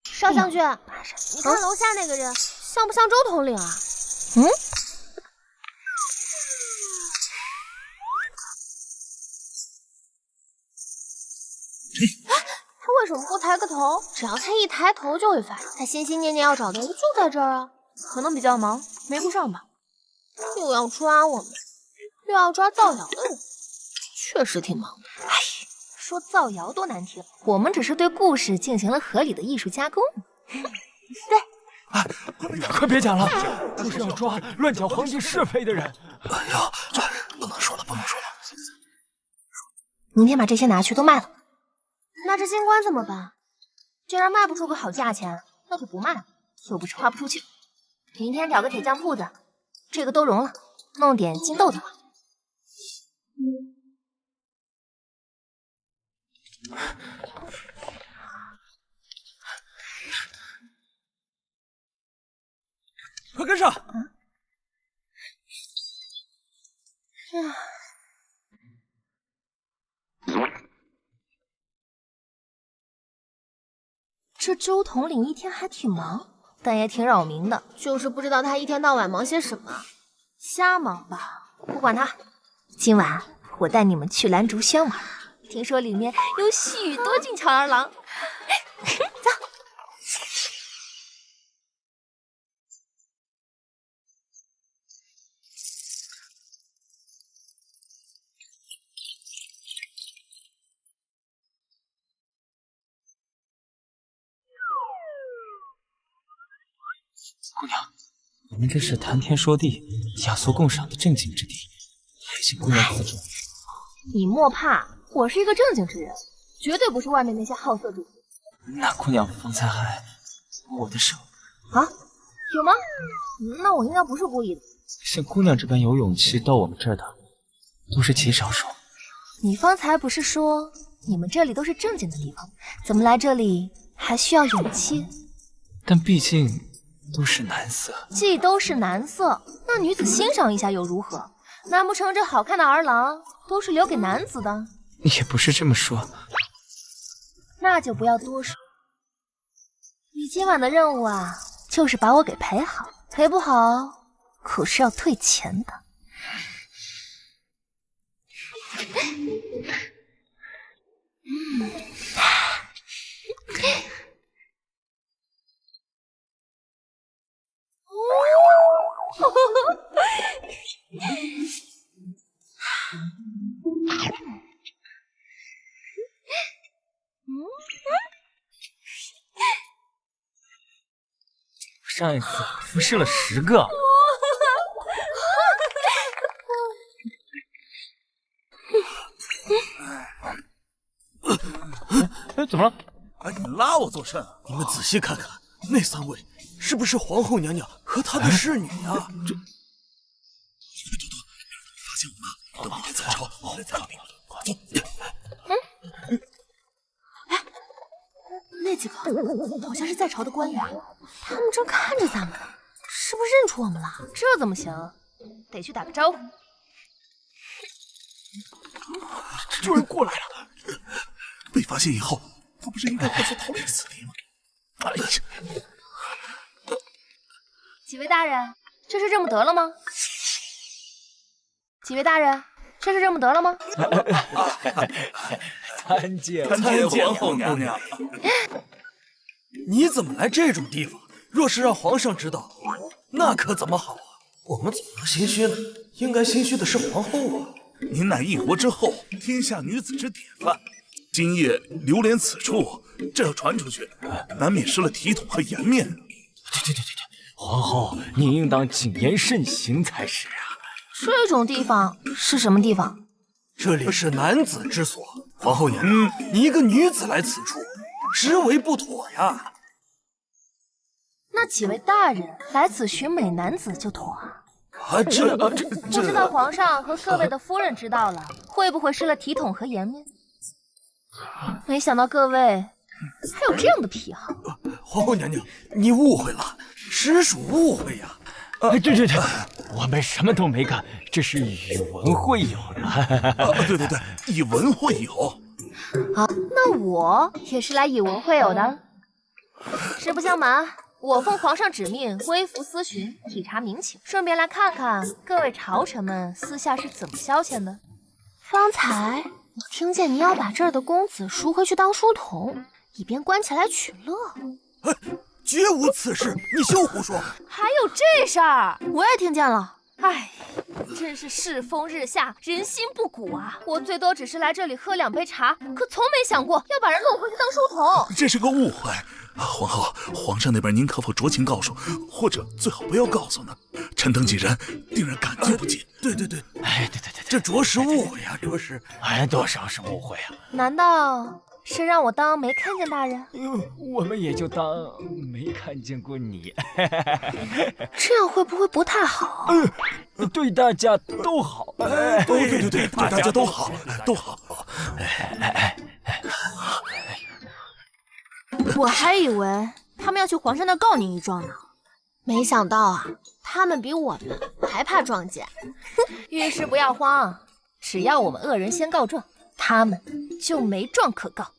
少将军，你看楼下那个人像不像周统领啊？他为什么不抬个头？只要他一抬头就会发现，他心心念念要找的人就在这儿啊。可能比较忙，没顾上吧。又要抓我们，又要抓造谣的人，确实挺忙的。哎，说造谣多难听，我们只是对故事进行了合理的艺术加工。对。啊！快别讲了，就是要抓乱讲皇帝是非的人。哎呀，这不能说了，不能说了。明天把这些拿去都卖了。那这金冠怎么办？既然卖不出个好价钱，那就不卖了，又不是花不出去。明天找个铁匠铺子，这个都融了，弄点金豆子吧。快跟上！这周统领一天还挺忙，但也挺扰民的，就是不知道他一天到晚忙些什么。瞎忙吧，不管他。今晚我带你们去蓝竹轩玩，听说里面有许多俊俏儿郎。走。姑娘，我们这是谈天说地、雅俗共赏的正经之地，还请姑娘自重。你莫怕，我是一个正经之人，绝对不是外面那些好色之徒。那姑娘方才还摸我的手啊？有吗？那我应该不是故意的。像姑娘这般有勇气到我们这儿的，都是极少数。你方才不是说你们这里都是正经的地方，怎么来这里还需要勇气？但毕竟都是男色，既都是男色，那女子欣赏一下又如何？难不成这好看的儿郎都是留给男子的？也不是这么说。那就不要多说。你今晚的任务啊，就是把我给陪好，陪不好可是要退钱的。上一次服侍了10个。怎么了？哎，你拉我做甚？你们仔细看看，那3位是不是皇后娘娘和她的侍女呀？这，发现我们，等明天再抄，我来再领。哎，那几个好像是在朝的官员，他们正看着咱们，是不是认出我们了？这怎么行？得去打个招呼。有人过来了，被发现以后，他不是应该快速逃离此地吗？哎呀！几位大人，这是这么得了吗？几位大人，这是这么得了吗？参见皇后娘娘。你怎么来这种地方？若是让皇上知道，那可怎么好啊？我们怎么能心虚呢？应该心虚的是皇后啊！您乃一国之后，天下女子之典范。今夜流连此处，这要传出去，难免失了体统和颜面。对，皇后，你应当谨言慎行才是啊。这种地方是什么地方？这里是男子之所。皇后娘娘，你一个女子来此处，实为不妥呀。那几位大人来此寻美男子就妥啊？不知道皇上和各位的夫人知道了，会不会失了体统和颜面？没想到各位还有这样的癖好。皇后娘娘，你误会了，实属误会呀。对，我们什么都没干，这是以文会友的。对，以文会友。好，那我也是来以文会友的。实不相瞒，我奉皇上指命，微服私巡，体察民情，顺便来看看各位朝臣们私下是怎么消遣的。方才我听见你要把这儿的公子赎回去当书童，以便关起来取乐。绝无此事，你休胡说！还有这事儿，我也听见了。哎，真是世风日下，人心不古啊！我最多只是来这里喝2杯茶，可从没想过要把人弄回去当书童。这是个误会。皇后，皇上那边您可否酌情告诉，或者最好不要告诉呢？臣等几人定然感激不尽。对，哎，对，这着实误会呀，着实。哎，多少是误会啊！难道是让我当没看见大人？我们也就当没看见过你。这样会不会不太好？对大家都好。对，对大家都好，都好。我还以为他们要去皇上那告您一状呢，没想到啊，他们比我们还怕撞见。御史不要慌，只要我们恶人先告状，他们就没状可告。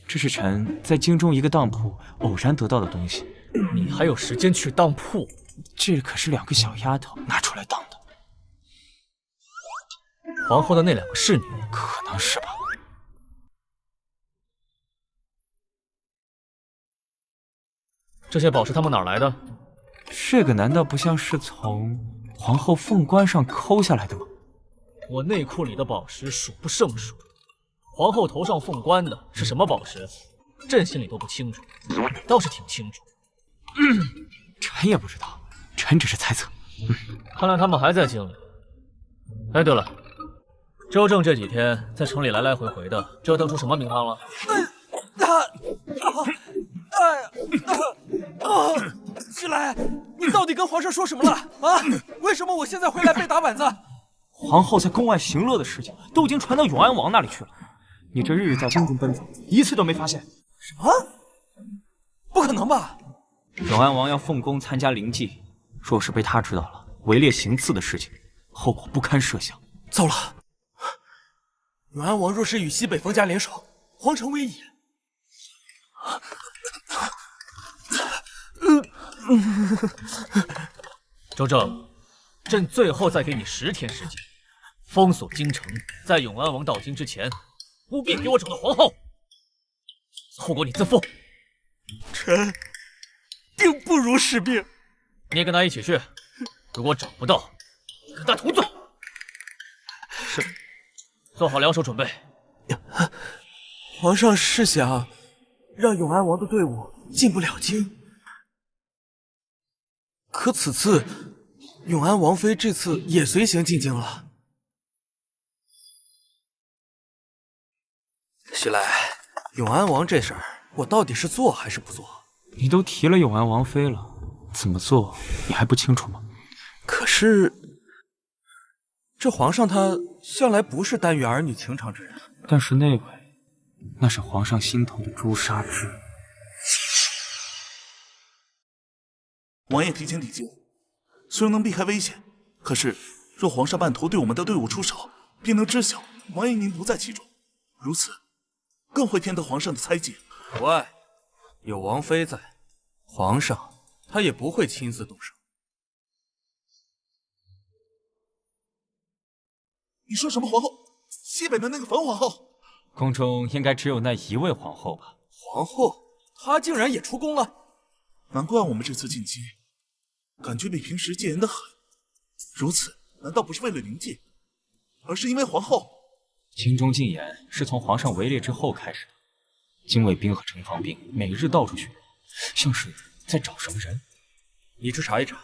这是臣在京中一个当铺偶然得到的东西。你还有时间去当铺？这可是2个小丫头拿出来当的。皇后的那2个侍女，可能是吧。这些宝石他们哪儿来的？这个难道不像是从皇后凤冠上抠下来的吗？我内库里的宝石数不胜数，皇后头上凤冠的是什么宝石，朕心里都不清楚，你倒是挺清楚。臣也不知道，臣只是猜测。看来他们还在京里。哎，对了，周正这几天在城里来来回回的，折腾出什么名堂了？西来，你到底跟皇上说什么了啊？为什么我现在回来被打板子？皇后在宫外行乐的事情都已经传到永安王那里去了，你这日日在京中奔走，一次都没发现。什么？不可能吧？永安王要奉公参加灵祭，若是被他知道了围猎行刺的事情，后果不堪设想。糟了！永安王若是与西北冯家联手，皇城危矣。周正，朕最后再给你10天时间，封锁京城，在永安王到京之前，务必给我找到皇后，后果你自负。臣定不辱使命。你也跟他一起去，如果找不到，跟他同罪。是，做好2手准备。皇上是想让永安王的队伍进不了京，可此次永安王妃这次也随行进京了。西来，永安王这事儿，我到底是做还是不做？你都提了永安王妃了，怎么做你还不清楚吗？可是这皇上他向来不是耽于儿女情长之人。但是那位，那是皇上心头的朱砂痣。王爷提前抵京，虽然能避开危险，可是若皇上半途对我们的队伍出手，便能知晓王爷您不在其中，如此更会偏得皇上的猜忌。不爱，有王妃在，皇上他也不会亲自动手。你说什么皇后？西北的那个冯皇后？宫中应该只有那一位皇后吧？皇后？她竟然也出宫了？难怪我们这次进京，感觉比平时戒严的很。如此，难道不是为了灵戒，而是因为皇后？京中禁严是从皇上围猎之后开始的，禁卫兵和城防兵每日到处巡逻，像是在找什么人。你去查一查，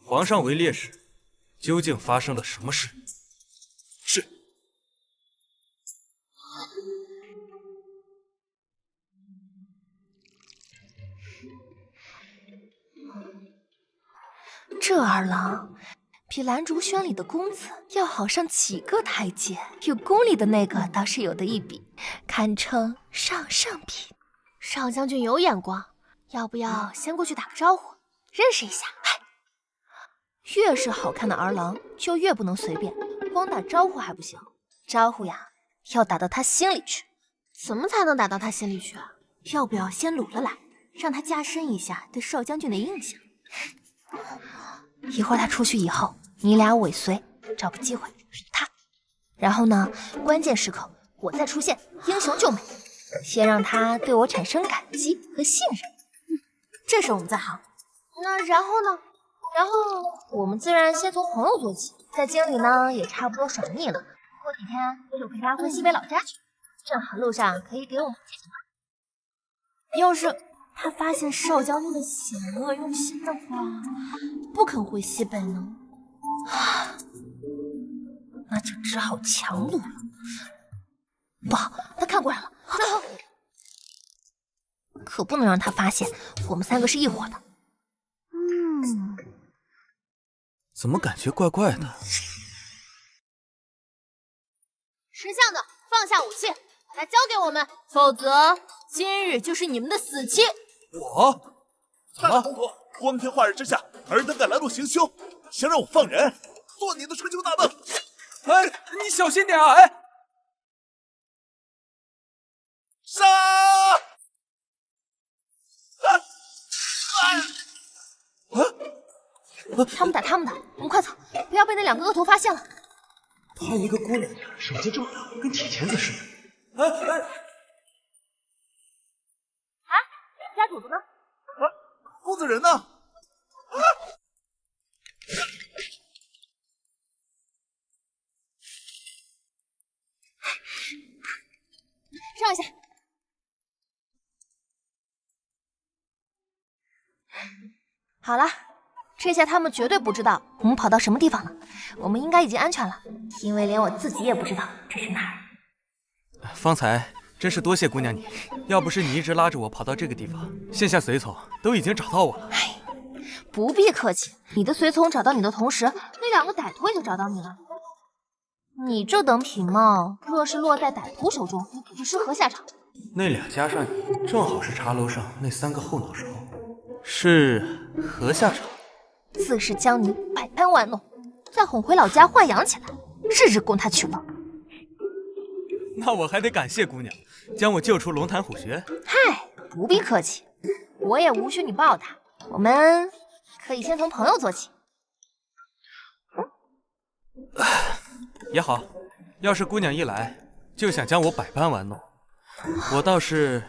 皇上围猎时究竟发生了什么事？是。这二郎比蓝竹轩里的公子要好上几个台阶，与宫里的那个倒是有的一比，堪称上上品。少将军有眼光，要不要先过去打个招呼，认识一下？越是好看的儿郎，就越不能随便，光打招呼还不行，招呼呀，要打到他心里去。怎么才能打到他心里去啊？要不要先掳了来，让他加深一下对少将军的印象？一会儿他出去以后，你俩尾随，找个机会是他。然后呢，关键时刻我再出现，英雄救美，先让他对我产生感激和信任。这事我们在行。那然后呢？然后我们自然先从朋友做起，在京里呢也差不多爽腻了，过几天就陪他回西北老家去，正好路上可以给我们解解乏。要是他发现少将军的险恶用心的话，不肯回西北呢？那就只好强撸了。不好，他看过来了，追后！可不能让他发现我们3个是一伙的。怎么感觉怪怪的？识相的，放下武器，把他交给我们，否则今日就是你们的死期。我怎么？光天化日之下，尔等敢拦路行凶，想让我放人，做你的春秋大梦！哎，你小心点啊！哎，杀！他们打他们的，我们快走，不要被那2个恶徒发现了。她一个姑娘家，手劲这么大，跟铁钳子似的。家主子呢？公子人呢？让一下。好了，这下他们绝对不知道我们跑到什么地方了。我们应该已经安全了，因为连我自己也不知道这是哪儿。方才真是多谢姑娘你，要不是你一直拉着我跑到这个地方，线下随从都已经找到我了。哎，不必客气，你的随从找到你的同时，那2个歹徒也就找到你了。你这等品貌，若是落在歹徒手中，只是何下场？那俩加上你，正好是茶楼上那3个后脑勺，是何下场？自是将你百般玩弄，再哄回老家豢养起来，日日供他去玩。那我还得感谢姑娘，将我救出龙潭虎穴。嗨，不必客气，我也无需你报答。我们可以先从朋友做起。也好，要是姑娘一来就想将我百般玩弄，我倒是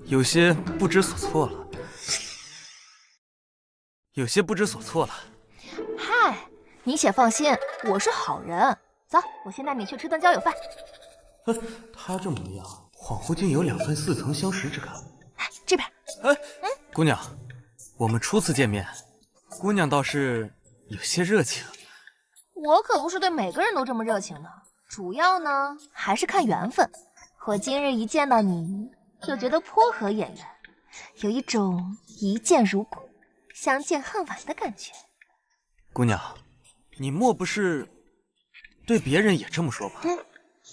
有些不知所措了。嗨，你且放心，我是好人。走，我先带你去吃顿郊游饭。他这模样，恍惚间有2分似曾相识之感。这边。姑娘，我们初次见面，姑娘倒是有些热情。我可不是对每个人都这么热情的，主要呢还是看缘分。我今日一见到你，就觉得颇合眼缘，有一种一见如故，相见恨晚的感觉。姑娘，你莫不是对别人也这么说吧？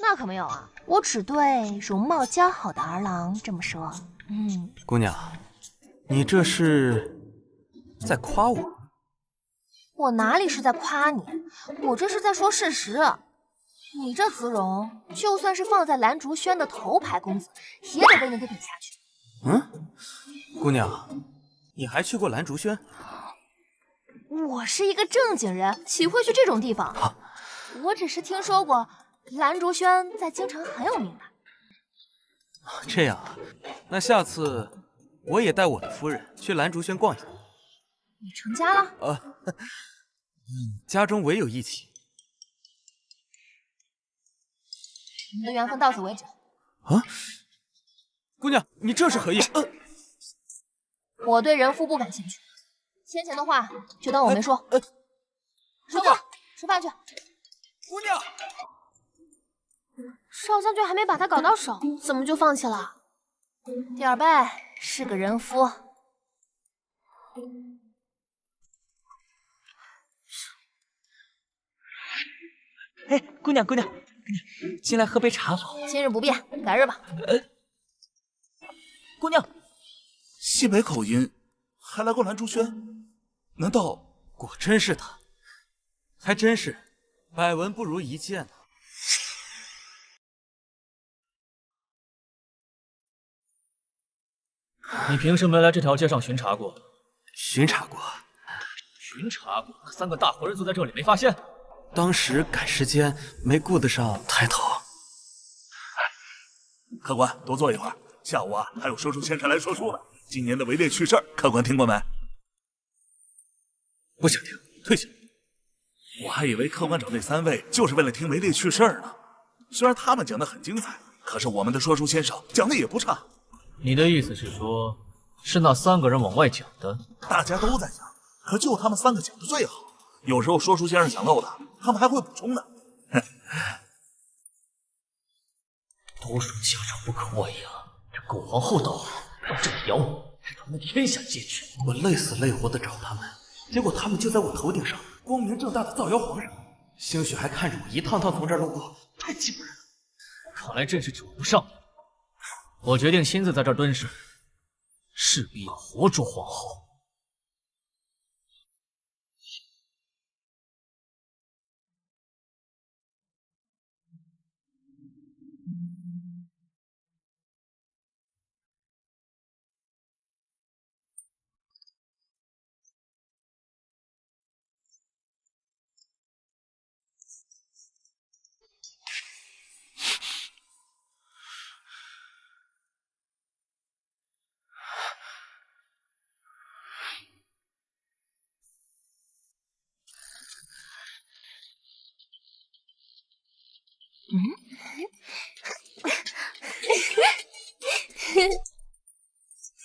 那可没有啊，我只对容貌姣好的儿郎这么说。姑娘，你这是在夸我？我哪里是在夸你，我这是在说事实。你这姿容，就算是放在蓝竹轩的头牌公子，也得被你给比下去。姑娘，你还去过蓝竹轩？我是一个正经人，岂会去这种地方？我只是听说过蓝竹轩在京城很有名的。这样啊，那下次我也带我的夫人去蓝竹轩逛一逛。你成家了？家中唯有一妻。你们的缘分到此为止。姑娘，你这是何意？我对人夫不感兴趣，先前的话就当我没说。收吧，吃饭去。姑娘，少将军还没把他搞到手，怎么就放弃了？点儿背，是个人夫。哎，姑娘，进来喝杯茶吧。今日不便，改日吧。姑娘，西北口音，还来过蓝竹轩？难道果真是他？还真是，百闻不如一见呢。你平时没来这条街上巡查过？巡查过。巡查过？那3个大活人坐在这里没发现？当时赶时间，没顾得上抬头。客官，多坐一会儿。下午还有说书先生来说书呢。今年的围猎趣事，客官听过没？不想听，退下。我还以为客官找那3位就是为了听围猎趣事呢。虽然他们讲的很精彩，可是我们的说书先生讲的也不差。你的意思是说，是那3个人往外讲的？大家都在讲，可就他们3个讲的最好。有时候说书先生讲漏的，他们还会补充呢。都说家长不可外扬，这狗皇后道把这个谣是传得天下皆知。我累死累活的找他们，结果他们就在我头顶上光明正大的造谣皇上，兴许还看着我一趟趟从这儿路过，太气不人了。看来真是找不上了。我决定亲自在这儿蹲守，势必要活捉皇后。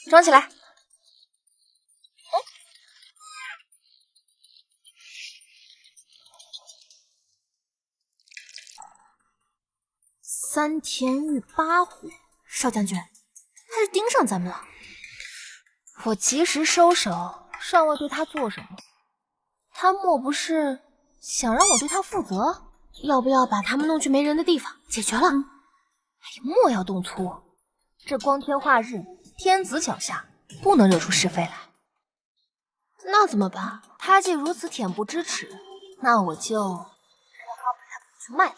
装起来。3田玉8虎，少将军，他是盯上咱们了。我及时收手，尚未对他做什么，他莫不是想让我对他负责？要不要把他们弄去没人的地方解决了？哎，莫要动粗，这光天化日，天子脚下，不能惹出是非来。那怎么办？他既如此恬不知耻，那我就让他把他去卖了。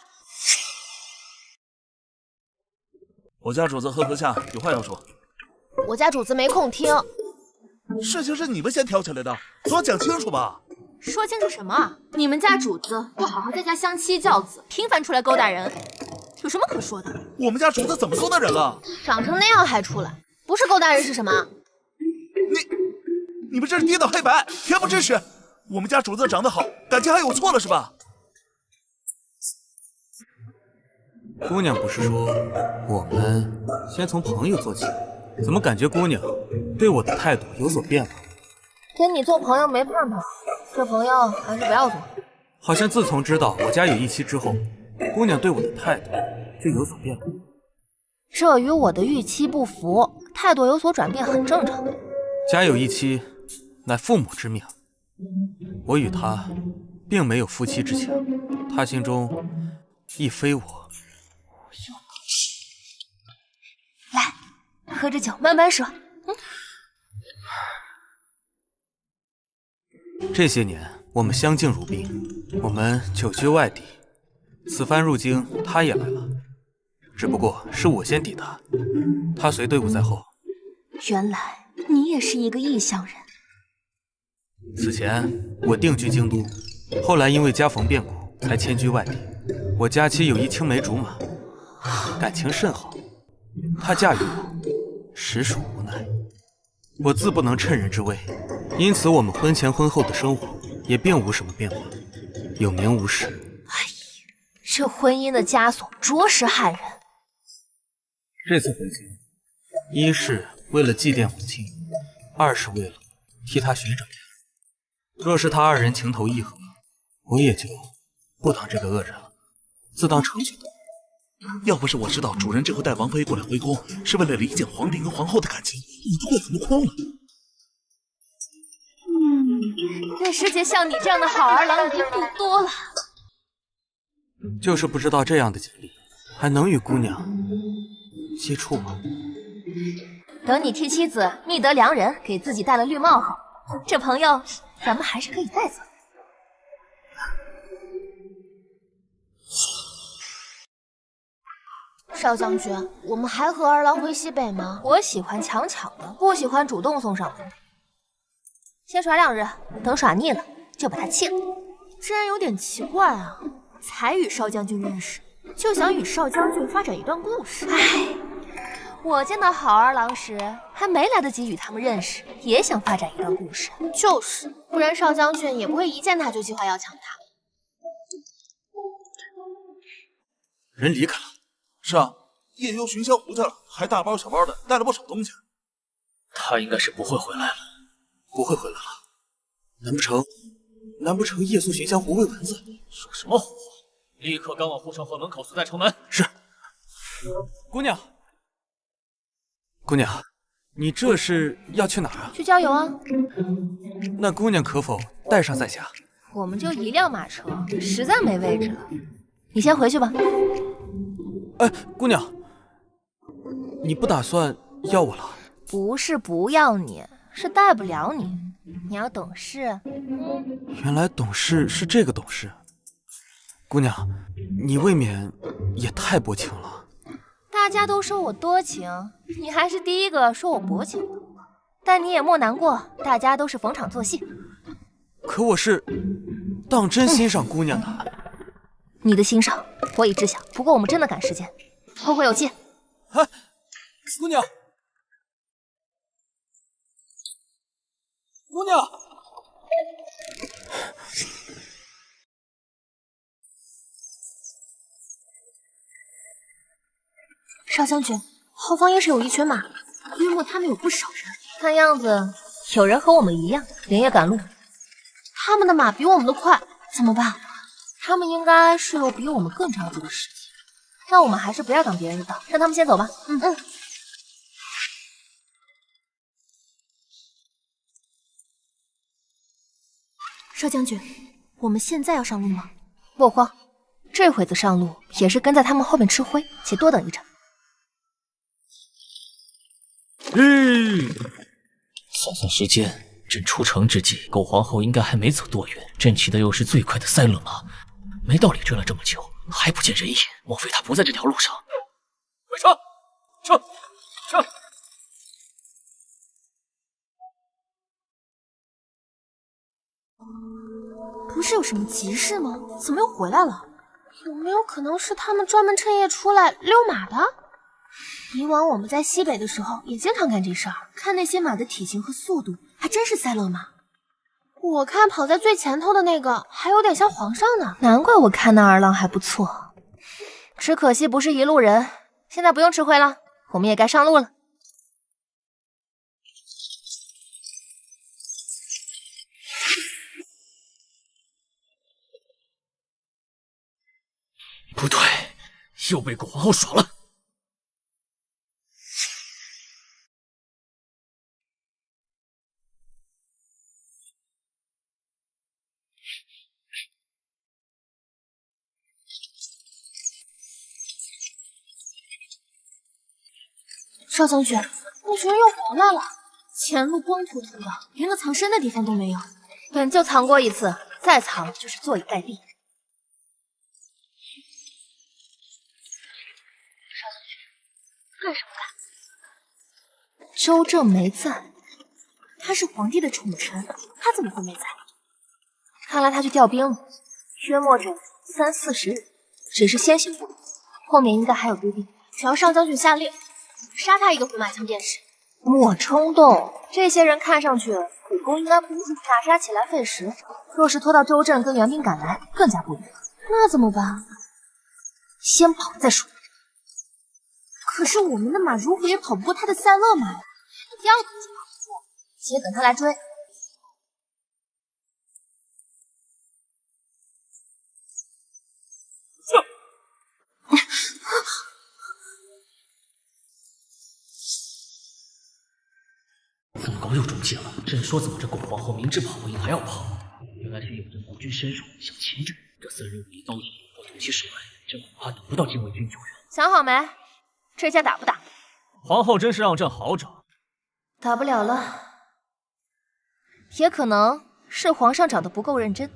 我家主子和阁下有话要说。我家主子没空听。事情是你们先挑起来的，总要讲清楚吧。说清楚什么？你们家主子不好好在家相妻教子，频繁出来勾搭人，有什么可说的？我们家主子怎么勾搭人了？长成那样还出来，不是勾搭人是什么？你们这是颠倒黑白，恬不知耻！我们家主子长得好，感情还有错了是吧？姑娘不是说我们先从朋友做起，怎么感觉姑娘对我的态度有所变化？跟你做朋友没盼头，这朋友还是不要做。好像自从知道我家有一妻之后，姑娘对我的态度就有所变化。这与我的预期不符，态度有所转变很正常。家有一妻，乃父母之命。我与他并没有夫妻之情，他心中亦非我。来，喝着酒慢慢说。这些年我们相敬如宾，我们久居外地，此番入京，他也来了，只不过是我先抵达，他随队伍在后。原来你也是一个异乡人。此前我定居京都，后来因为家逢变故才迁居外地。我家妻有一青梅竹马，感情甚好，她嫁与我，实属无奈。我自不能趁人之危，因此我们婚前婚后的生活也并无什么变化，有名无实。哎呀，这婚姻的枷锁着实撼人。这次回京，一是为了祭奠母亲，二是为了替她寻找家。若是他二人情投意合，我也就不当这个恶人了，自当成全他。要不是我知道主人这回带王妃过来回宫是为了理解皇帝跟皇后的感情，你都快怎么哭了？这世界像你这样的好儿郎已经不多了。就是不知道这样的简历还能与姑娘接触吗？等你替妻子觅得良人，给自己戴了绿帽后，这朋友咱们还是可以再做。少将军，我们还和儿郎回西北吗？我喜欢强抢的，不喜欢主动送上门。先耍2日，等耍腻了就把他弃了。这人有点奇怪啊，才与少将军认识，就想与少将军发展一段故事。唉，我见到好儿郎时，还没来得及与他们认识，也想发展一段故事。就是，不然少将军也不会一见他就计划要抢他。人离开了。是啊，夜游寻香湖去了，还大包小包的带了不少东西。他应该是不会回来了。不会回来了？难不成夜宿寻香湖喂蚊子？说什么胡话！立刻赶往护城河门口所在城门。是。姑娘，你这是要去哪儿啊？去郊游啊。那姑娘可否带上在下？我们就一辆马车，实在没位置了。你先回去吧。哎，姑娘，你不打算要我了？不是不要你，是带不了你。你要懂事。原来懂事是这个懂事。姑娘，你未免也太薄情了。大家都说我多情，你还是第一个说我薄情的。但你也莫难过，大家都是逢场作戏。可我是当真欣赏姑娘的。你的欣赏我已知晓，不过我们真的赶时间，后会有期。哎，姑娘，少将军，后方也是有一群马，约莫他们有不少人。看样子有人和我们一样连夜赶路。他们的马比我们的快，怎么办？他们应该是有比我们更着急的事情。那我们还是不要挡别人的道，让他们先走吧。少将军，我们现在要上路吗？莫慌，这会子上路也是跟在他们后面吃灰，且多等一阵。算时间。朕出城之际，狗皇后应该还没走多远。朕骑的又是最快的赛勒马，没道理追了这么久还不见人影。莫非他不在这条路上？回车，撤！不是有什么急事吗？怎么又回来了？有没有可能是他们专门趁夜出来溜马的？以往我们在西北的时候也经常干这事儿，看那些马的体型和速度，还真是赛勒马。我看跑在最前头的那个还有点像皇上呢。难怪我看那儿郎还不错，只可惜不是一路人。现在不用吃灰了，我们也该上路了。不对，又被狗皇后耍了。少将军，那群人又回来了，前路光秃秃的，连个藏身的地方都没有。本就藏过一次，再藏就是坐以待毙。少将军，干什么的？周正没在，他是皇帝的宠臣，他怎么会没在？看来他去调兵了，约莫着30-40日，只是先行不足，后面应该还有追兵。只要少将军下令，杀他一个回马枪便是。莫冲动，这些人看上去武功应该不弱，打杀起来费时。若是拖到周震跟援兵赶来，更加不利。那怎么办？先跑再说。可是我们的马如何也跑不过他的赛勒马呀，要等就跑不过，且等他来追。怎么狗有中计了？朕说怎么这狗皇后明知跑不赢还要跑？原来是有着国君身手，想擒朕。这3人武艺高强，若动起手来，朕恐怕等不到禁卫军救援。想好没？这下打不打？皇后真是让朕好找。打不了了，也可能是皇上找的不够认真。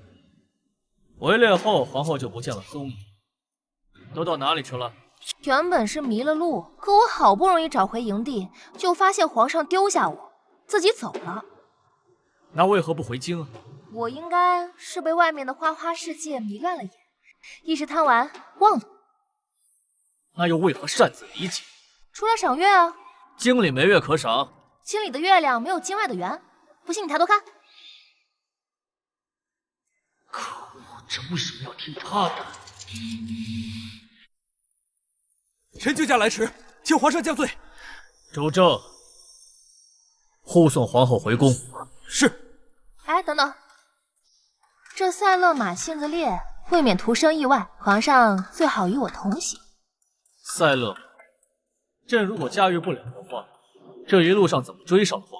围猎后，皇后就不见了踪影，都到哪里去了？原本是迷了路，可我好不容易找回营地，就发现皇上丢下我，自己走了。那为何不回京啊？我应该是被外面的花花世界迷乱了眼，一时贪玩忘了。那又为何擅自离境？除了赏月啊，京里没月可赏。京里的月亮没有京外的圆，不信你抬头看。可恶，这为什么要听他的？臣救驾来迟，请皇上降罪。周正，护送皇后回宫。是。哎，等等，这塞勒玛性子烈，未免徒生意外，皇上最好与我同行。塞勒玛，朕如果驾驭不了的话，这一路上怎么追上皇后？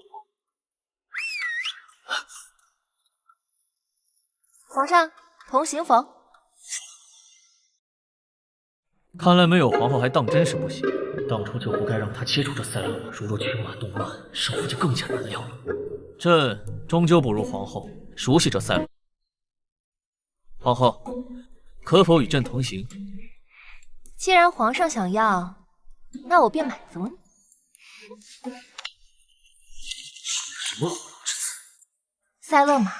皇上，同行否？看来没有皇后还当真是不行。当初就不该让她接触这塞勒玛，如若驱马动乱，胜负就更加难料了。朕终究不如皇后熟悉这塞勒玛。皇后，可否与朕同行？既然皇上想要，那我便满足你。什么虎狼之词？塞勒玛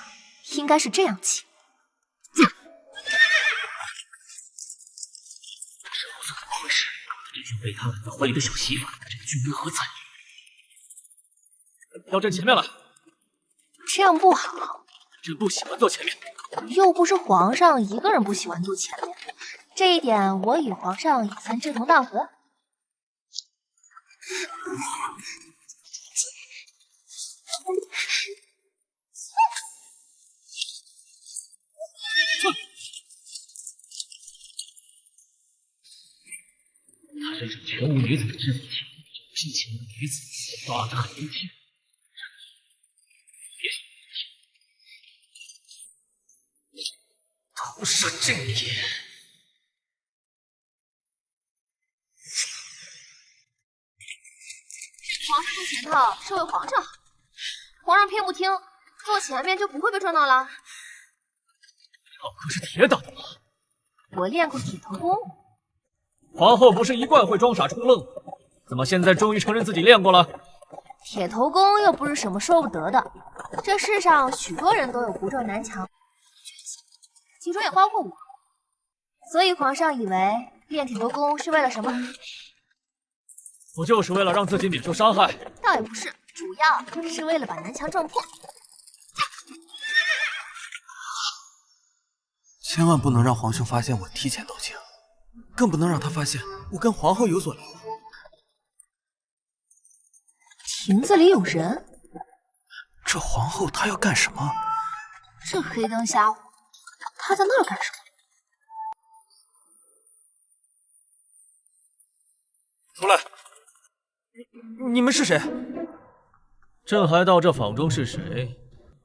应该是这样起。这小子怎么回事？这群被他揽在怀里的小媳妇，这君为何在？到朕前面来！这样不好。朕不喜欢坐前面。又不是皇上一个人不喜欢坐前面，这一点我与皇上也算志同道合。他身上全无女子的肢体气，聘请的女子抓得很年轻。投射正眼。皇上坐前头是为皇上好，皇上偏不听，坐前面就不会被撞到了。这可是铁打的吗？我练过铁头功。皇后不是一贯会装傻充愣吗？怎么现在终于承认自己练过了？铁头功又不是什么说不得的，这世上许多人都有不撞南墙，其中也包括我。所以皇上以为练铁头功是为了什么？不就是为了让自己免受伤害？倒也不是，主要是为了把南墙撞破。千万不能让皇兄发现我提前到京，更不能让他发现我跟皇后有所来往。亭子里有人，这皇后她要干什么？这黑灯瞎火，她在那儿干什么？出来！你们是谁？朕还道这坊中是谁，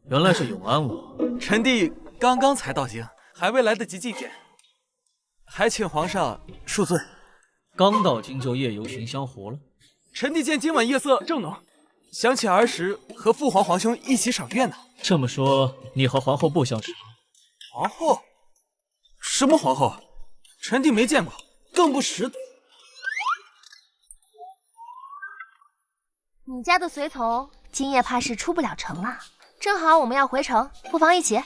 原来是永安王。臣弟刚刚才到京，还未来得及祭奠，还请皇上恕罪。刚到京就夜游寻香湖了？臣弟见今晚夜色正浓，想起儿时和父皇皇兄一起赏月呢。这么说，你和皇后不相识？皇后？什么皇后？臣弟没见过，更不识得。你家的随从今夜怕是出不了城了，正好我们要回城，不妨一起。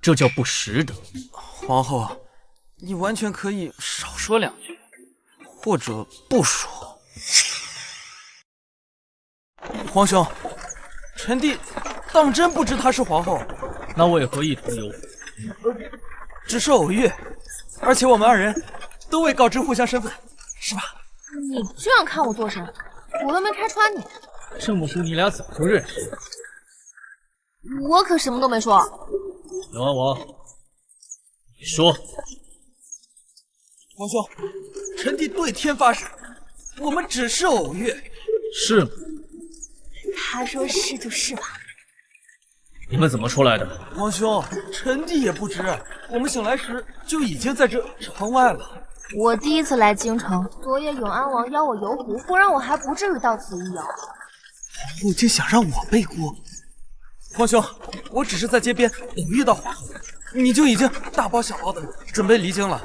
这叫不识得。皇后，你完全可以少说两句，或者不说。皇兄，臣弟当真不知她是皇后。那为何一同游？只是偶遇，而且我们二人都未告知互相身份，是吧？你这样看我做什么？我又没拆穿你。这么说你俩早就认识？我可什么都没说。永安王，你说。皇兄，臣弟对天发誓，我们只是偶遇。是吗？他说是就是吧。你们怎么出来的？皇兄，臣弟也不知，我们醒来时就已经在这城外了。我第一次来京城，昨夜永安王邀我游湖，不然我还不至于到此一游。皇后竟想让我背锅。皇兄，我只是在街边偶遇到皇后，你就已经大包小包的准备离京了。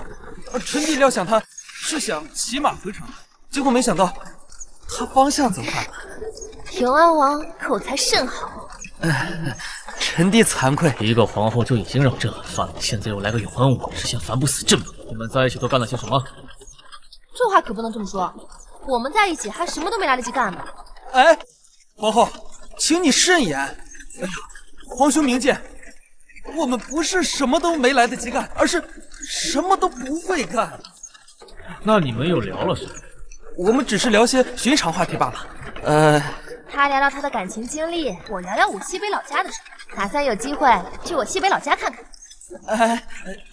臣弟料想他是想骑马回城，结果没想到他方向走反了。永安王口才甚好。臣臣弟惭愧。一个皇后就已经让朕很烦了，现在又来个永安王，是嫌烦不死朕吗？你们在一起都干了些什么？这话可不能这么说，我们在一起还什么都没来得及干呢。哎，皇后，请你慎言。哎呀，皇兄明鉴，我们不是什么都没来得及干，而是什么都不会干。那你们又聊了什么？我们只是聊些寻常话题罢了。他聊聊他的感情经历，我聊聊我西北老家的事，打算有机会去我西北老家看看。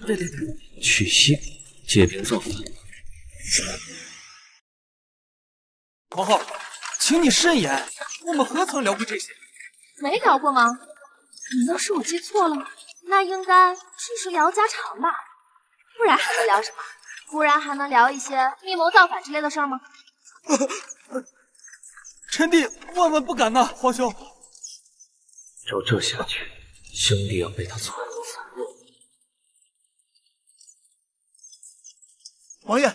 对，去西北借兵造反。皇后，请你慎言，我们何曾聊过这些？没聊过吗？难道是我记错了？那应该只是聊家常吧，不然还能聊什么？不然还能聊一些密谋造反之类的事儿吗？臣弟万万不敢呐，皇兄。照这下去，兄弟要被他挫死。王爷，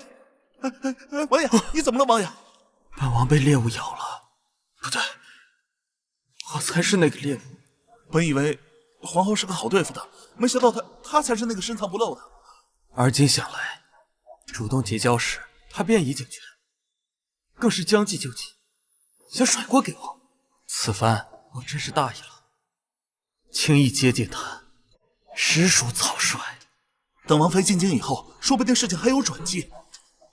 王爷，你怎么了，王爷？本王被猎物咬了，不对，我才是那个猎物。本以为皇后是个好对付的，没想到她才是那个深藏不露的。而今想来，主动结交时他便已警觉，更是将计就计，想甩锅给我。此番我真是大意了，轻易接近他，实属草率。等王妃进京以后，说不定事情还有转机。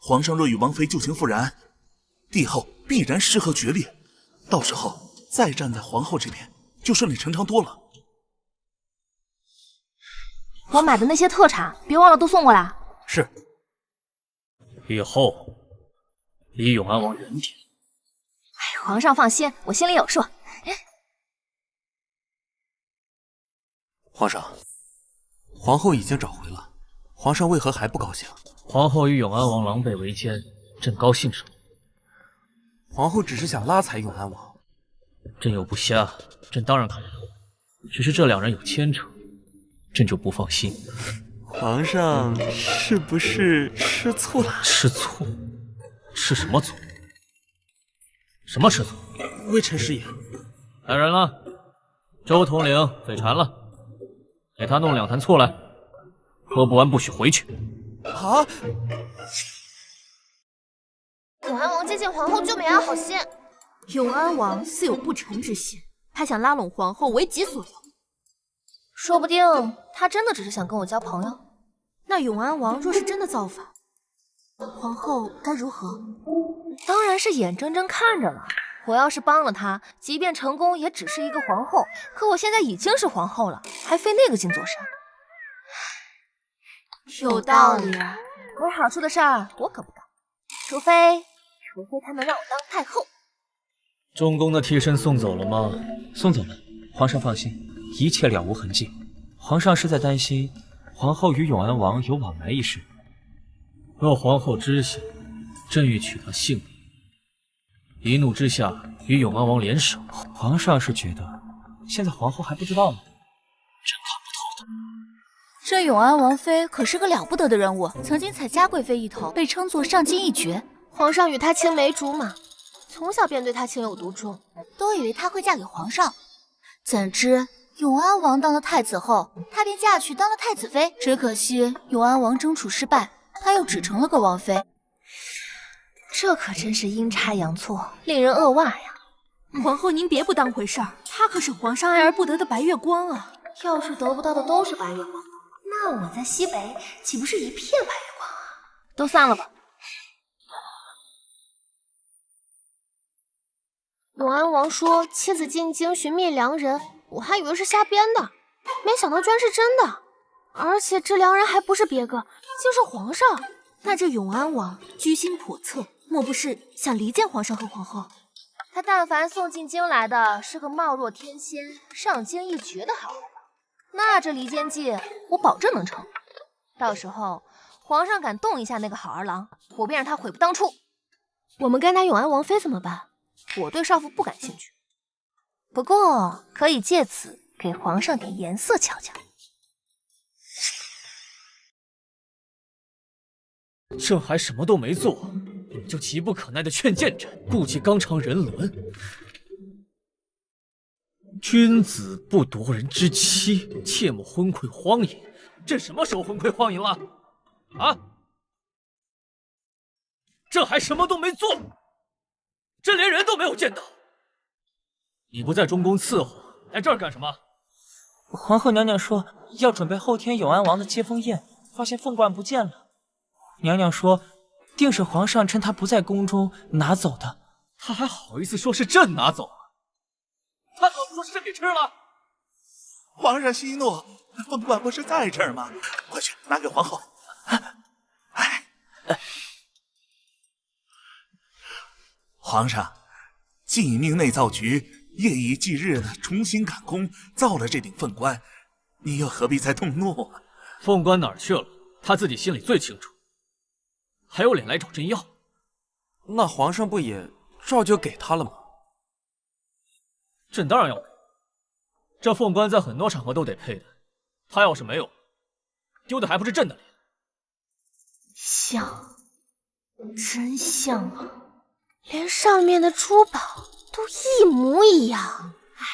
皇上若与王妃旧情复燃，帝后必然失和决裂，到时候再站在皇后这边，就顺理成章多了。我买的那些特产，别忘了都送过来。是。以后离永安王远点。哎，皇上放心，我心里有数。皇上，皇后已经找回了，皇上为何还不高兴？皇后与永安王狼狈为奸，朕高兴什么？皇后只是想拉踩永安王，朕又不瞎，朕当然看得懂。只是这两人有牵扯，朕就不放心。皇上是不是吃醋了？吃醋？吃什么醋？什么吃醋？微臣失言。来人了，周统领嘴馋了，给他弄2坛醋来，喝不完不许回去。啊！永安王接近皇后就没安好心，永安王似有不臣之心，他想拉拢皇后为己所用。说不定他真的只是想跟我交朋友。那永安王若是真的造反，皇后该如何？当然是眼睁睁看着了。我要是帮了他，即便成功，也只是一个皇后。可我现在已经是皇后了，还费那个劲做啥？有道理。没好处的事儿，我可不干。除非他能让我当太后。中宫的替身送走了吗？送走了，皇上放心，一切了无痕迹。皇上是在担心皇后与永安王有往来一事。若皇后知晓，朕欲取她性命，一怒之下与永安王联手。皇上是觉得现在皇后还不知道吗？朕看不透的。这永安王妃可是个了不得的人物，曾经踩嘉贵妃一头，被称作上京一绝。皇上与她青梅竹马，从小便对她情有独钟，都以为她会嫁给皇上，怎知永安王当了太子后，她便嫁去当了太子妃。只可惜永安王争储失败，她又只成了个王妃。这可真是阴差阳错，令人扼腕呀！皇后您别不当回事儿，她可是皇上爱而不得的白月光啊！要是得不到的都是白月光，那我在西北岂不是一片白月光啊？都散了吧。永安王说妻子进京寻觅良人，我还以为是瞎编的，没想到居然是真的。而且这良人还不是别个，竟是皇上。那这永安王居心叵测，莫不是想离间皇上和皇后？他但凡送进京来的是个貌若天仙、上京一绝的好儿郎，那这离间计我保证能成。到时候皇上敢动一下那个好儿郎，我便让他悔不当初。我们该拿永安王妃怎么办？我对少妇不感兴趣，不过可以借此给皇上点颜色瞧瞧。朕还什么都没做，你就急不可耐的劝谏朕，顾及纲常人伦。君子不夺人之妻，切莫昏聩荒淫。这什么时候昏聩荒淫了？啊？这还什么都没做，这连人都没有见到。你不在中宫伺候，来这儿干什么？皇后娘娘说要准备后天永安王的接风宴，发现凤冠不见了。娘娘说，定是皇上趁她不在宫中拿走的。他还好意思说是朕拿走了？他怎么不说是朕给吃了？皇上息怒，凤冠不是在这儿吗？快去拿给皇后。皇上，晋命内造局夜以继日的重新赶工，造了这顶凤冠，你又何必再动怒啊？凤冠哪儿去了？他自己心里最清楚，还有脸来找朕要？那皇上不也照旧给他了吗？朕当然要给。这凤冠在很多场合都得配的，他要是没有，丢的还不是朕的脸？像，真像啊！连上面的珠宝都一模一样。哎，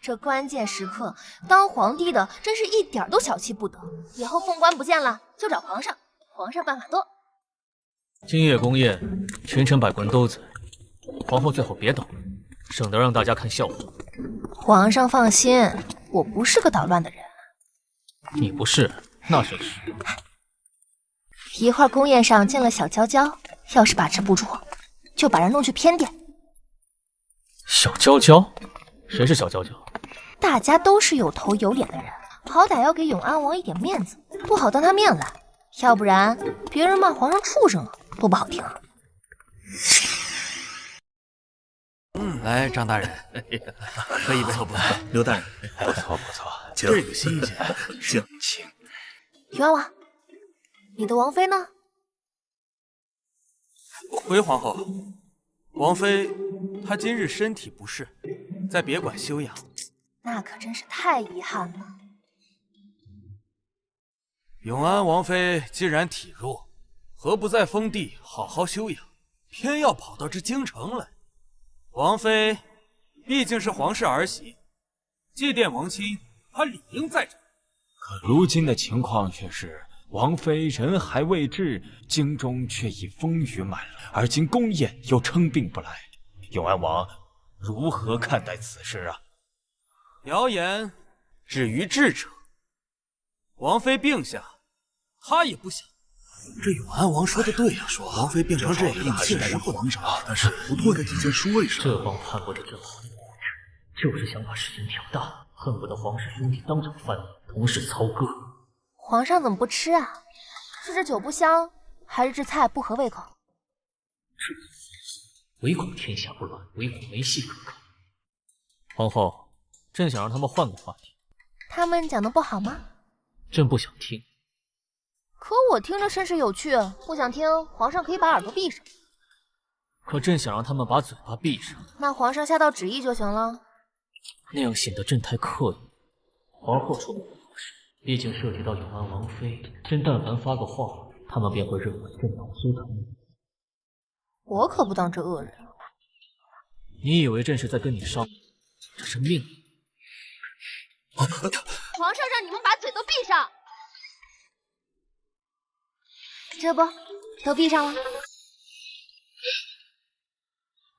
这关键时刻，当皇帝的真是一点都小气不得。以后凤冠不见了，就找皇上，皇上办法多。今夜宫宴，群臣百官都在，皇后最好别捣乱，省得让大家看笑话。皇上放心，我不是个捣乱的人。你不是，那谁是？一会儿宫宴上见了小娇娇，要是把持不住，就把人弄去偏殿。小娇娇？谁是小娇娇？大家都是有头有脸的人，好歹要给永安王一点面子，不好当他面来，要不然别人骂皇上畜生了，多不好听啊！来，张大人，喝一杯。不错，刘大人，不错不错，这个新鲜，请。永安王，你的王妃呢？回皇后，王妃她今日身体不适，在别馆休养。那可真是太遗憾了。永安王妃既然体弱，何不在封地好好休养，偏要跑到这京城来？王妃毕竟是皇室儿媳，祭奠王亲，她理应在这。可如今的情况却是，王妃人还未至，京中却已风雨满了，而今宫宴又称病不来，永安王如何看待此事啊？谣言止于智者，王妃病下，她也不想。这永安王说的对呀，说王妃病成这样，现在人皇上，但是不多得提前说一声。这帮叛国的正好的物质，就是想把事情挑大，恨不得皇室兄弟当场翻脸，同时操戈。皇上怎么不吃啊？是这酒不香，还是这菜不合胃口？唯恐天下不乱，唯恐没戏可看。皇后，朕想让他们换个话题。他们讲的不好吗？朕不想听。可我听着甚是有趣，不想听，皇上可以把耳朵闭上。可朕想让他们把嘴巴闭上。那皇上下道旨意就行了。那样显得朕太刻意。皇后说的不合适，毕竟涉及到永安王妃，朕但凡发个话，他们便会认为朕老苏疼。我可不当这恶人。你以为朕是在跟你商量？这是命令。皇上让你们把嘴都闭上。这不，都闭上了。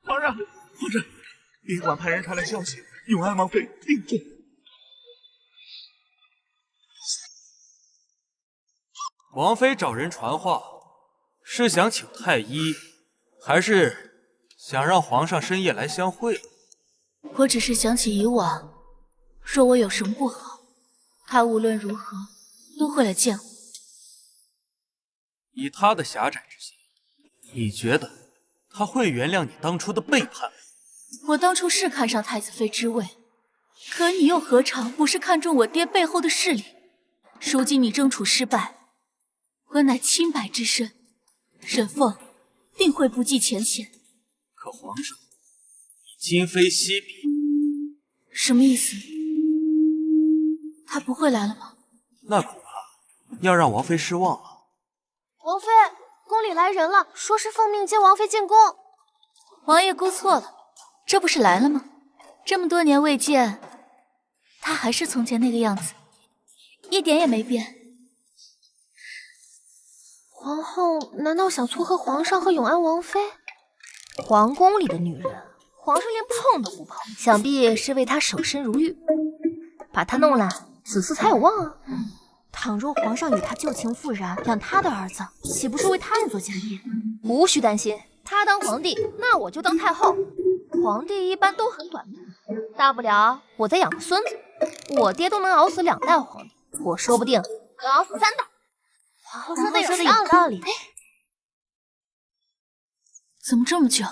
皇上，别馆派人传来消息，永安王妃病重。王妃找人传话，是想请太医，还是想让皇上深夜来相会？我只是想起以往，若我有什么不好，他无论如何都会来见我。以他的狭窄之心，你觉得他会原谅你当初的背叛？我当初是看上太子妃之位，可你又何尝不是看中我爹背后的势力？如今你争储失败，我乃清白之身，沈凤定会不计前嫌。可皇上，你今非昔比。什么意思？他不会来了吗？那恐怕要让王妃失望了。王妃，宫里来人了，说是奉命接王妃进宫。王爷估错了，这不是来了吗？这么多年未见，他还是从前那个样子，一点也没变。皇后难道想撮合皇上和永安王妃？皇宫里的女人，皇上连碰都不碰，想必是为她守身如玉。把她弄来，子嗣才有望啊！倘若皇上与她旧情复燃，养他的儿子，岂不是为他人做家业？无需担心，他当皇帝，那我就当太后。皇帝一般都很短命，大不了我再养个孙子。我爹都能熬死2代皇帝，我说不定能熬死3代。皇后说的有道理。怎么这么久？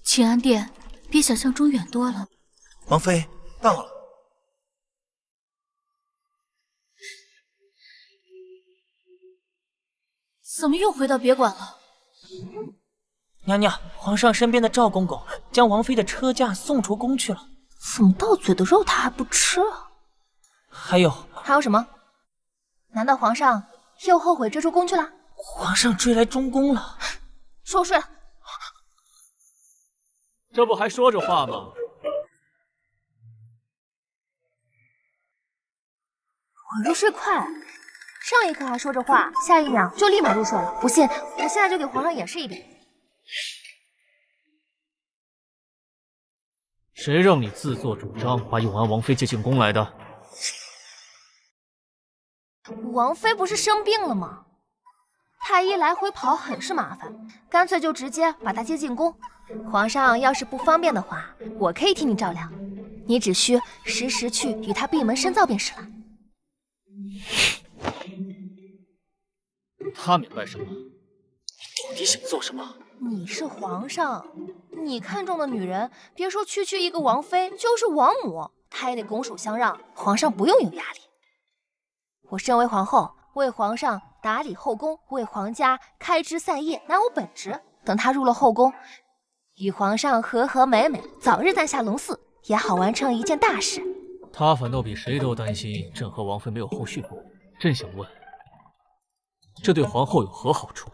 乾安殿比想象中远多了。王妃到了。怎么又回到别馆了？娘娘，皇上身边的赵公公将王妃的车驾送出宫去了。怎么到嘴的肉他还不吃啊？还有什么？难道皇上又后悔追出宫去了？皇上追来中宫了。说睡了。这不还说着话吗？我入睡快，上一刻还说着话，下一秒就立马入睡了。不信，我现在就给皇上演示一遍。谁让你自作主张把永安王妃接进宫来的？王妃不是生病了吗？太医来回跑很是麻烦，干脆就直接把她接进宫。皇上要是不方便的话，我可以替你照料，你只需时时去与她闭门深造便是了。他明白什么？你到底想做什么？你是皇上，你看中的女人，别说区区一个王妃，就是王母，她也得拱手相让。皇上不用有压力。我身为皇后，为皇上打理后宫，为皇家开枝散叶，乃我本职。等她入了后宫，与皇上和和美美，早日诞下龙嗣，也好完成一件大事。他反倒比谁都担心朕和王妃没有后续。朕想问，这对皇后有何好处？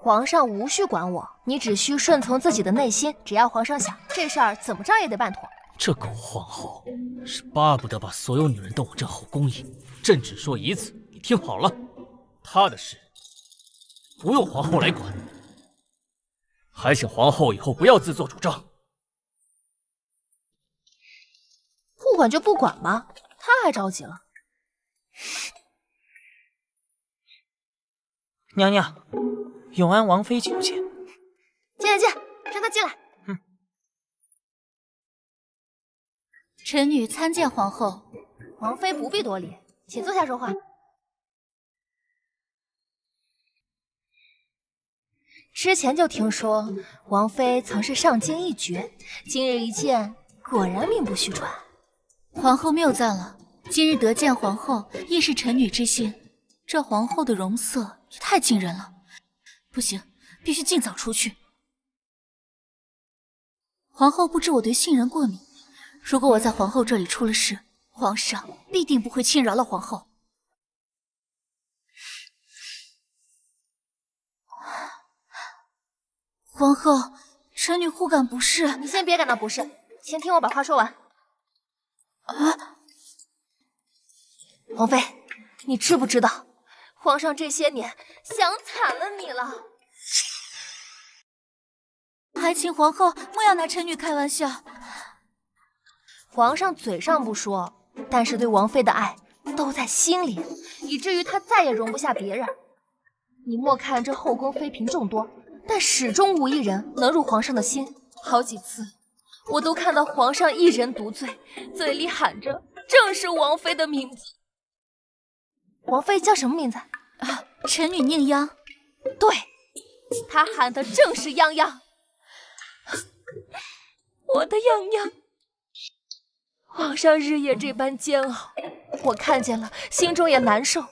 皇上无需管我，你只需顺从自己的内心，只要皇上想，这事儿怎么着也得办妥。这狗皇后是巴不得把所有女人都往这后宫引。朕只说一次，你听好了，她的事不用皇后来管，还请皇后以后不要自作主张。不管就不管吧，他还着急了。娘娘，永安王妃求见。进来，让她进来。臣女参见皇后。王妃不必多礼，请坐下说话。之前就听说王妃曾是上京一绝，今日一见，果然名不虚传。皇后谬赞了，今日得见皇后，亦是臣女之幸。这皇后的容色也太惊人了，不行，必须尽早出去。皇后不知我对杏仁过敏，如果我在皇后这里出了事，皇上必定不会轻饶了皇后。皇后，臣女忽感不适。你先别感到不适，先听我把话说完。王妃，你知不知道，皇上这些年想惨了你了。还请皇后莫要拿臣女开玩笑。皇上嘴上不说，但是对王妃的爱都在心里，以至于他再也容不下别人。你莫看这后宫妃嫔众多，但始终无一人能入皇上的心。好几次，我都看到皇上一人独醉，嘴里喊着正是王妃的名字。王妃叫什么名字？臣女宁央。对，她喊的正是泱泱。我的泱泱，皇上日夜这般煎熬，我看见了，心中也难受。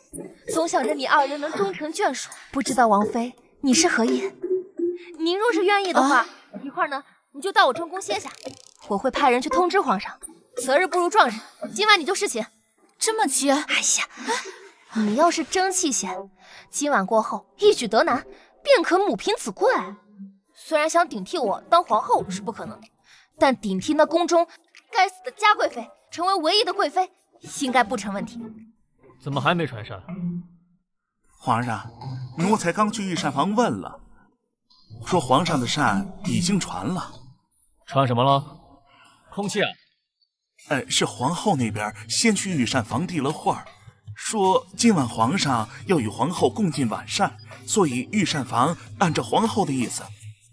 总想着你二人能终成眷属，不知道王妃你是何意？您若是愿意的话，一会儿呢，你就到我中宫歇下，我会派人去通知皇上。择日不如撞日，今晚你就侍寝。这么急？哎呀，你要是争气些，今晚过后一举得男，便可母凭子贵。虽然想顶替我当皇后是不可能的，但顶替那宫中该死的嘉贵妃，成为唯一的贵妃，应该不成问题。怎么还没传膳？皇上，奴才刚去御膳房问了，说皇上的膳已经传了。传什么了？空气啊？是皇后那边先去御膳房递了话，说今晚皇上要与皇后共进晚膳，所以御膳房按照皇后的意思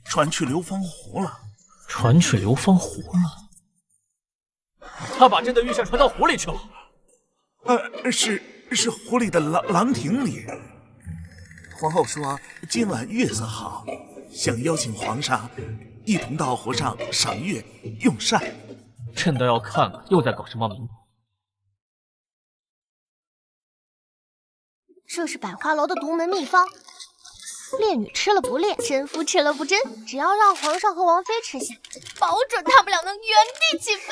传去流芳湖了。传去流芳湖了？他把朕的御膳传到湖里去了？是湖里的廊亭里。皇后说今晚月色好，想邀请皇上一同到湖上赏月用膳。朕倒要看看又在搞什么名堂。这是百花楼的独门秘方，烈女吃了不烈，真夫吃了不真。只要让皇上和王妃吃下，保准他们俩能原地起飞。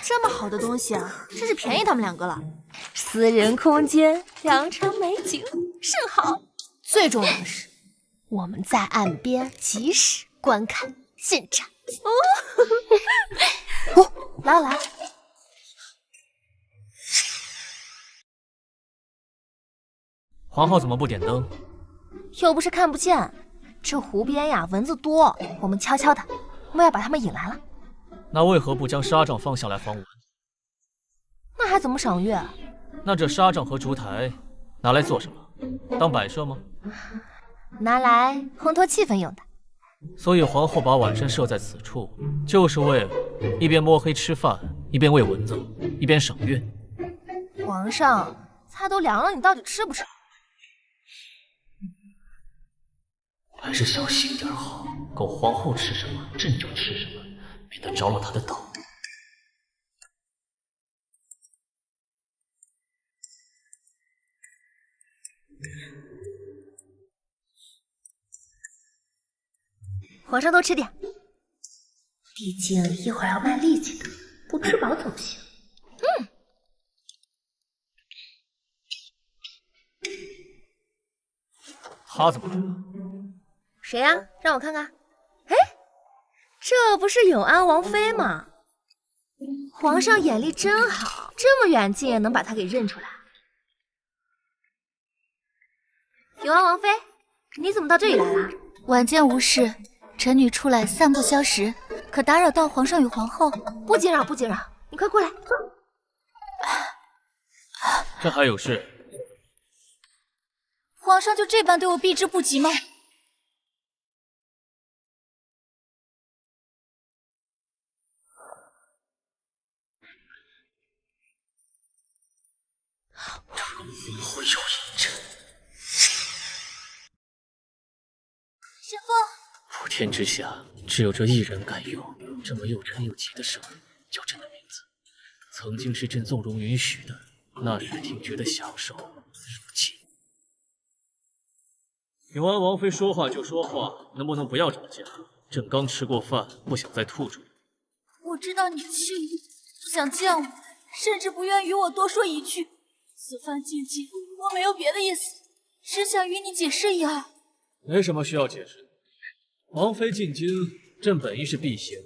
这么好的东西啊，真是便宜他们两个了。私人空间，良辰美景，甚好。最重要的是，我们在岸边及时观看进展。来了来了。皇后怎么不点灯？又不是看不见，这湖边呀蚊子多，我们悄悄的，我们要把他们引来了。那为何不将纱帐放下来防蚊？那还怎么赏月？那这纱帐和烛台拿来做什么？当摆设吗？拿来烘托气氛用的。所以皇后把晚膳设在此处，就是为了一边摸黑吃饭，一边喂蚊子，一边赏月。皇上，菜都凉了，你到底吃不吃？还是小心点好，狗皇后吃什么，朕就吃什么，免得着了她的道。皇上多吃点，毕竟一会儿要卖力气的，不吃饱怎么行？他怎么知道？谁呀？让我看看。哎，这不是永安王妃吗？皇上眼力真好，这么远近也能把她给认出来。永安王妃，你怎么到这里来了？晚间无事，臣女出来散步消食，可打扰到皇上与皇后？不惊扰，不惊扰，你快过来，坐。朕还有事。皇上就这般对我避之不及吗？我有一阵。神父，普天之下，只有这一人敢用这么又沉又急的声音叫朕的名字。曾经是朕纵容允许的，那时听觉得享受，如今。永安王妃说话就说话，能不能不要这么犟？朕刚吃过饭，不想再吐出来。我知道你气我，不想见我，甚至不愿与我多说一句。此番进京，我没有别的意思，只想与你解释一二。没什么需要解释的。王妃进京，朕本意是避嫌，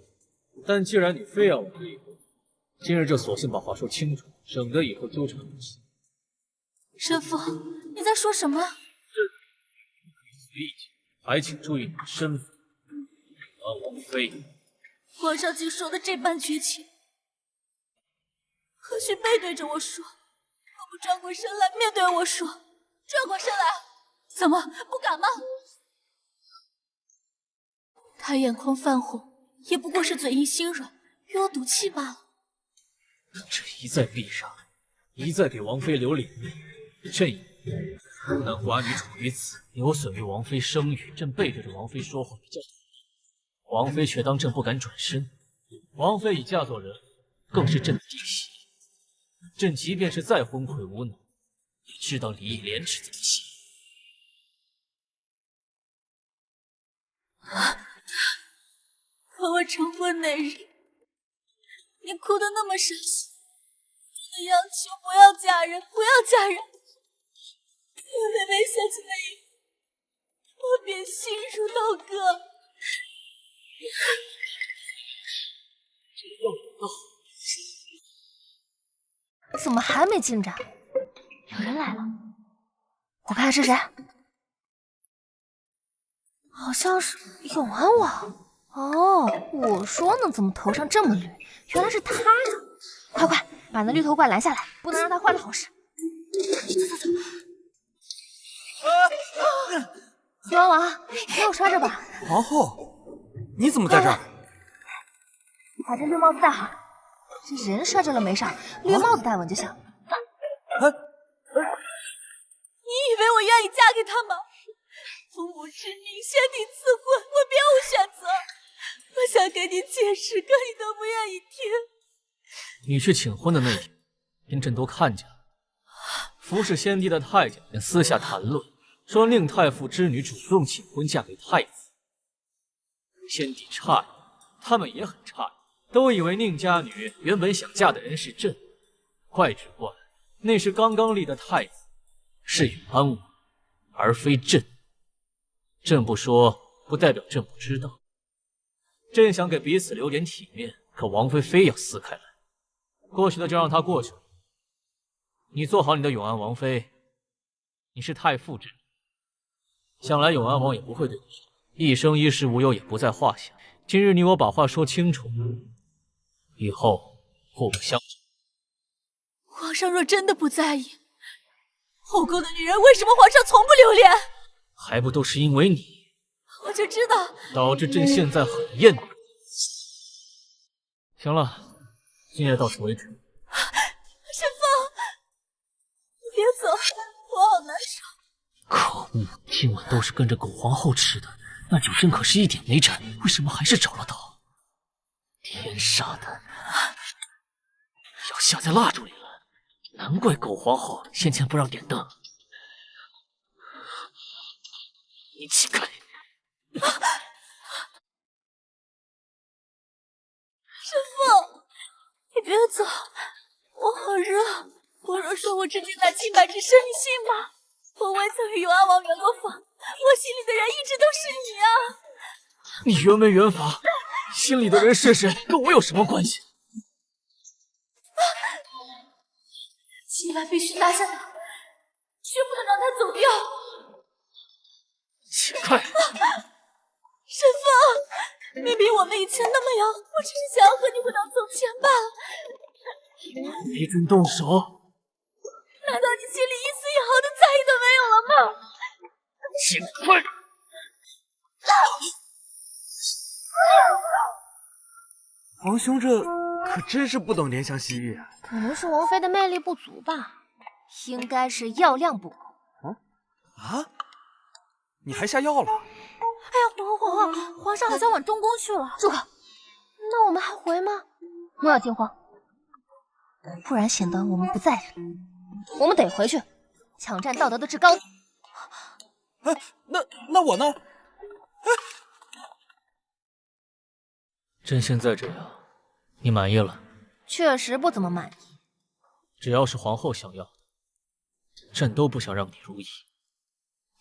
但既然你非要我离婚，今日就索性把话说清楚，省得以后纠缠不清。神父，你在说什么？随意见，还请注意你的身份。永安王妃，皇上竟说的这般绝情，何须背对着我说？何不转过身来面对我说？转过身来，怎么不敢吗？他眼眶泛红，也不过是嘴硬心软，与我赌气罢了。朕一再避让，一再给王妃留脸面，朕以为湖南寡女处于此，有损于王妃声誉。朕背对着王妃说话比较王妃却当朕不敢转身。王妃已嫁作人，更是朕的嫡媳。朕即便是再昏聩无能，也知道礼义廉耻怎么行。可我成婚那日，你哭得那么伤心，真的要求不要嫁人，不要嫁人。我每每想起那一幕，我便心如刀割。怎么还没进展？有人来了，我看是谁？好像是永安王。哦，我说呢，怎么头上这么绿？原来是他呀！快快把那绿头怪拦下来，不能让他坏了好事。永安王，没有摔着吧？皇后，你怎么在这儿？把这绿帽子戴好。这人摔着了没事，绿帽子戴稳就行。你以为我愿意嫁给他吗？父母之命，先帝赐婚，我别无选择。我想跟你解释，可你都不愿意听。你去请婚的那天，连朕都看见了。服侍先帝的太监们私下谈论，说宁太傅之女主动请婚嫁给太子。先帝诧异，他们也很诧异，都以为宁家女原本想嫁的人是朕，怪只怪那是刚刚立的太子，是永安王，而非朕。朕不说，不代表朕不知道。朕想给彼此留点体面，可王妃非要撕开来。过去的就让她过去了。你做好你的永安王妃，你是太傅之女，想来永安王也不会对你说，一生一世无忧也不在话下。今日你我把话说清楚，以后互不相欠。皇上若真的不在意，后宫的女人为什么皇上从不留恋？还不都是因为你，我就知道，导致朕现在很厌你。行了，今夜到此为止。沈凤，你别走，我好难受。可恶，今晚都是跟着狗皇后吃的，那酒朕可是一点没沾，为什么还是找了到？天杀的，要下在蜡烛里了，难怪狗皇后先前不让点灯。你起开！沈凤，你别走，我好热。我若说我知君乃清白之身，你信吗？我未曾与永安王圆过房，我心里的人一直都是你啊！你圆没圆房，心里的人是谁，跟我有什么关系？今晚必须拿下他，绝不能让他走掉。起开！沈凤，明明我们以前那么要，我只是想要和你回到从前罢了。逼朕动手！难道你心里一丝一毫的在意都没有了吗？起开！皇兄这可真是不懂怜香惜玉啊！可能是王妃的魅力不足吧，应该是药量不够。啊？你还下药了？哎呀，皇上好像往中宫去了。住口！那我们还回吗？莫要惊慌，不然显得我们不在乎。我们得回去，抢占道德的制高点。哎，那我呢？朕现在这样，你满意了？确实不怎么满意。只要是皇后想要的，朕都不想让你如意。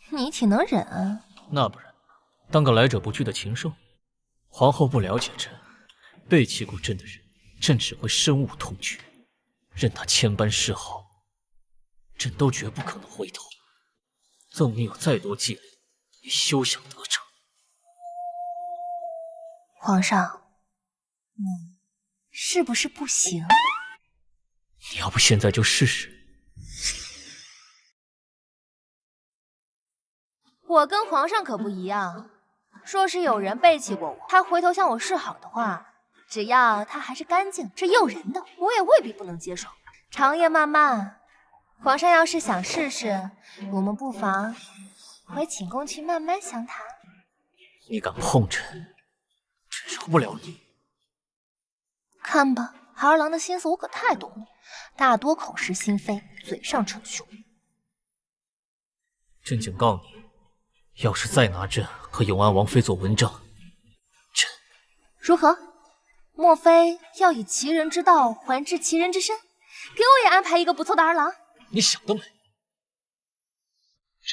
你挺能忍啊。那不然，当个来者不拒的禽兽？皇后不了解朕，背弃过朕的人，朕只会深恶痛绝。任他千般示好，朕都绝不可能回头。纵你有再多伎俩，也休想得逞。皇上，是不是不行？你要不现在就试试？我跟皇上可不一样，若是有人背弃过我，他回头向我示好的话，只要他还是干净、是诱人的，我也未必不能接受。长夜漫漫，皇上要是想试试，我们不妨回寝宫去慢慢详谈。你敢碰朕，朕饶不了你。看吧，孩儿郎的心思我可太懂了，大多口是心非，嘴上逞凶。朕警告你，要是再拿朕和永安王妃做文章，朕如何？莫非要以其人之道还治其人之身？给我也安排一个不错的儿郎。你想得美！朕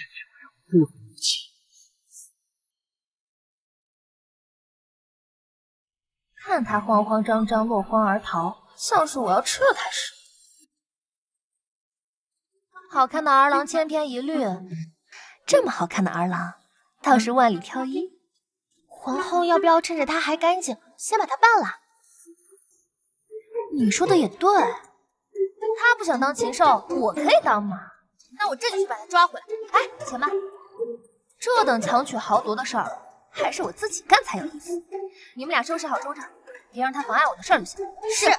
就要让不看他慌慌张张落荒而逃，像是我要吃了他似的。好看的儿郎千篇一律，这么好看的儿郎倒是万里挑一。皇后要不要趁着他还干净，先把他办了？你说的也对，他不想当禽兽，我可以当嘛。那我这就去把他抓回来。哎，且慢，这等强取豪夺的事儿，还是我自己干才有意思。你们俩收拾好周芷，别让他妨碍我的事儿就行。是。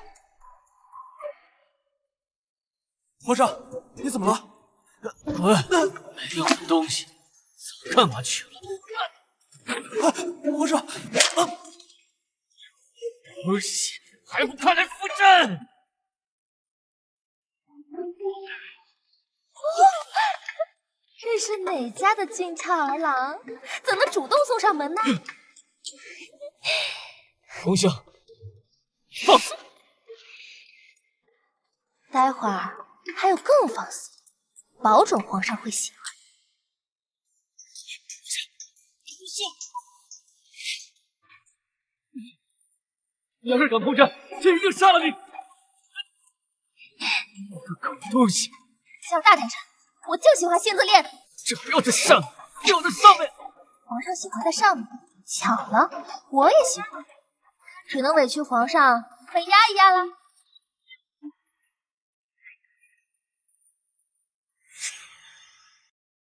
皇上，你怎么了？滚！没用的东西，早干嘛去了？皇上，东西还不快来扶朕！这是哪家的俊俏儿郎？怎么主动送上门呢？皇上，放肆！待会儿还有更放肆，保准皇上会喜欢。你要是敢碰朕，朕一定杀了你！你个狗东西！想大点声，我就喜欢性子烈的。这还要在上面，要在上面！皇上喜欢在上面，巧了，我也喜欢，只能委屈皇上被压一压了。